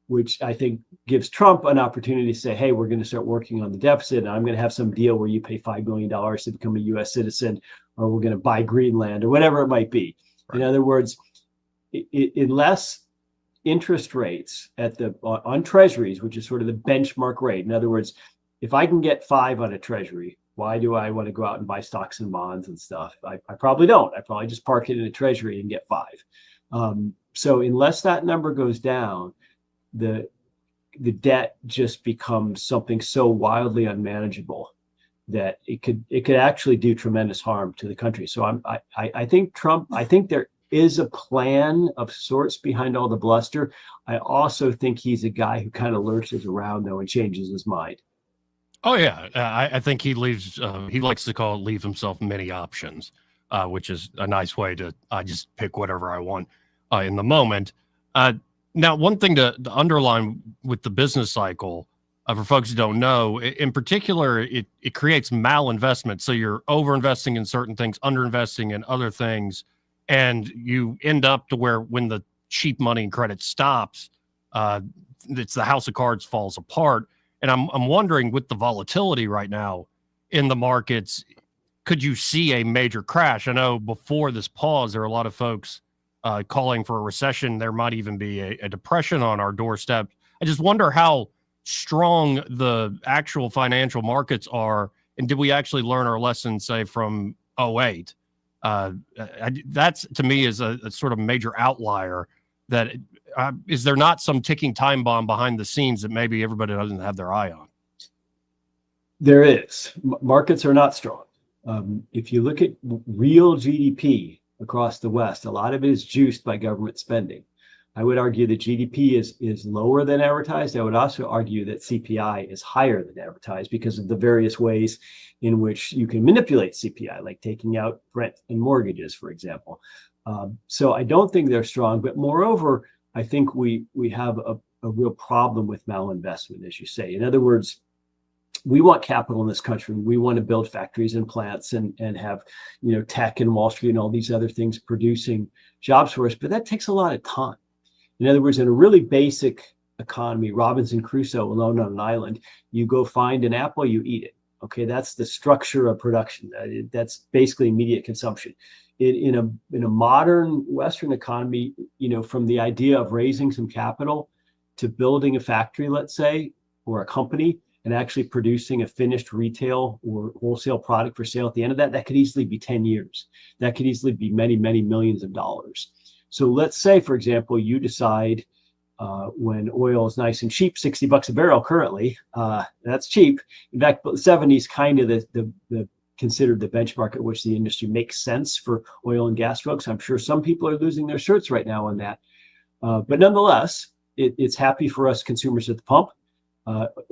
which I think gives Trump an opportunity to say, hey, we're going to start working on the deficit, and I'm going to have some deal where you pay $5 million to become a U.S. citizen, or we're going to buy Greenland, or whatever it might be. Right. In other words, unless interest rates on treasuries, which is sort of the benchmark rate. In other words, if I can get 5 on a treasury, why do I want to go out and buy stocks and bonds and stuff? I probably don't. I probably just park it in a treasury and get 5. So unless that number goes down, the debt just becomes something so wildly unmanageable that it could actually do tremendous harm to the country. So I think there is a plan of sorts behind all the bluster. I also think he's a guy who kind of lurches around though and changes his mind. Oh yeah, I think he leaves. He likes to leave himself many options, which is a nice way to just pick whatever I want in the moment. Now, one thing to underline with the business cycle, for folks who don't know, in particular, it creates malinvestment. So you're overinvesting in certain things, underinvesting in other things, and you end up to where when the cheap money and credit stops, it's the house of cards falls apart. And I'm wondering, with the volatility right now in the markets, could you see a major crash? I know before this pause, there are a lot of folks calling for a recession. There might even be a depression on our doorstep. I just wonder how strong the actual financial markets are, and did we actually learn our lesson, say, from 2008? That's, to me, is a sort of major outlier. That is there not some ticking time bomb behind the scenes that maybe everybody doesn't have their eye on? There is. Markets are not strong. If you look at real GDP across the West, a lot of it is juiced by government spending. I would argue that GDP is lower than advertised. I would also argue that CPI is higher than advertised because of the various ways in which you can manipulate CPI, like taking out rent and mortgages, for example. So I don't think they're strong, but moreover, I think we have a real problem with malinvestment, as you say. In other words, we want capital in this country. We want to build factories and plants and have, tech and Wall Street and all these other things producing jobs for us, but that takes a lot of time. In other words, in a really basic economy, Robinson Crusoe alone on an island, you go find an apple, you eat it. Okay, that's the structure of production. That's basically immediate consumption. In a modern Western economy, from the idea of raising some capital to building a factory, let's say, or a company, and actually producing a finished retail or wholesale product for sale at the end of that could easily be 10 years. That could easily be many, many millions of dollars. So let's say, for example, you decide when oil is nice and cheap, $60 a barrel currently, that's cheap. In fact, the 70s kind of the considered the benchmark at which the industry makes sense for oil and gas folks. I'm sure some people are losing their shirts right now on that. But nonetheless, it's happy for us consumers at the pump.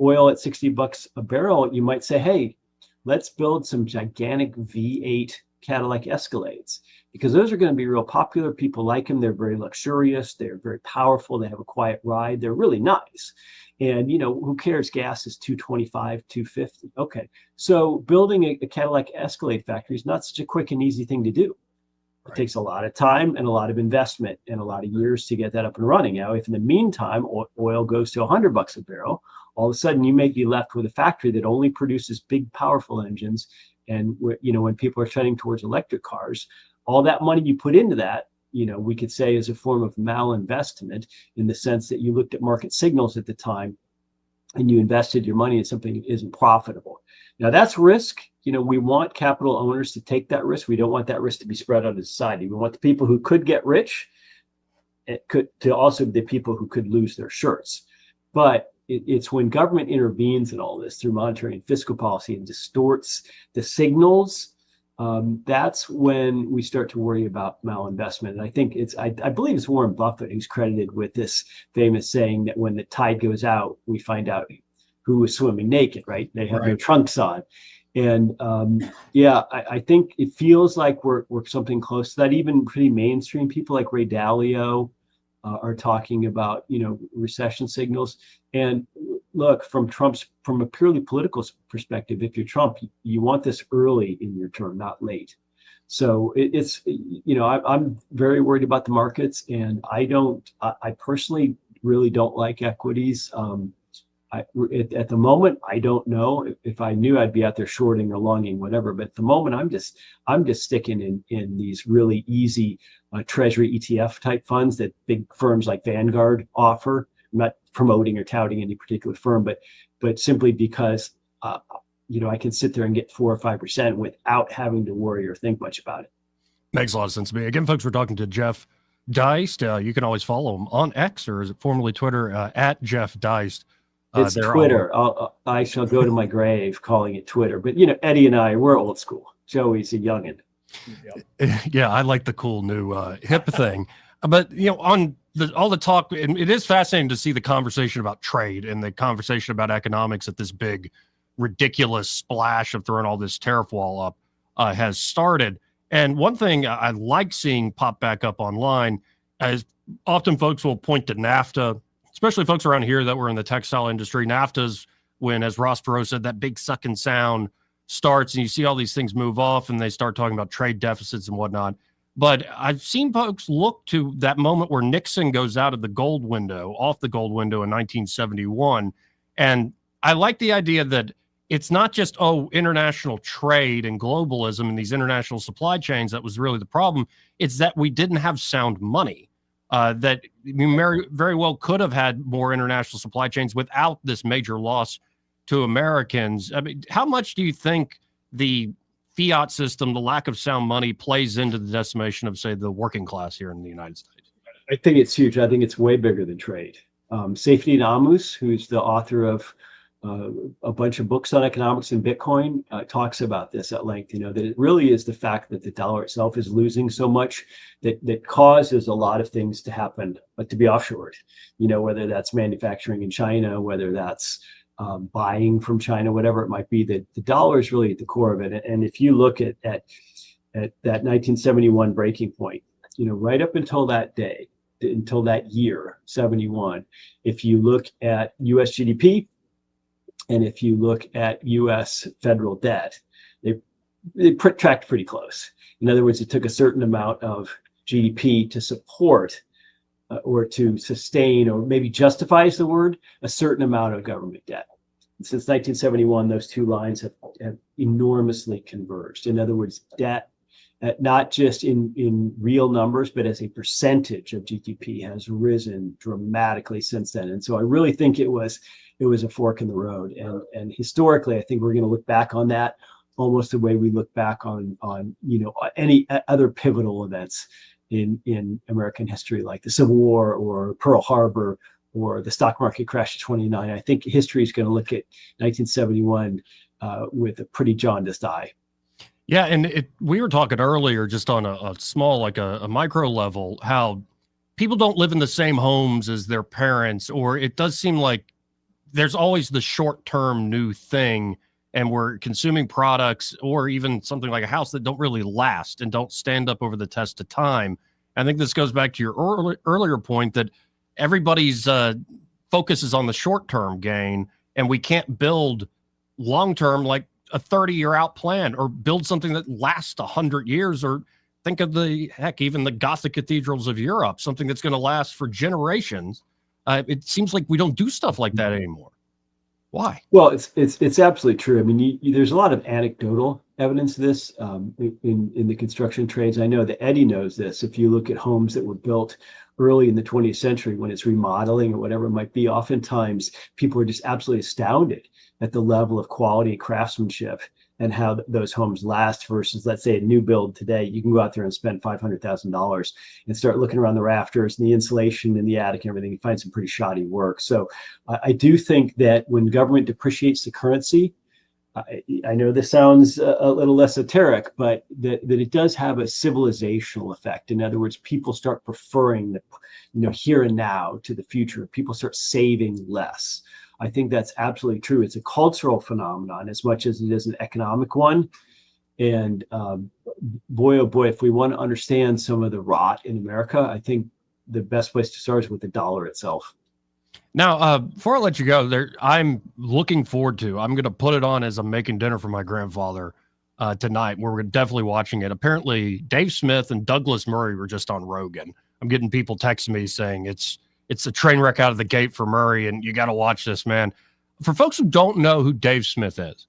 Oil at $60 a barrel, you might say, hey, let's build some gigantic V8 Cadillac Escalades, because those are going to be real popular. People like them. They're very luxurious. They're very powerful. They have a quiet ride. They're really nice. And, who cares? Gas is $2.25, $2.50. Okay. So building a Cadillac Escalade factory is not such a quick and easy thing to do. It takes a lot of time and a lot of investment and a lot of years to get that up and running. Now, if in the meantime, oil goes to $100 a barrel, all of a sudden you may be left with a factory that only produces big, powerful engines. And, when people are trending towards electric cars, all that money you put into that, we could say is a form of malinvestment, in the sense that you looked at market signals at the time and you invested your money in something that isn't profitable. Now, that's risk. We want capital owners to take that risk. We don't want that risk to be spread out of society. We want the people who could get rich to also be the people who could lose their shirts. But it's when government intervenes in all this through monetary and fiscal policy and distorts the signals, that's when we start to worry about malinvestment. And I think I believe it's Warren Buffett who's credited with this famous saying that when the tide goes out, we find out who was swimming naked, right? They have their trunks on. And I think it feels like we're something close to that. Even pretty mainstream people like Ray Dalio are talking about, recession signals. And look, from a purely political perspective, if you're Trump, you want this early in your term, not late. So I'm very worried about the markets, and I personally really don't like equities. At the moment, I don't know. If I knew, I'd be out there shorting or longing, whatever. But at the moment, I'm just sticking in these really easy treasury ETF type funds that big firms like Vanguard offer. I'm not promoting or touting any particular firm, but simply because I can sit there and get 4 or 5% without having to worry or think much about it. Makes a lot of sense to me. Again, folks, we're talking to Jeff Deist. You can always follow him on X, or is it formerly Twitter, at Jeff Deist. It's Twitter. I shall go to my grave calling it Twitter. But, Eddie and I, we're old school. Joey's a youngin'. Yeah, I like the cool new hip thing. But, on all the talk, and it is fascinating to see the conversation about trade and the conversation about economics at this big, ridiculous splash of throwing all this tariff wall up has started. And one thing I like seeing pop back up online is often folks will point to NAFTA, especially folks around here that were in the textile industry. NAFTA's when, as Ross Perot said, that big sucking sound starts and you see all these things move off and they start talking about trade deficits and whatnot. But I've seen folks look to that moment where Nixon goes out of the gold window, off the gold window in 1971. And I like the idea that it's not just, international trade and globalism and these international supply chains that was really the problem. It's that we didn't have sound money. That we very, very well could have had more international supply chains without this major loss to Americans. I mean, how much do you think the fiat system, the lack of sound money, plays into the decimation of, say, the working class here in the United States? I think it's huge. I think it's way bigger than trade. Seyfried Ammous, who's the author of a bunch of books on economics and Bitcoin, talks about this at length, that it really is the fact that the dollar itself is losing so much that causes a lot of things to happen, but to be offshored, whether that's manufacturing in China, whether that's buying from China, whatever it might be, that the dollar is really at the core of it. And if you look at that 1971 breaking point, right up until that day, until that year, 71, if you look at US GDP, and if you look at U.S. federal debt, they tracked pretty close. In other words, it took a certain amount of GDP to support or to sustain, or maybe justify is the word, a certain amount of government debt. And since 1971, those two lines have enormously converged. In other words, debt, not just in real numbers, but as a percentage of GDP, has risen dramatically since then. And so I really think it was a fork in the road. And historically, I think we're going to look back on that almost the way we look back on any other pivotal events in American history, like the Civil War or Pearl Harbor or the stock market crash of 29. I think history is going to look at 1971 with a pretty jaundiced eye. Yeah, and we were talking earlier just on a small, like a micro level, how people don't live in the same homes as their parents, or it does seem like there's always the short-term new thing. and we're consuming products or even something like a house that don't really last and don't stand up over the test of time. I think this goes back to your earlier point that everybody's focus is on the short-term gain, and we can't build long-term, like a 30-year out plan, or build something that lasts 100 years, or think of even the Gothic cathedrals of Europe, something that's going to last for generations. It seems like we don't do stuff like that anymore. Why? Well, it's absolutely true. I mean, there's a lot of anecdotal evidence of this in the construction trades. I know that Eddie knows this. If you look at homes that were built early in the 20th century, when it's remodeling or whatever it might be, oftentimes people are just absolutely astounded at the level of quality and craftsmanship and how those homes last versus, let's say, a new build today. You can go out there and spend $500,000 and start looking around the rafters and the insulation in the attic and everything, and find some pretty shoddy work. So I do think that when government depreciates the currency, I know this sounds a little esoteric, but that it does have a civilizational effect. In other words, people start preferring the here and now to the future. People start saving less. I think that's absolutely true. It's a cultural phenomenon as much as it is an economic one. And boy, oh boy, if we want to understand some of the rot in America, I think the best place to start is with the dollar itself. Now, before I let you go, I'm looking forward to, I'm going to put it on as I'm making dinner for my grandfather tonight. We're definitely watching it. Apparently, Dave Smith and Douglas Murray were just on Rogan. I'm getting people texting me saying it's a train wreck out of the gate for Murray, and you got to watch this, man. For folks who don't know who Dave Smith is,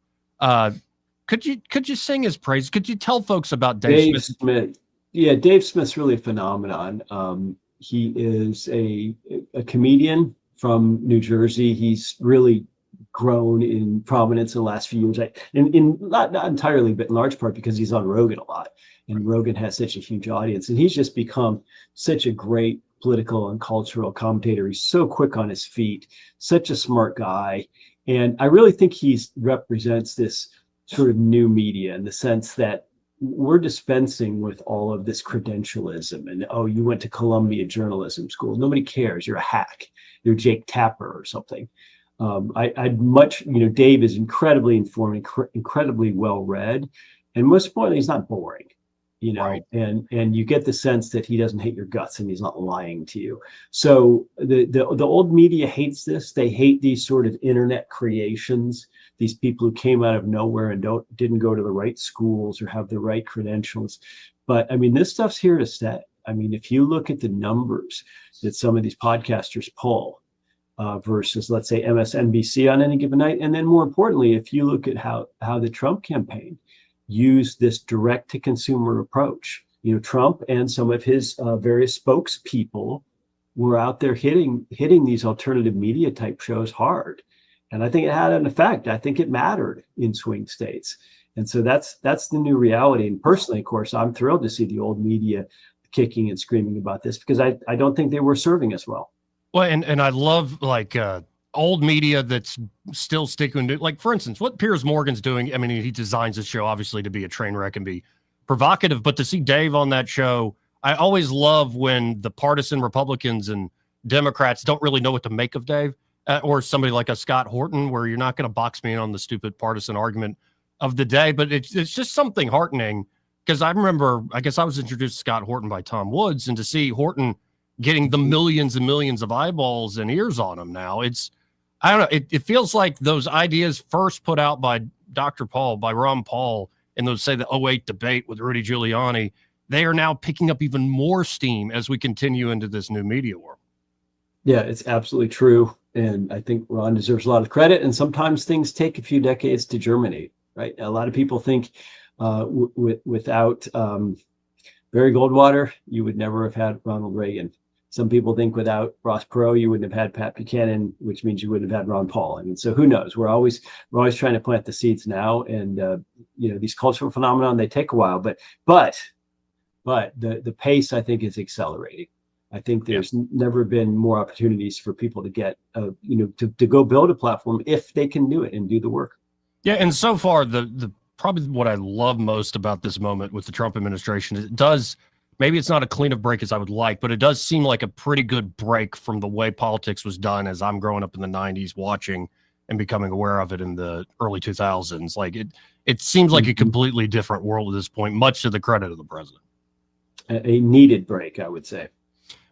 could you sing his praise? Could you tell folks about Dave Smith? Yeah, Dave Smith's really a phenomenon. He is a comedian from New Jersey. He's really grown in prominence in the last few years, in not entirely, but in large part because he's on Rogan a lot, and Rogan has such a huge audience, and he's just become such a great political and cultural commentator. He's so quick on his feet, such a smart guy, and I really think he represents this sort of new media in the sense that we're dispensing with all of this credentialism and, oh, you went to Columbia Journalism School. Nobody cares. You're a hack. You're Jake Tapper or something. I'd much, Dave is incredibly informed, incredibly well read, and most importantly, he's not boring. Right. And you get the sense that he doesn't hate your guts and he's not lying to you. So the old media hates this. They hate these sort of internet creations, these people who came out of nowhere and didn't go to the right schools or have the right credentials. But I mean, this stuff's here to stay. I mean, if you look at the numbers that some of these podcasters pull versus, let's say, MSNBC on any given night, and then more importantly, if you look at how the Trump campaign use this direct to consumer approach. Trump and some of his various spokespeople were out there hitting these alternative media type shows hard. And I think it had an effect. I think it mattered in swing states. And so that's the new reality. And personally, of course, I'm thrilled to see the old media kicking and screaming about this because I don't think they were serving us well. Well, and I love old media that's still sticking to, like, for instance, what Piers Morgan's doing. I mean, he designs the show obviously to be a train wreck and be provocative, but to see Dave on that show, I always love when the partisan Republicans and Democrats don't really know what to make of Dave, or somebody like a Scott Horton, where you're not going to box me in on the stupid partisan argument of the day, but it's just something heartening because I remember, I guess I was introduced to Scott Horton by Tom Woods, and to see Horton getting the millions and millions of eyeballs and ears on him now, I don't know. It feels like those ideas first put out by Dr. Paul, by Ron Paul, in those, say, the 2008 debate with Rudy Giuliani, they are now picking up even more steam as we continue into this new media world. Yeah, it's absolutely true. And I think Ron deserves a lot of credit. And sometimes things take a few decades to germinate, right? A lot of people think without Barry Goldwater, you would never have had Ronald Reagan. Some people think without Ross Perot, you wouldn't have had Pat Buchanan, which means you wouldn't have had Ron Paul. I mean, so who knows? We're always trying to plant the seeds now, and these cultural phenomenon, they take a while, but the pace, I think, is accelerating. I think there's never been more opportunities for people to get to go build a platform if they can do it and do the work. Yeah, and so far the probably what I love most about this moment with the Trump administration is it does. Maybe it's not a clean up break as I would like, but it does seem like a pretty good break from the way politics was done as I'm growing up in the 90s watching and becoming aware of it in the early 2000s. Like it seems like a completely different world at this point, much to the credit of the president. A needed break, I would say.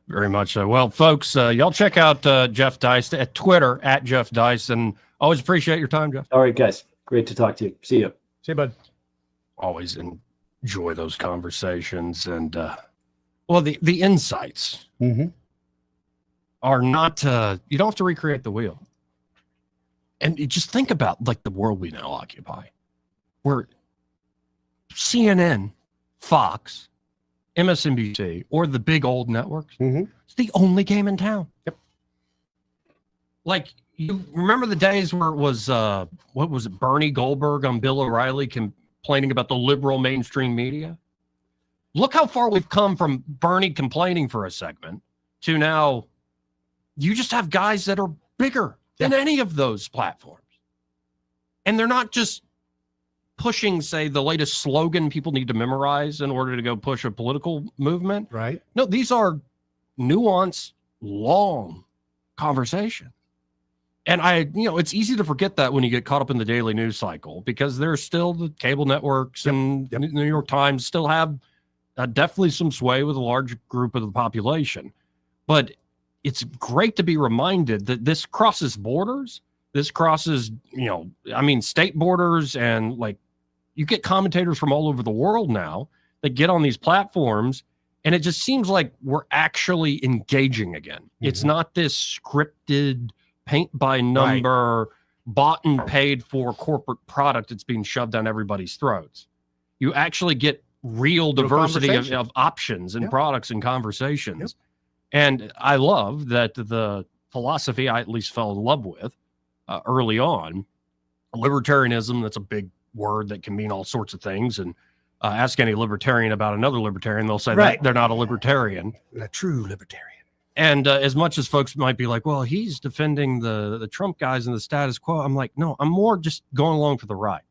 Very much so. Well, folks, y'all check out Jeff Deist at Twitter at Jeff Deist, and always appreciate your time, Jeff. All right, guys. Great to talk to you. See you. See you, bud. Always enjoy those conversations, and well, the insights are not. You don't have to recreate the wheel, and you just think about like the world we now occupy, where CNN, Fox, MSNBC, or the big old networks, it's the only game in town. Yep. Like, you remember the days where it was, what was it, Bernie Goldberg on Bill O'Reilly complaining about the liberal mainstream media? Look how far we've come from Bernie complaining for a segment to now you just have guys that are bigger than any of those platforms. And they're not just pushing, say, the latest slogan people need to memorize in order to go push a political movement. Right. No, these are nuanced, long conversation. And it's easy to forget that when you get caught up in the daily news cycle, because there's still the cable networks and the New York Times still have definitely some sway with a large group of the population. But it's great to be reminded that this crosses borders. This crosses, state borders, and like you get commentators from all over the world now that get on these platforms, and it just seems like we're actually engaging again. It's not this scripted, paint by number, bought and paid for corporate product that's being shoved down everybody's throats. You actually get real diversity of options and products and conversations. And I love that the philosophy I at least fell in love with early on, libertarianism, that's a big word that can mean all sorts of things. And ask any libertarian about another libertarian, they'll say that they're not a libertarian. A true libertarian. And as much as folks might be like, well, he's defending the Trump guys and the status quo, I'm like, no, I'm more just going along for the ride.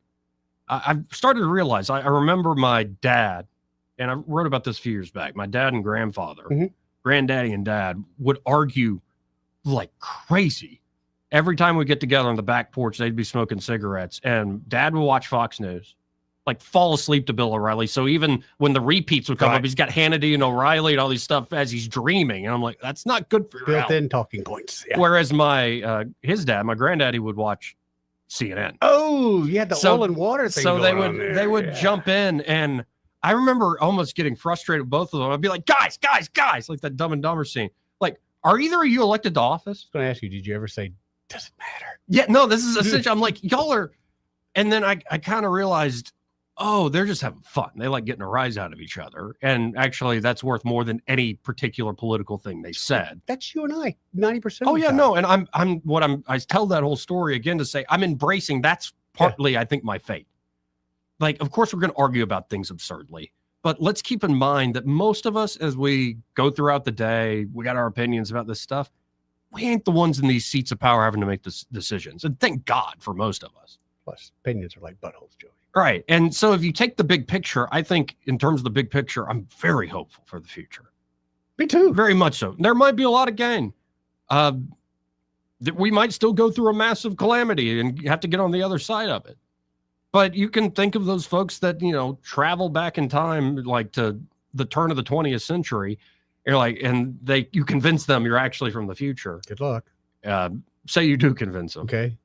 I've started to realize, I remember my dad, and I wrote about this a few years back, my dad and grandfather, granddaddy and dad would argue like crazy. Every time we get together on the back porch, they'd be smoking cigarettes, and dad would watch Fox News, like fall asleep to Bill O'Reilly. So even when the repeats would come up, he's got Hannity and O'Reilly and all these stuff as he's dreaming. And I'm like, that's not good for your health. Built-in talking points. Yeah. Whereas his dad, my granddaddy, would watch CNN. Oh, you had the oil and water thing. So they would jump in, and I remember almost getting frustrated with both of them. I'd be like, guys, like that Dumb and Dumber scene. Like, are either of you elected to office? I was going to ask you, did you ever say, does it matter? Yeah, no, this is essential. I'm like, y'all are, and then I kind of realized, oh, they're just having fun. They like getting a rise out of each other. And actually, that's worth more than any particular political thing they said. That's you and I, 90%. Oh, yeah, no. And I tell that whole story again to say I'm embracing. That's partly, I think, my fate. Like, of course, we're going to argue about things absurdly. But let's keep in mind that most of us, as we go throughout the day, we got our opinions about this stuff. We ain't the ones in these seats of power having to make this decisions. And thank God for most of us. Plus, opinions are like buttholes, Joey. Right. And so if you take the big picture, I think in terms of the big picture, I'm very hopeful for the future. Me too. Very much so. There might be a lot of gain. That we might still go through a massive calamity and have to get on the other side of it. But you can think of those folks that, travel back in time, like to the turn of the 20th century. You're like, and you convince them you're actually from the future. Good luck. Say you do convince them. Okay.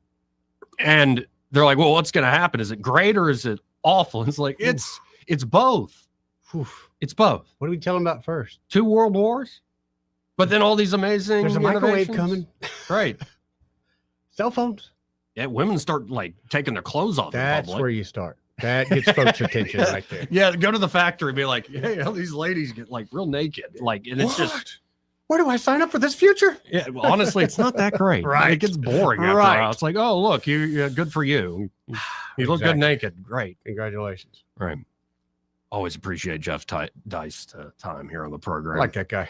And they're like, well, what's going to happen? Is it great or is it awful? And it's like, it's both. Oof. It's both. What do we tell them about first? 2 world wars, but then all these amazing There's a microwave innovations. coming. Right. Cell phones. Yeah, women start like taking their clothes off. That's where you start. That gets folks' attention right there. Yeah, go to the factory and be like, hey, all these ladies get like real naked. Like, and it's just, where do I sign up for this future? yeah, well, honestly, it's not that great. Right. It gets boring after a while. It's like, oh, look, you're good for you. You look good naked. Great. Congratulations. Right. Always appreciate Jeff Deist time here on the program. I like that guy.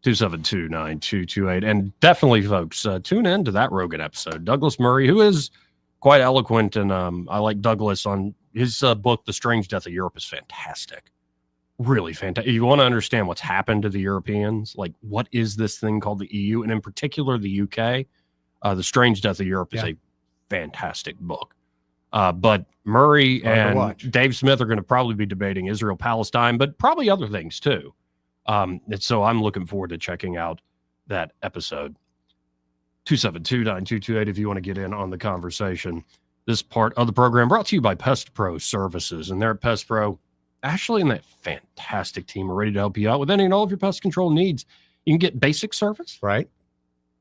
272-9228. And definitely, folks, tune in to that Rogan episode. Douglas Murray, who is quite eloquent, and I like Douglas on his book, The Strange Death of Europe, is fantastic. Really fantastic. You want to understand what's happened to the Europeans, like what is this thing called the EU, and in particular the UK, The Strange Death of Europe is a fantastic book. But Murray and Dave Smith are going to probably be debating Israel-Palestine, but probably other things too. And so I'm looking forward to checking out that episode. 272-9228 if you want to get in on the conversation. This part of the program brought to you by Pest Pro Services. And they're at Pest Pro. Ashley and that fantastic team are ready to help you out with any and all of your pest control needs. You can get basic service, right?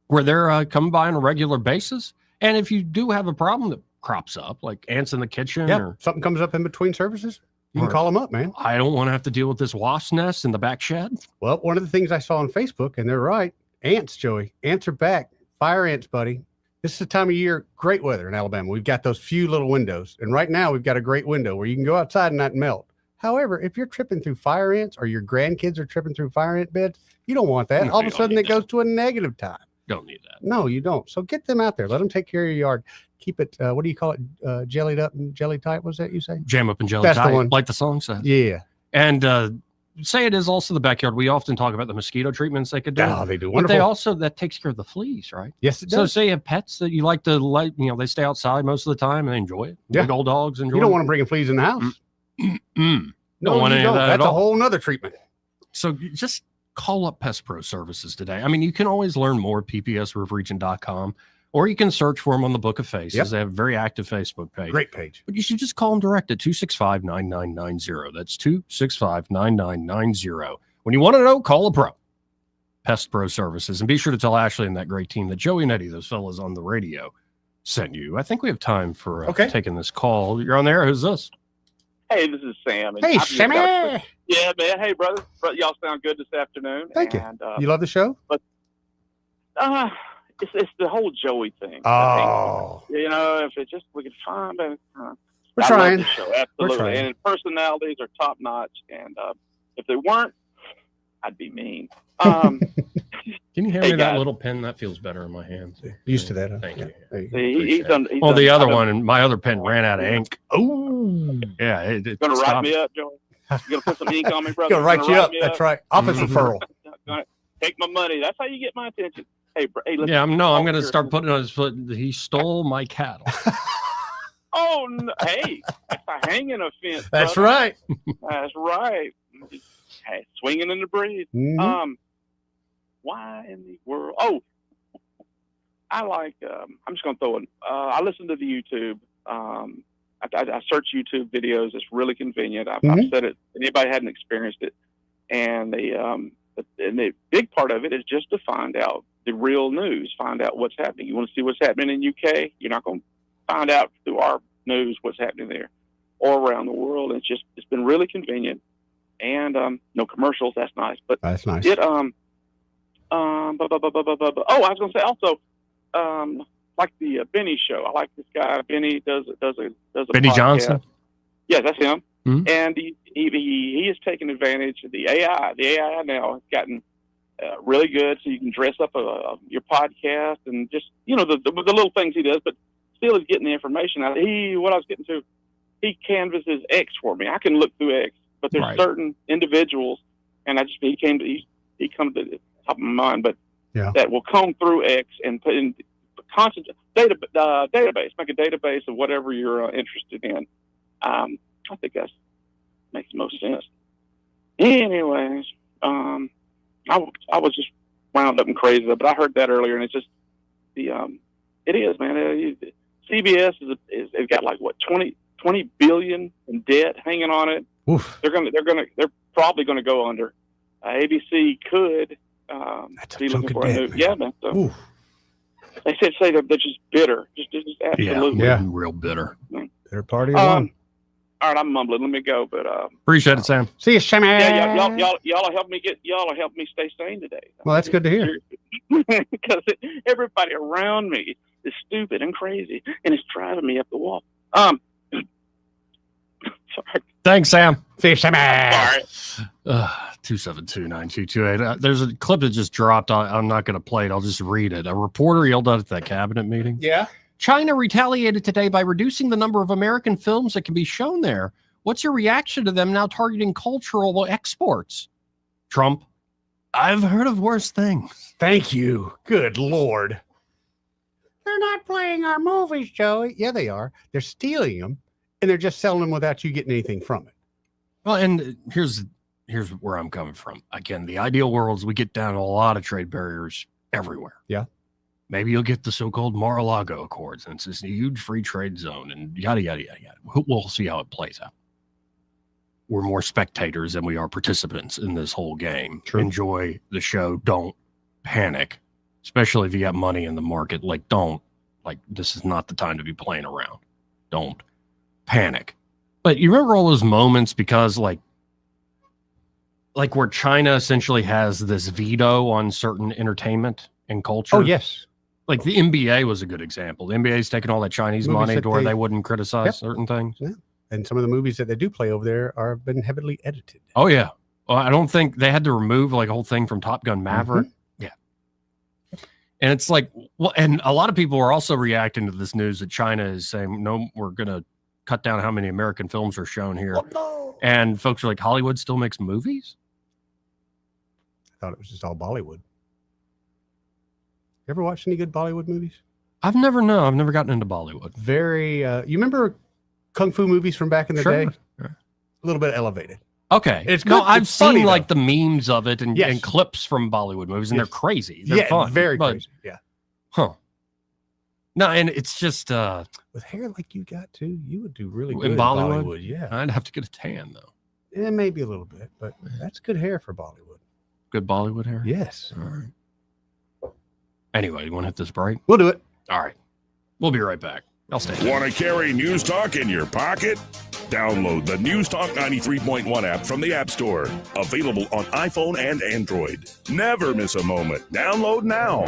Where they're coming by on a regular basis. And if you do have a problem that crops up, like ants in the kitchen or something comes up in between services, you can call them up, man. I don't want to have to deal with this wasp nest in the back shed. Well, one of the things I saw on Facebook, and they're right, ants, Joey. Ants are back. Fire ants, buddy. This is the time of year, great weather in Alabama. We've got those few little windows. And right now we've got a great window where you can go outside and not melt. However, if you're tripping through fire ants or your grandkids are tripping through fire ant beds, you don't want that. All of a sudden it goes to a negative time. Don't need that. No, you don't. So get them out there. Let them take care of your yard. Keep it, what do you call it? Jellied up and jelly tight. What's that you say? Jam up and jelly That's tight, the one. like the song says. Yeah. And say it is also the backyard. We often talk about the mosquito treatments they could do. Oh, they do But wonderful. they also, that takes care of the fleas, right? Yes, it So does. say you have pets that you like to let, they stay outside most of the time and they enjoy it. Yeah. Big old dogs enjoy You don't it. want to bring fleas in the house. Don't want any of that at That's a all. whole nother treatment. So just call up Pest Pro Services today. I mean, you can always learn more at ppsriverregion.com, or you can search for them on the Book of Faces. Yep. They have a very active Facebook page. Great page. But you should just call them direct at 265-9990. That's 265-9990. When you want to know, call a pro. Pest Pro Services. And be sure to tell Ashley and that great team that Joey and Eddie, those fellas on the radio, sent you. I think we have time for taking this call. You're on there. Who's this? Hey, this is Sam. Hey, Sammy. Yeah, man. Hey, brother. Y'all sound good this afternoon. Thank you. You love the show? But it's the whole Joey thing. Oh. You know, if we could find a... We're I trying. love the show, absolutely. We're trying. And personalities are top notch. And if they weren't, I'd be mean. Can you hand Hey, me that guys. little pen? That feels better in my hands. Used to that. Huh? Thank you. He's done. Well, the other one, and my other pen ran out of ink. Oh, yeah. It Gonna write stopped. me up, Joey. You gonna put some ink on me, brother? Gonna write you up. me That's right. Office referral. Gonna take my money. That's how you get my attention. Hey, listen, Yeah, I'm going to start putting on his foot. He stole my cattle. Oh, no. Hey, that's a hanging offense. That's brother. right. That's right. Hey, swinging in the breeze. Mhm. Why in the world? Oh, I like. I'm just gonna throw it. I listen to the YouTube. I search YouTube videos. It's really convenient. I've said it. Anybody hadn't experienced it, and the big part of it is just to find out the real news. Find out what's happening. You want to see what's happening in UK? You're not going to find out through our news what's happening there or around the world. It's been really convenient, and no commercials. That's nice. But that's nice. I was going to say also, like the Benny show. I like this guy. Benny does a Benny podcast. Johnson? Yeah, that's him. Mhm. And he is taking advantage of the AI. The AI now has gotten really good, so you can dress up your podcast and just the little things he does, but still is getting the information out. What I was getting to, he canvases X for me. I can look through X, but there's certain individuals, and he comes to the top of my mind, but that will comb through X and put in constant database, make a database of whatever you're interested in. I think that makes the most sense. Anyways, I was just wound up and crazy, but I heard that earlier, and it's just it is, man. CBS has got like what 20 billion in debt hanging on it. Oof. They're probably gonna go under. ABC could be looking for a new. Yeah, man. So they say they're just bitter, just absolutely. Yeah, real bitter. Bitter party. Along. All right, I'm mumbling. Let me go, but Appreciate it, Sam. See you, Sammy. yeah, y'all will help me stay sane today. Well, that's good to hear. Because everybody around me is stupid and crazy, and it's driving me up the wall. Sorry. Thanks, Sam. See you, Sammy. Sorry. 272-9228. There's a clip that just dropped. I'm not going to play it. I'll just read it. A reporter yelled out at that cabinet meeting. Yeah. China retaliated today by reducing the number of American films that can be shown there. What's your reaction to them now targeting cultural exports? Trump, I've heard of worse things. Thank you. Good Lord. They're not playing our movies, Joey. Yeah, they are. They're stealing them, and they're just selling them without you getting anything from it. Well, and here's where I'm coming from. Again, the ideal world is we get down a lot of trade barriers everywhere. Yeah. Maybe you'll get the so-called Mar-a-Lago Accords, and it's this huge free trade zone, and yada, yada, yada, yada. We'll see how it plays out. We're more spectators than we are participants in this whole game. True. Enjoy the show. Don't panic, especially if you got money in the market. This is not the time to be playing around. Don't panic. But you remember all those moments because like where China essentially has this veto on certain entertainment and culture? Oh, yes. Like the NBA was a good example. The NBA's taking all that Chinese money to where they wouldn't criticize certain things. Yeah. And some of the movies that they do play over there have been heavily edited. Oh, yeah. Well, I don't think they had to remove like a whole thing from Top Gun Maverick. Mm-hmm. Yeah. And it's like, well, and a lot of people are also reacting to this news that China is saying, no, we're going to cut down how many American films are shown here. Oh, no. And folks are like, Hollywood still makes movies? I thought it was just all Bollywood. You ever watched any good Bollywood movies? I've never gotten into Bollywood. Very, you remember kung fu movies from back in the day? Sure. A little bit elevated. Okay. It's no, good. I've It's funny, seen like the memes of it and, Yes. and clips from Bollywood movies, and Yes. they're crazy. They're fun. very but- crazy. Yeah. Huh. No, and it's just With hair like you got too, you would do really good in Bollywood. Yeah. I'd have to get a tan though. Maybe a little bit, but that's good hair for Bollywood. Good Bollywood hair. Yes. All right. Anyway, you want to hit this break? We'll do it. All right. We'll be right back. I'll stay. Want to carry News Talk in your pocket? Download the News Talk 93.1 app from the App Store. Available on iPhone and Android. Never miss a moment. Download now.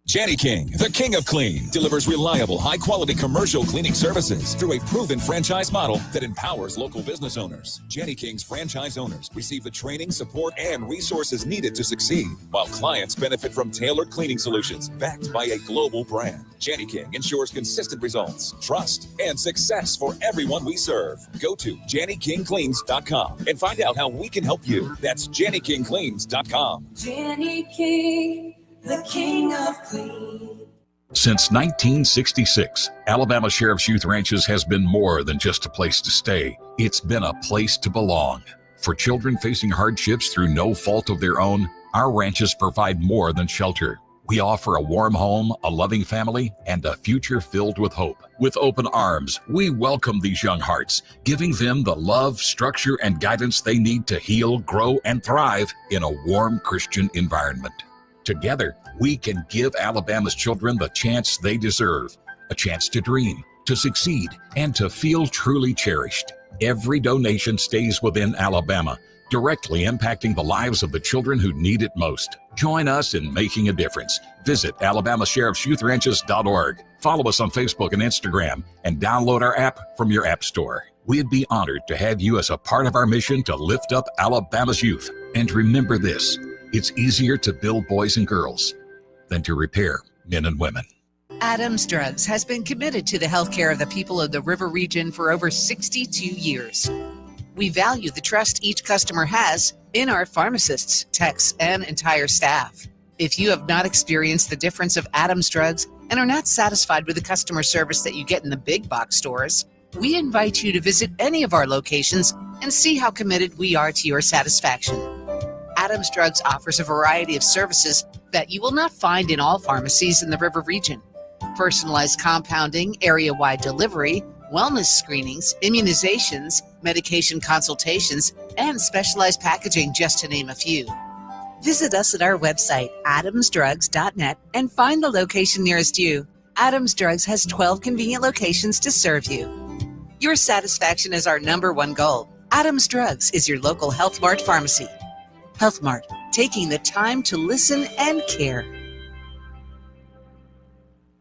Jenny King, the king of clean, delivers reliable, high-quality commercial cleaning services through a proven franchise model that empowers local business owners. Jenny King's franchise owners receive the training, support, and resources needed to succeed, while clients benefit from tailored cleaning solutions backed by a global brand. Jenny King ensures consistent results, trust, and success for everyone we serve. Go to JennyKingCleans.com and find out how we can help you. That's JennyKingCleans.com. Jenny King, the king of clean. Since 1966, Alabama Sheriff's Youth Ranches has been more than just a place to stay. It's been a place to belong. For children facing hardships through no fault of their own, our ranches provide more than shelter. We offer a warm home, a loving family, and a future filled with hope. With open arms, we welcome these young hearts, giving them the love, structure, and guidance they need to heal, grow, and thrive in a warm Christian environment. Together, we can give Alabama's children the chance they deserve, a chance to dream, to succeed, and to feel truly cherished. Every donation stays within Alabama, directly impacting the lives of the children who need it most. Join us in making a difference. Visit AlabamaSheriff'sYouthRanches.org. Follow us on Facebook and Instagram, and download our app from your app store. We'd be honored to have you as a part of our mission to lift up Alabama's youth. And remember this, it's easier to build boys and girls than to repair men and women. Adams Drugs has been committed to the healthcare of the people of the River Region for over 62 years. We value the trust each customer has in our pharmacists, techs, and entire staff. If you have not experienced the difference of Adams Drugs and are not satisfied with the customer service that you get in the big box stores, we invite you to visit any of our locations and see how committed we are to your satisfaction. Adams Drugs offers a variety of services that you will not find in all pharmacies in the River Region. Personalized compounding, area-wide delivery, wellness screenings, immunizations, medication consultations, and specialized packaging, just to name a few. Visit us at our website, adamsdrugs.net, and find the location nearest you. Adams Drugs has 12 convenient locations to serve you. Your satisfaction is our number one goal. Adams Drugs is your local Health Mart pharmacy. Health Mart, taking the time to listen and care.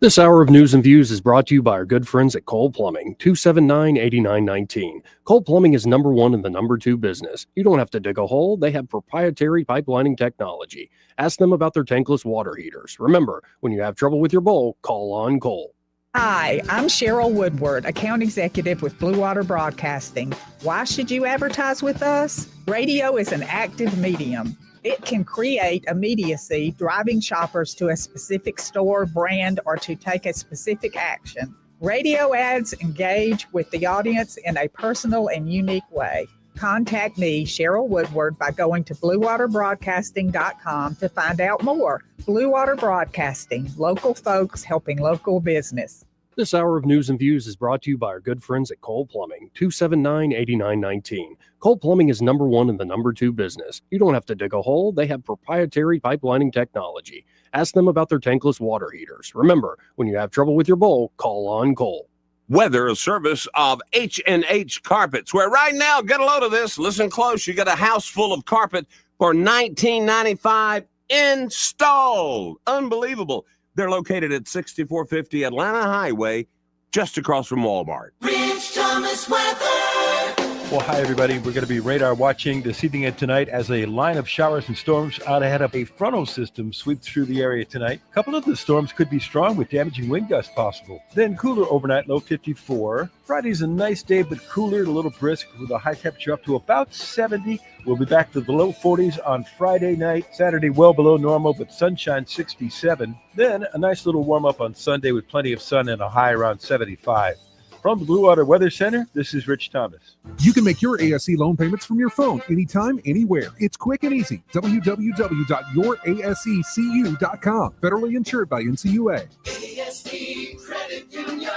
This hour of news and views is brought to you by our good friends at Cole Plumbing, 279-8919. Cole Plumbing is number one in the number two business. You don't have to dig a hole. They have proprietary pipelining technology. Ask them about their tankless water heaters. Remember, when you have trouble with your bowl, call on Cole. Hi, I'm Cheryl Woodward, account executive with Blue Water Broadcasting. Why should you advertise with us? Radio is an active medium. It can create immediacy, driving shoppers to a specific store, brand, or to take a specific action. Radio ads engage with the audience in a personal and unique way. Contact me, Cheryl Woodward, by going to bluewaterbroadcasting.com to find out more. Blue Water Broadcasting, local folks helping local business. This hour of News and Views is brought to you by our good friends at Cole Plumbing, 279-8919. Cole Plumbing is number one in the number two business. You don't have to dig a hole. They have proprietary pipelining technology. Ask them about their tankless water heaters. Remember, when you have trouble with your bowl, call on Cole. Weather, a service of H&H Carpets, where right now, get a load of this, listen close, you got a house full of carpet for $19.95 installed. Unbelievable. They're located at 6450 Atlanta Highway, just across from Walmart. Rich Thomas weather. Well, hi, everybody. We're going to be radar watching this evening and tonight as a line of showers and storms out ahead of a frontal system sweeps through the area tonight. A couple of the storms could be strong with damaging wind gusts possible. Then cooler overnight, low 54. Friday's a nice day, but cooler, a little brisk with a high temperature up to about 70. We'll be back to the low 40s on Friday night. Saturday, well below normal, but sunshine 67. Then a nice little warm up on Sunday with plenty of sun and a high around 75. From the Blue Water Weather Center, this is Rich Thomas. You can make your ASC loan payments from your phone anytime, anywhere. It's quick and easy. www.yourasccu.com. Federally insured by NCUA. ASD Credit Union.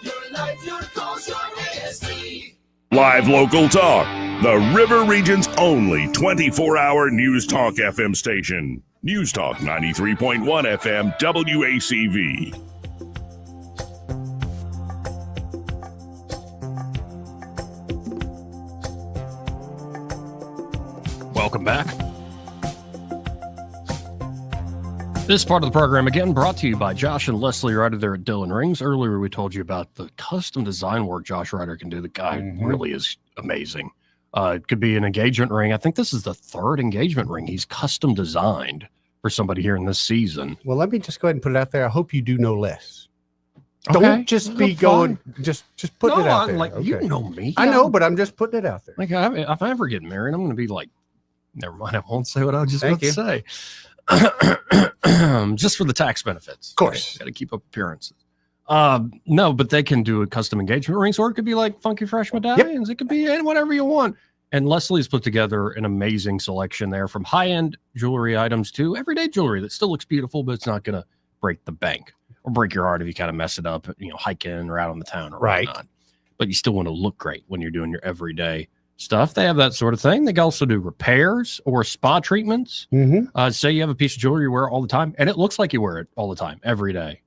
Your life, your cause, your ASD. Live local talk. The River Region's only 24-hour News Talk FM station. News Talk 93.1 FM WACV. Welcome back. This part of the program, again, brought to you by Josh and Leslie Ryder there at Dillon Rings. Earlier, we told you about the custom design work Josh Ryder can do. The guy really is amazing. It could be an engagement ring. I think this is the third engagement ring he's custom designed for somebody here in this season. Well, let me just go ahead and put it out there. I hope you do know less. Okay. Don't just be going, just putting it out there. Like, you know me. I know, but I'm just putting it out there. Like, if I ever get married, I'm going to be like, never mind, I won't say what I was just about to say. Just for the tax benefits. Of course. Got to keep up appearances. No, but they can do a custom engagement rings, or it could be like funky fresh medallions. It could be whatever you want. And Leslie's put together an amazing selection there, from high-end jewelry items to everyday jewelry that still looks beautiful, but it's not going to break the bank or break your heart if you kind of mess it up, hiking or out on the town or whatnot. But you still want to look great when you're doing your everyday stuff. They have that sort of thing. They can also do repairs or spa treatments. Say you have a piece of jewelry you wear all the time and it looks like you wear it all the time, every day.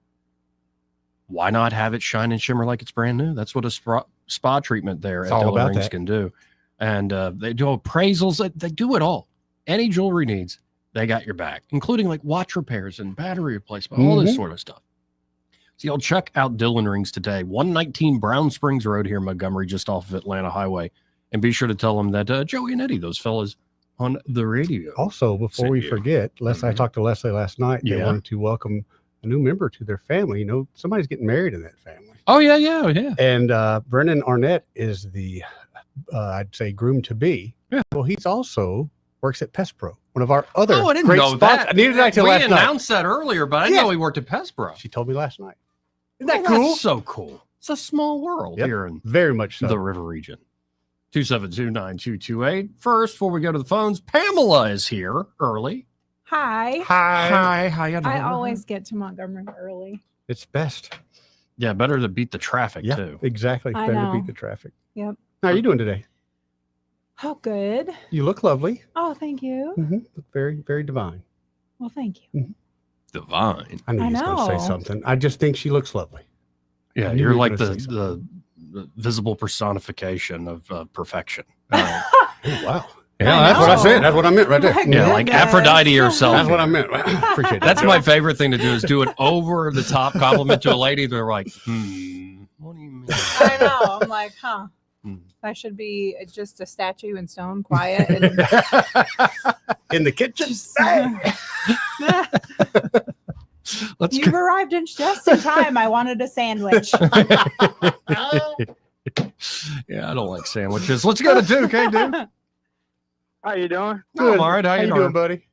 Why not have it shine and shimmer like it's brand new? That's what a spa treatment there at Dillon Rings can do. And they do appraisals. They do it all. Any jewelry needs, they got your back, including like watch repairs and battery replacement, all this sort of stuff. So y'all check out Dillon Rings today, 119 Brown Springs Road here in Montgomery, just off of Atlanta Highway. And be sure to tell them that Joey and Eddie, those fellas on the radio. Also, before we forget, I talked to Leslie last night. They wanted to welcome a new member to their family. Somebody's getting married in that family. Oh, yeah. And Brennan Arnett is the, I'd say, groom to be. Yeah. Well, he's also works at Pest Pro, one of our other I didn't great know spots. that. Neither did I till last night. We announced that earlier, but I didn't know he worked at Pest Pro. She told me last night. Isn't that cool? cool? That's so cool. It's a small world here in very much so. The River Region. 272-9228. First, before we go to the phones, Pamela is here early. Hi. How you doing? I always get to Montgomery early. It's best. Yeah, better to beat the traffic too. Exactly. I Better know. to beat the traffic. Yep. How are you doing today? Oh, good. You look lovely. Oh, thank you. Look very, very divine. Well, thank you. Divine. I knew you was going to say know. something. I just think she looks lovely. Yeah, I knew you're you were like gonna say the visible personification of perfection. Oh, wow. Yeah, that's what I said. That's what I meant right there. Yeah, like Aphrodite herself. That's what I meant. Appreciate that. That's my favorite thing to do, is do an over the top compliment to a lady. They're like, what do you mean? I know. I'm like, I should be just a statue in stone, quiet. And... in the kitchen. You've arrived just in time. I wanted a sandwich. Yeah, I don't like sandwiches. Let's go to Duke. Hey, Duke. How you doing? Oh, I'm all right. How you doing, buddy?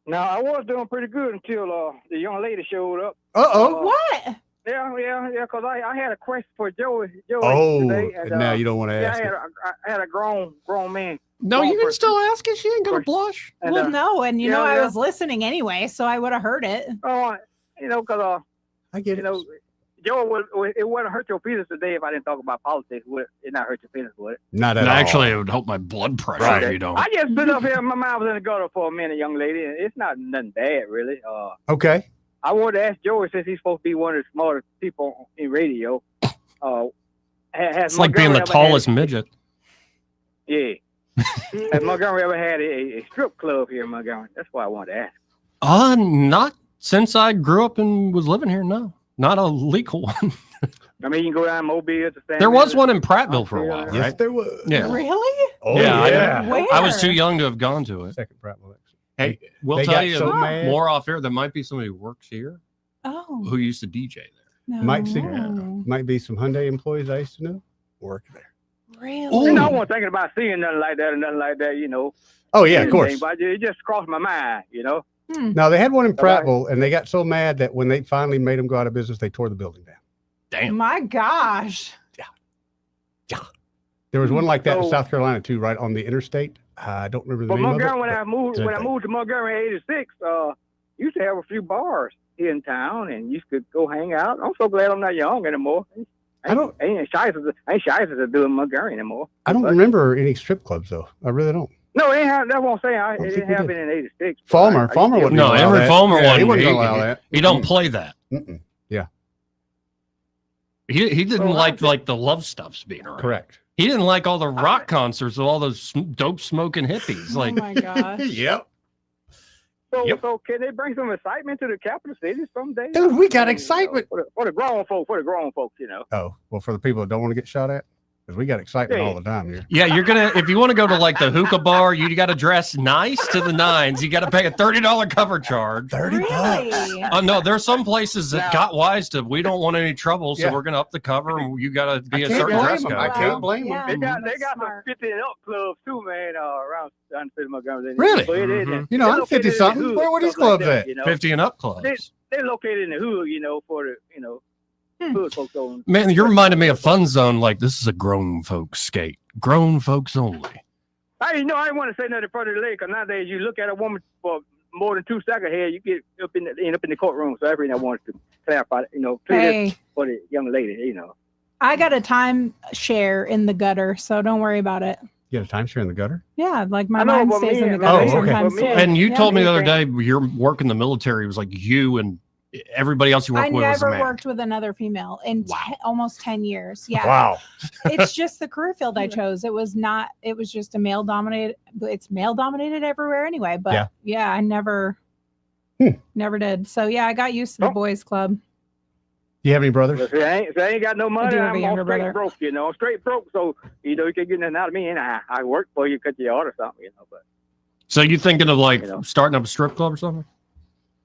Now, I was doing pretty good until the young lady showed up. What? Yeah, because I had a question for Joey Oh, today. and now you don't want to ask it. I had a grown man. No, you can still ask it. She ain't gonna blush. And, Well, no, and you know I yeah. was listening anyway, so I would have heard it. Oh, because I get it. Joe, it wouldn't hurt your feelings today if I didn't talk about politics. Would it not hurt your feelings, would it? Not at all. Actually, it would help my blood pressure if you don't. I just stood up here. My mind was in the gutter for a minute, young lady. And it's not nothing bad, really. Okay. I wanted to ask Joey, since he's supposed to be one of the smartest people in radio. It's like being the tallest midget. Yeah. Has Montgomery ever had a strip club here in Montgomery? That's why I wanted to ask. Not since I grew up and was living here. No, not a legal one. I mean, you can go down Mobile to San There was Diego. one in Prattville for a while, Yes, right? there was. Yeah. Really? Oh, yeah. Where? I was too young to have gone to it. Second Prattville. Hey, we'll They tell got you so mad. more off air. There might be somebody who works here Oh. who used to DJ there. No. Might be some Hyundai employees I used to know work there. Really? You know, I wasn't thinking about seeing nothing like that or nothing like that, you know. Oh, yeah, of course. But it just crossed my mind, you know. Now, they had one in Prattville, and they got so mad that when they finally made them go out of business, they tore the building down. Damn. My gosh. There was one like that in So- South Carolina, too, right on the interstate. I don't remember the But name Montgomery, of it. when I but- moved to Montgomery in '86, used to have a few bars here in town, and you could go hang out. I'm so glad I'm not young anymore. Ain't shy to do in Montgomery anymore. I don't remember any strip clubs, though. I really don't. No, it ain't have, that's what I'm saying. don't It think didn't we happen did. in '86. Farmer wouldn't No, allow Emory that. Fulmer Yeah, one. he wouldn't allow that. He don't play that. Mm-mm. Yeah, He didn't like the love stuffs being around. correct. He didn't like all the rock concerts with all those dope smoking hippies. Like, Oh my gosh. Yep. So can they bring some excitement to the capital city someday? Dude, we got excitement. For the grown folks, you know. Oh, well, for the people that don't want to get shot at, because we got excitement all the time here. yeah, you're gonna if you want to go to like the hookah bar, you got to dress nice to the nines. You got to pay a $30 cover charge. Really? Oh no, there are some places that got wise to. We don't want any trouble, so Yeah. we're gonna up the cover, and you got to be a can't certain blame dress them. code. I can't blame them. They got that's some smart. 50 and up clubs too, man. Around the city of Montgomery. Really? So You know, I'm they're located in the 50-something. hood, Where were these stuff like clubs that, at? you know? 50 and up clubs. They're located in the hood, you know, for the hood folks on. Man, you're reminding me of Fun Zone. Like this is a grown folks skate, grown folks only. I didn't want to say nothing further delay because nowadays you look at a woman for more than 2 seconds here, you get end up in the courtroom. So everything I wanted to clarify, you know, clear this for the young lady, you know. I got a time share in the gutter, so don't worry about it. You got a timeshare in the gutter? Yeah, like my I know, mind but stays in me- the gutter Oh, okay. sometimes But me- too. And you Yeah. told me the other day your work in the military was like you and everybody else you work I with was a never man. worked with another female in almost 10 years. Yeah. Wow. It's just the career field I chose. It was just a male dominated, but it's male dominated everywhere anyway. But yeah, I never did. So yeah, I got used to the boys club. Do you have any brothers? If I ain't got no money, do have a I'm younger on straight brother. broke, you know. Straight broke, so you know you can get nothing out of me, and I work for you, cut you out or something, you know. But So you thinking of like You know. starting up a strip club or something?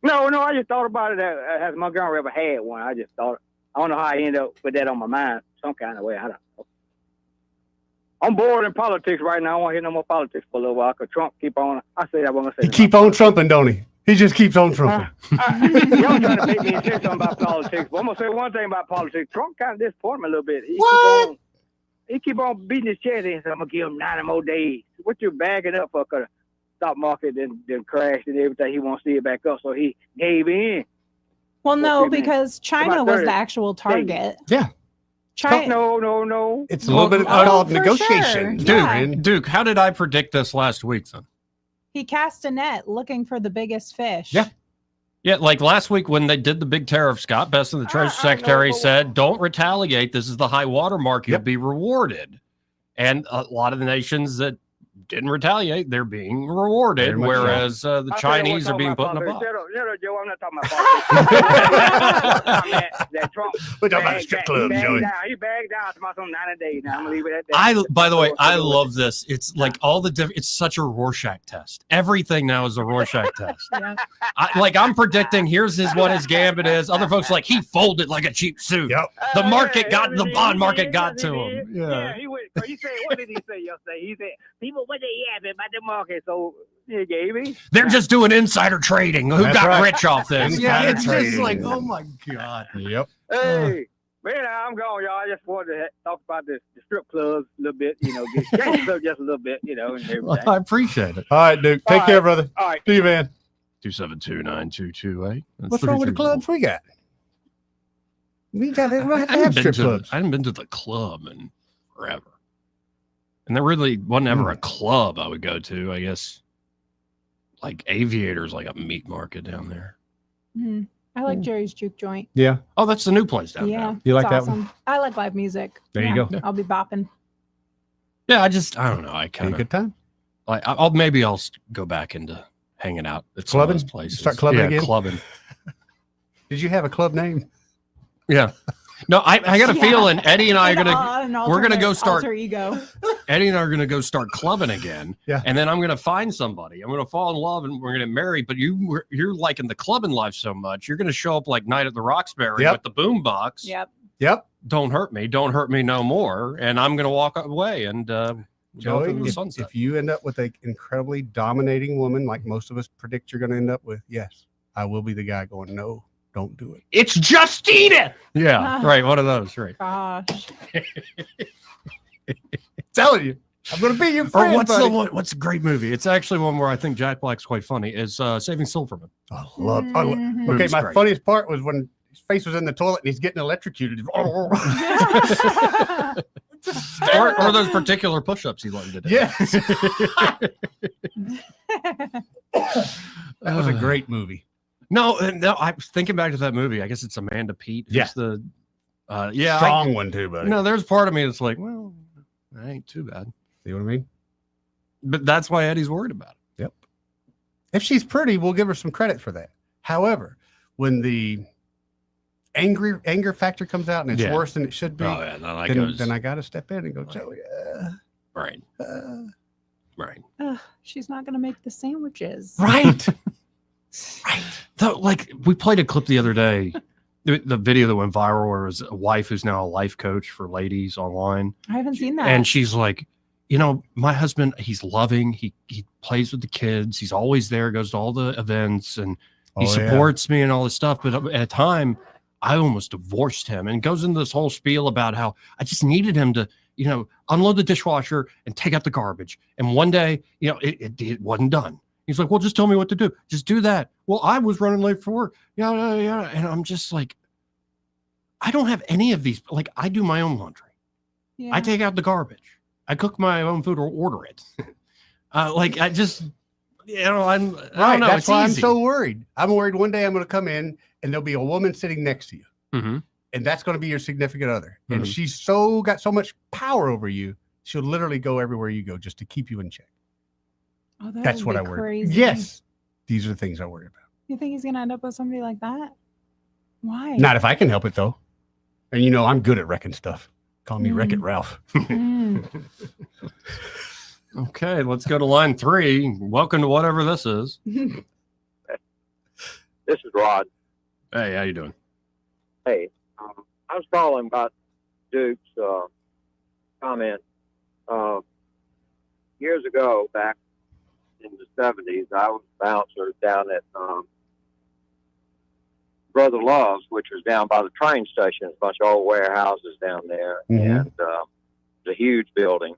no, I just thought about it. Has Montgomery ever had one? I just thought. I don't know how I ended up with that on my mind, some kind of way. I don't know. I'm bored in politics right now. I don't want to hear no more politics for a little while. Cause Trump keep on. I say that when I say. He keep on trumping, don't he? He just keeps on trumping. Y'all trying to make me say something about politics, but I'm gonna say one thing about politics. Trump kind of disappointed me a little bit. He keep on beating his chest and saying, "I'm gonna give him 90 more days." What you bagging up for? Cause the stock market then crashed and everything. He wants to see it back up, so he gave in. Well, no, Okay, man. because China About was 30 the actual target. Yeah. China. No. It's a little bit called for negotiation. sure. Yeah. Duke, how did I predict this last week then? He cast a net looking for the biggest fish. Yeah. Yeah, like last week when they did the big tariff, Scott Besson, the Treasury Secretary, said, "Don't retaliate. This is the high water mark. You'll be rewarded." And a lot of the nations that didn't retaliate, they're being rewarded, Very much whereas the I tell you Chinese what, are being put in a politics. box. Shut up, Joe. I'm not talking about politics. that Trump. We're talking about strip clubs, Joey. He bagged down to my some 90 days. Now I'm gonna leave it at that. By the way, I love this. It's like all the different. It's such a Rorschach test. Everything now is a Rorschach test. Yeah. I'm predicting. Here's what his gambit is. Other folks are like he folded like a cheap suit. Yep. The market got the bond market got to him. Yeah, he went. He said, what did he say yesterday? He said, people what they yapping about the market. So you gave me. They're just doing insider trading. Who That's got right. rich off this? Insider It's just trading. like, oh my God. Yep. Hey, man, I'm gone, y'all. I just wanted to talk about the strip clubs a little bit, get changed up just a little bit, and everything. Well, I appreciate it. All right, Duke. Take All care, right. brother. All right. See you, man. 272-9228. What's wrong with the clubs we got? We got to I have haven't been strip to clubs. I haven't been to the club in forever. And there really wasn't ever a club I would go to. I guess like Aviator's like a meat market down there. Mhm. I like Jerry's Juke Joint. Yeah. Oh, that's the new place down there. Yeah. You like it's that awesome. one? I like live music. There you Yeah, go. I'll be bopping. Yeah, I don't know. I Had kind a of good time. like I'll go back into hanging out at some of Clubbing? those places. Start clubbing yeah, again? clubbing. Did you have a club name? Yeah. No, I got a feeling Eddie and I are we're gonna go start. Alter ego. Eddie and I are gonna go start clubbing again. Yeah. And then I'm gonna find somebody. I'm gonna fall in love and we're gonna marry. But you're liking the clubbing life so much. You're gonna show up like Night at the Roxbury Yep. with the boom box. Yep. Yep. Don't hurt me no more. And I'm gonna walk away and go off Joey, into the if, sunset. if you end up with an incredibly dominating woman, like most of us predict you're going to end up with, yes, I will be the guy going, no, don't do it. It's Justina. Yeah, right. One of those. Right. Gosh. Telling you, I'm going to be your Or friend. what's buddy. the one? What's a great movie? It's actually one where I think Jack Black's quite funny. Is Saving Silverman. I love. Mhm. Okay, Movie's my great. funniest part was when his face was in the toilet and he's getting electrocuted. or those particular push-ups he learned to do. Yes. That was a great movie. No, I was thinking back to that movie. I guess it's Amanda Peet. Yeah. Who's the yeah, Strong one too, buddy. No, there's part of me that's like, well, that ain't too bad. See what I mean? But that's why Eddie's worried about it. Yep. If she's pretty, we'll give her some credit for that. However, when the anger factor comes out and it's Yeah. worse than it should be, Oh yeah, no, that goes then I got to step in and go, Joey. right. Right. She's not going to make the sandwiches. Right. Though, like we played a clip the other day, the video that went viral where it was a wife who's now a life coach for ladies online. I haven't seen that. And she's like, my husband, he's loving, he plays with the kids, he's always there, goes to all the events, and he supports me and all this stuff. But at a time, I almost divorced him, and goes into this whole spiel about how I just needed him to, unload the dishwasher and take out the garbage. And one day, it wasn't done. He's like, well, just tell me what to do. Just do that. Well, I was running late for work. Yeah. And I'm just like, I don't have any of these. Like, I do my own laundry. Yeah. I take out the garbage. I cook my own food or order it. I just, I don't Right. know. That's It's why easy. I'm so worried. I'm worried one day I'm going to come in and there'll be a woman sitting next to you. Mm-hmm. And that's going to be your significant other. Mhm. And she's got so much power over you, she'll literally go everywhere you go just to keep you in check. Oh, that That's would what be I worry crazy. about. Yes. These are the things I worry about. You think he's going to end up with somebody like that? Why? Not if I can help it, though. And I'm good at wrecking stuff. Call me Wreck-It Ralph. Okay, let's go to line 3. Welcome to whatever this is. This is Rod. Hey, how you doing? Hey, I was calling about Duke's comment. Years ago, back in the 70s, I was a bouncer down at Brother Love's, which was down by the train station. A bunch of old warehouses down there, Mhm. and it's a huge building.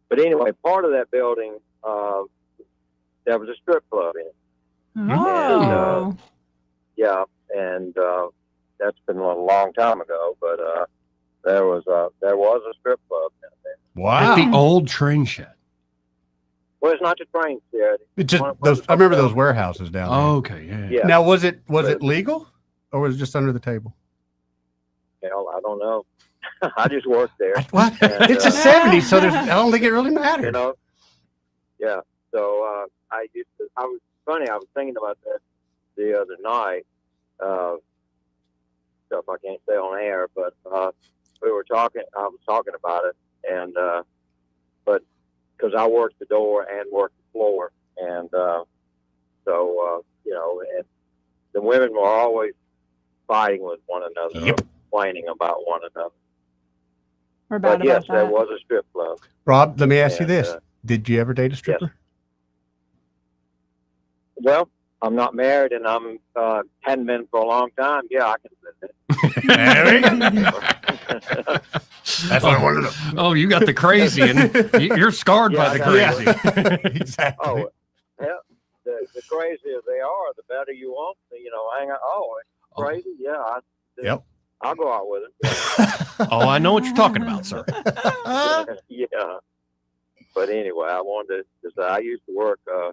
But anyway, part of that building, there was a strip club in it. Oh. Yeah, and that's been a long time ago, but there was a strip club down there. Wow. At the old train shed. Well, it's not the train shed. It just I remember those warehouses down there. Oh, okay, yeah. Yeah. Now, was it legal or was it just under the table? Hell, I don't know. I just worked there. What? And, It's the 70s, so I don't think it really matters. Yeah. So I was thinking about that the other night. Stuff I can't say on air, but we were talking. I was talking about it, and but because I worked the door and worked the floor, and and the women were always fighting with one another, complaining about one another. We're bad But yes, about there that. was a strip club. Rob, let me ask you And, this. Did you ever date a stripper? Well, I'm not married, and I'm hadn't been for a long time. Yeah, I can admit that. That's what I wanted to know. Oh, you got the crazy, and you're scarred by the crazy. Exactly. Oh, yeah. The crazier they are, the better you want to, hang out. Oh, it's crazy. Yeah. Yep. I'll go out with it. Oh, I know what you're talking about, sir. Yeah. But anyway, I wanted to say I used to work a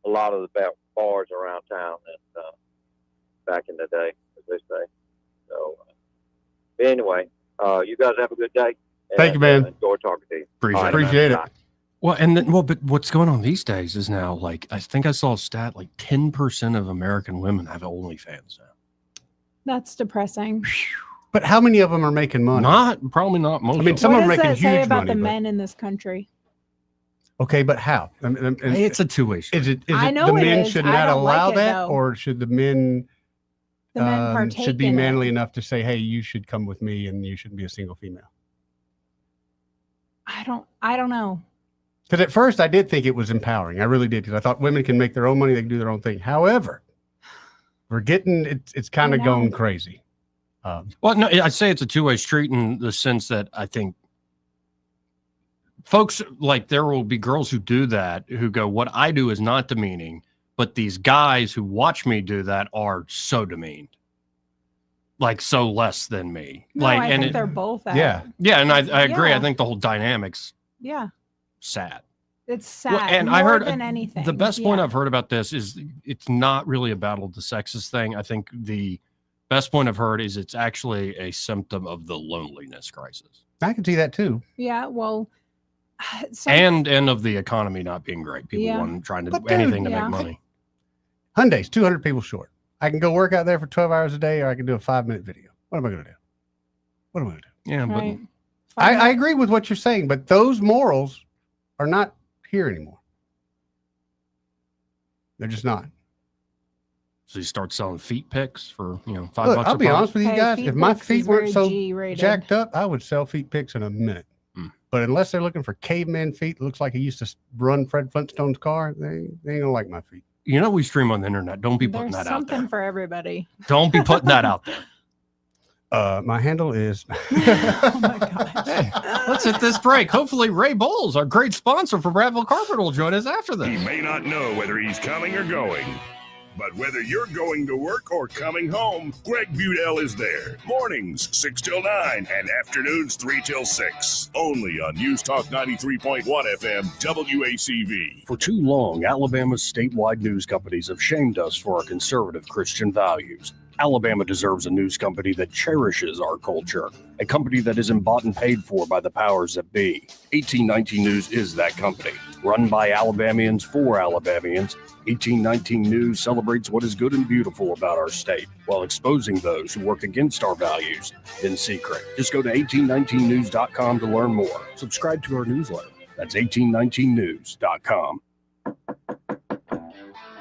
lot of the bars around town and back in the day, as they say. So anyway, you guys have a good day. Thank you, man. Enjoy talking to you. Appreciate it. Well, but what's going on these days is now, like, I think I saw a stat, like 10% of American women have OnlyFans now. That's depressing. But how many of them are making money? Probably not most. I mean, some What of them are does making that say huge about money. the but- men in this country? Okay, but how? It's a two-way street. Is it I know the it men is. should I not don't like allow it, that, though. or should the men partake should be in it. manly enough to say, "Hey, you should come with me, and you shouldn't be a single female"? I don't know. Because at first I did think it was empowering. I really did, because I thought women can make their own money, they can do their own thing. However, we're getting it's kind of going crazy. Well, no, I'd say it's a two-way street in the sense that I think folks, like, there will be girls who do that, who go, what I do is not demeaning, but these guys who watch me do that are so demeaned. Like, so less than me. No, like, I and think they're both. Yeah, and I agree. Yeah. I think the whole dynamic's Yeah, sad. it's sad. Well, and more I heard than anything. the best point Yeah. I've heard about this is it's not really a battle of the sexes thing. I think the best point I've heard is it's actually a symptom of the loneliness crisis I can see that too. Yeah, well, some- and of the economy not being great. People Yeah. trying to But do anything to yeah. make money. Hyundai's 200 people short. I can go work out there for 12 hours a day, or I can do a 5-minute video. What am I going to do? What am I going to do? Yeah, but Right. I agree with what you're saying, but those morals are not here anymore. They're just not. so you start selling feet pics for $5 Look, a I'll be pop. honest with you Hey, guys. feet If my pics feet is weren't very so G-rated. jacked up, I would sell feet pics in a minute. Mm. But unless they're looking for caveman feet, looks like he used to run Fred Flintstone's car, they ain't gonna like my feet. You know we stream on the internet. Don't be putting There's that out there. something for everybody. Don't be putting that out there. My handle is Oh my gosh. Hey, let's hit this break. Hopefully Ray Bowles, our great sponsor for Bradville Carpet, will join us after He this. may not know whether he's coming or going, but whether you're going to work or coming home, Greg Budell is there. Mornings 6 till 9 and afternoons 3 till 6. Only on News Talk 93.1 FM WACV. For too long, Alabama's statewide news companies have shamed us for our conservative Christian values. Alabama deserves a news company that cherishes our culture, a company that isn't bought and paid for by the powers that be. 1819 News is that company. Run by Alabamians for Alabamians, 1819 News celebrates what is good and beautiful about our state while exposing those who work against our values in secret. Just go to 1819news.com to learn more. Subscribe to our newsletter. That's 1819news.com.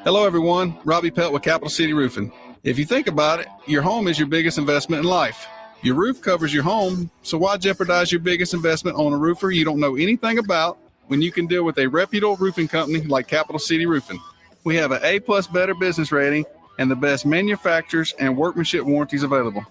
Hello, everyone. Robbie Pelt with Capital City Roofing. If you think about it, your home is your biggest investment in life. Your roof covers your home, so why jeopardize your biggest investment on a roofer you don't know anything about when you can deal with a reputable roofing company like Capital City Roofing? We have an A+ Better business rating and the best manufacturers and workmanship warranties available.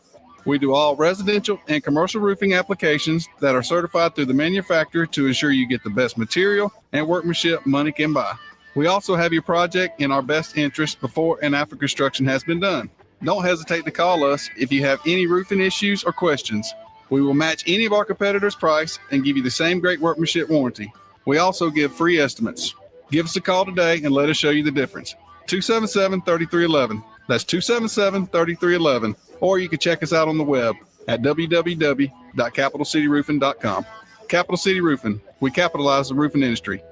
We do all residential and commercial roofing applications that are certified through the manufacturer to ensure you get the best material and workmanship money can buy. We also have your project in our best interest before and after construction has been done. Don't hesitate to call us if you have any roofing issues or questions. We will match any of our competitors' price and give you the same great workmanship warranty. We also give free estimates. Give us a call today and let us show you the difference. 277-3311. That's 277-3311. Or you can check us out on the web at www.capitalcityroofing.com. Capital City Roofing. We capitalize the roofing industry.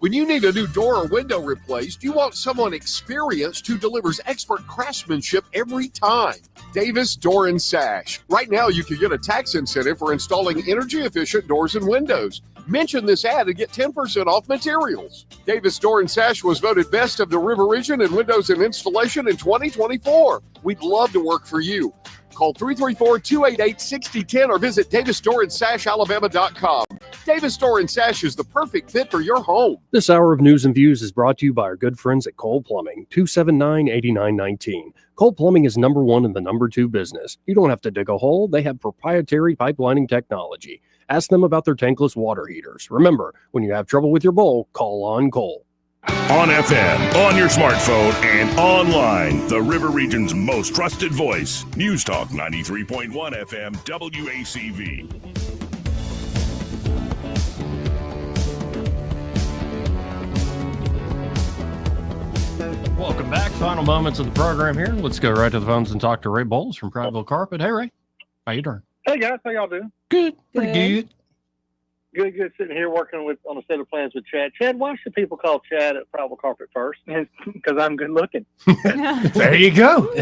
When you need a new door or window replaced, you want someone experienced who delivers expert craftsmanship every time. Davis Door and Sash. Right now, you can get a tax incentive for installing energy-efficient doors and windows. Mention this ad and get 10% off materials. Davis Door and Sash was voted best of the River Region in windows and installation in 2024. We'd love to work for you. Call 334-288-6010 or visit davisdoorandsashalabama.com. Davis Door and Sash is the perfect fit for your home. This hour of News and Views is brought to you by our good friends at Cole Plumbing, 279-8919. Cole Plumbing is number one in the number two business. You don't have to dig a hole. They have proprietary pipelining technology. Ask them about their tankless water heaters. Remember, when you have trouble with your bowl, call on Cole. On FM, on your smartphone, and online, the River Region's most trusted voice. News Talk 93.1 FM WACV. Welcome back. Final moments of the program here. Let's go right to the phones and talk to Ray Bowles from Prattville Carpet. Hey, Ray. How you doing? Hey guys, how y'all doing? Good. Pretty good. Good. Sitting here working on a set of plans with Chad. Chad, why should people call Chad at Prattville Carpet first? Because I'm good looking. There you go.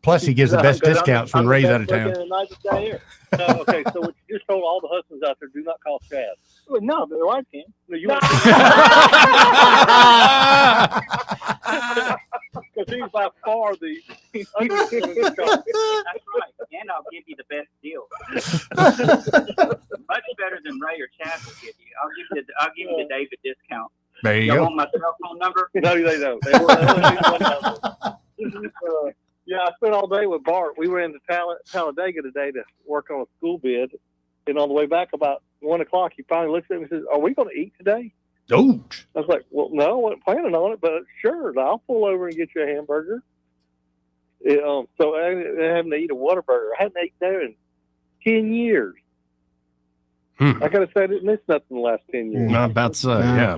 Plus, he gives the best discounts when Ray's out of town. Okay, so what you just told all the husbands out there, do not call Chad. Well, no, but their wife can. No, you because he's by far the That's right, and I'll give you the best deal. Much better than Ray or Chad will give you. I'll give you the David discount. There you Y'all go. want my cell phone number? No, they don't. Yeah, I spent all day with Bart. We were into Talladega today to work on a school bid, and on the way back about 1 o'clock, he finally looks at me and says, "Are we going to eat today?" Don't. I was like, "Well, no, I wasn't planning on it, but sure, I'll pull over and get you a hamburger." So I ended up having to eat a Whataburger. I hadn't eaten there in 10 years. I got to say, I didn't miss nothing in the last 10 years. Not about so, yeah.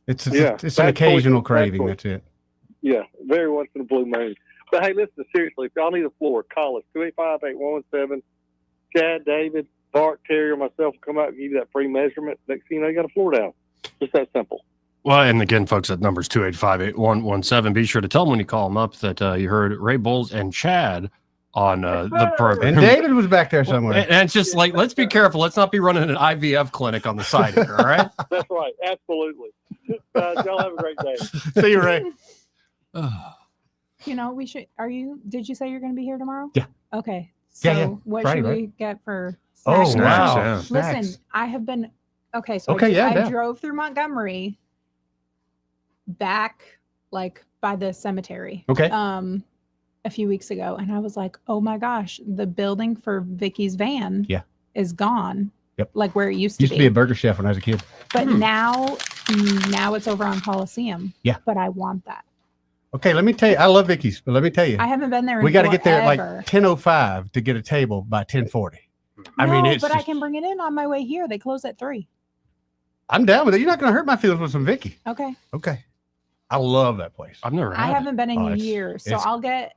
It's an occasional craving. That's it. Yeah, very once in a blue moon. But hey, listen, seriously, if y'all need a floor, call us 285-8117. Chad, David, Bart, Terry, or myself will come out and give you that free measurement. Next thing you know, you got a floor down. Just that simple. Well, and again, folks, that number's 285-8117. Be sure to tell them when you call them up that you heard Ray Bowles and Chad on the program. And David was back there somewhere. And it's just like, let's be careful. Let's not be running an IVF clinic on the side here, all right? That's right. Absolutely. Y'all have a great day. See you, Ray. You know, did you say you're going to be here tomorrow? Yeah. Okay. So Yeah. what Friday, should we right? get for Oh, snacks? wow. Yeah. Listen, Snacks. I have been, so Okay, I yeah. drove through Montgomery back like by the cemetery. Okay. A few weeks ago, and I was like, oh my gosh, the building for Vicky's van is gone. Yep. Like where it used Used to be a burger chef when I was a kid. But now it's over on Coliseum. Yeah. But I want that. Okay, let me tell you, I love Vicky's, but let me tell you, I haven't been there in we got to get there at like forever. 10:05 to get a table by 10:40. I mean, it's but I just- can bring it in on my way here. They close at 3. I'm down with it. You're not going to hurt my feelings with some Vicky. Okay. Okay. I love that place. I've never I haven't been in Oh, it's- years, so it's- I'll get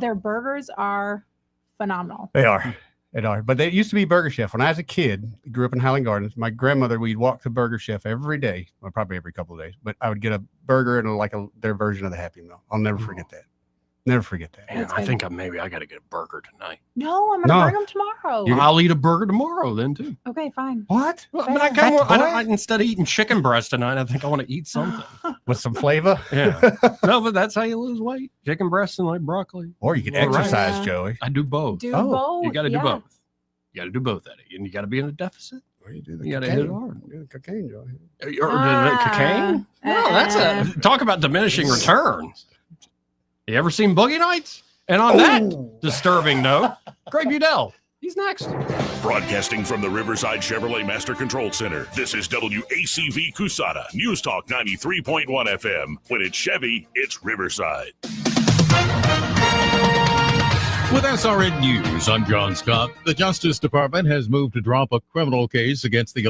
their burgers are phenomenal. They are. They are. But they used to be Burger Chef. When I was a kid, grew up in Highland Gardens, my grandmother, we'd walk to Burger Chef every day, well, probably every couple of days, but I would get a burger and their version of the Happy Meal. I'll never forget that. Never forget that. Man, I think maybe I got to get a burger tonight. No, I'm gonna bring them tomorrow. I'll eat a burger tomorrow then too. Okay, fine. What? Well, but I kind of instead of eating chicken breast tonight, I think I want to eat something with some flavor. Yeah. No, but that's how you lose weight: chicken breast and like broccoli. Or you can All right. exercise, Joey. I do both. Do both. You got to do yeah. both. You got to do both at it, and you got to be in a deficit. Or you do the You got to cocaine. hit it hard. Do the cocaine, Joey. Or the cocaine? No, that's a talk about diminishing returns. You ever seen Boogie Nights? And on that disturbing note, Greg Udell, he's next. Broadcasting from the Riverside Chevrolet Master Control Center, this is WACV Cusada, News Talk 93.1 FM. When it's Chevy, it's Riverside. With SRN News, I'm John Scott. The Justice Department has moved to drop a criminal case against the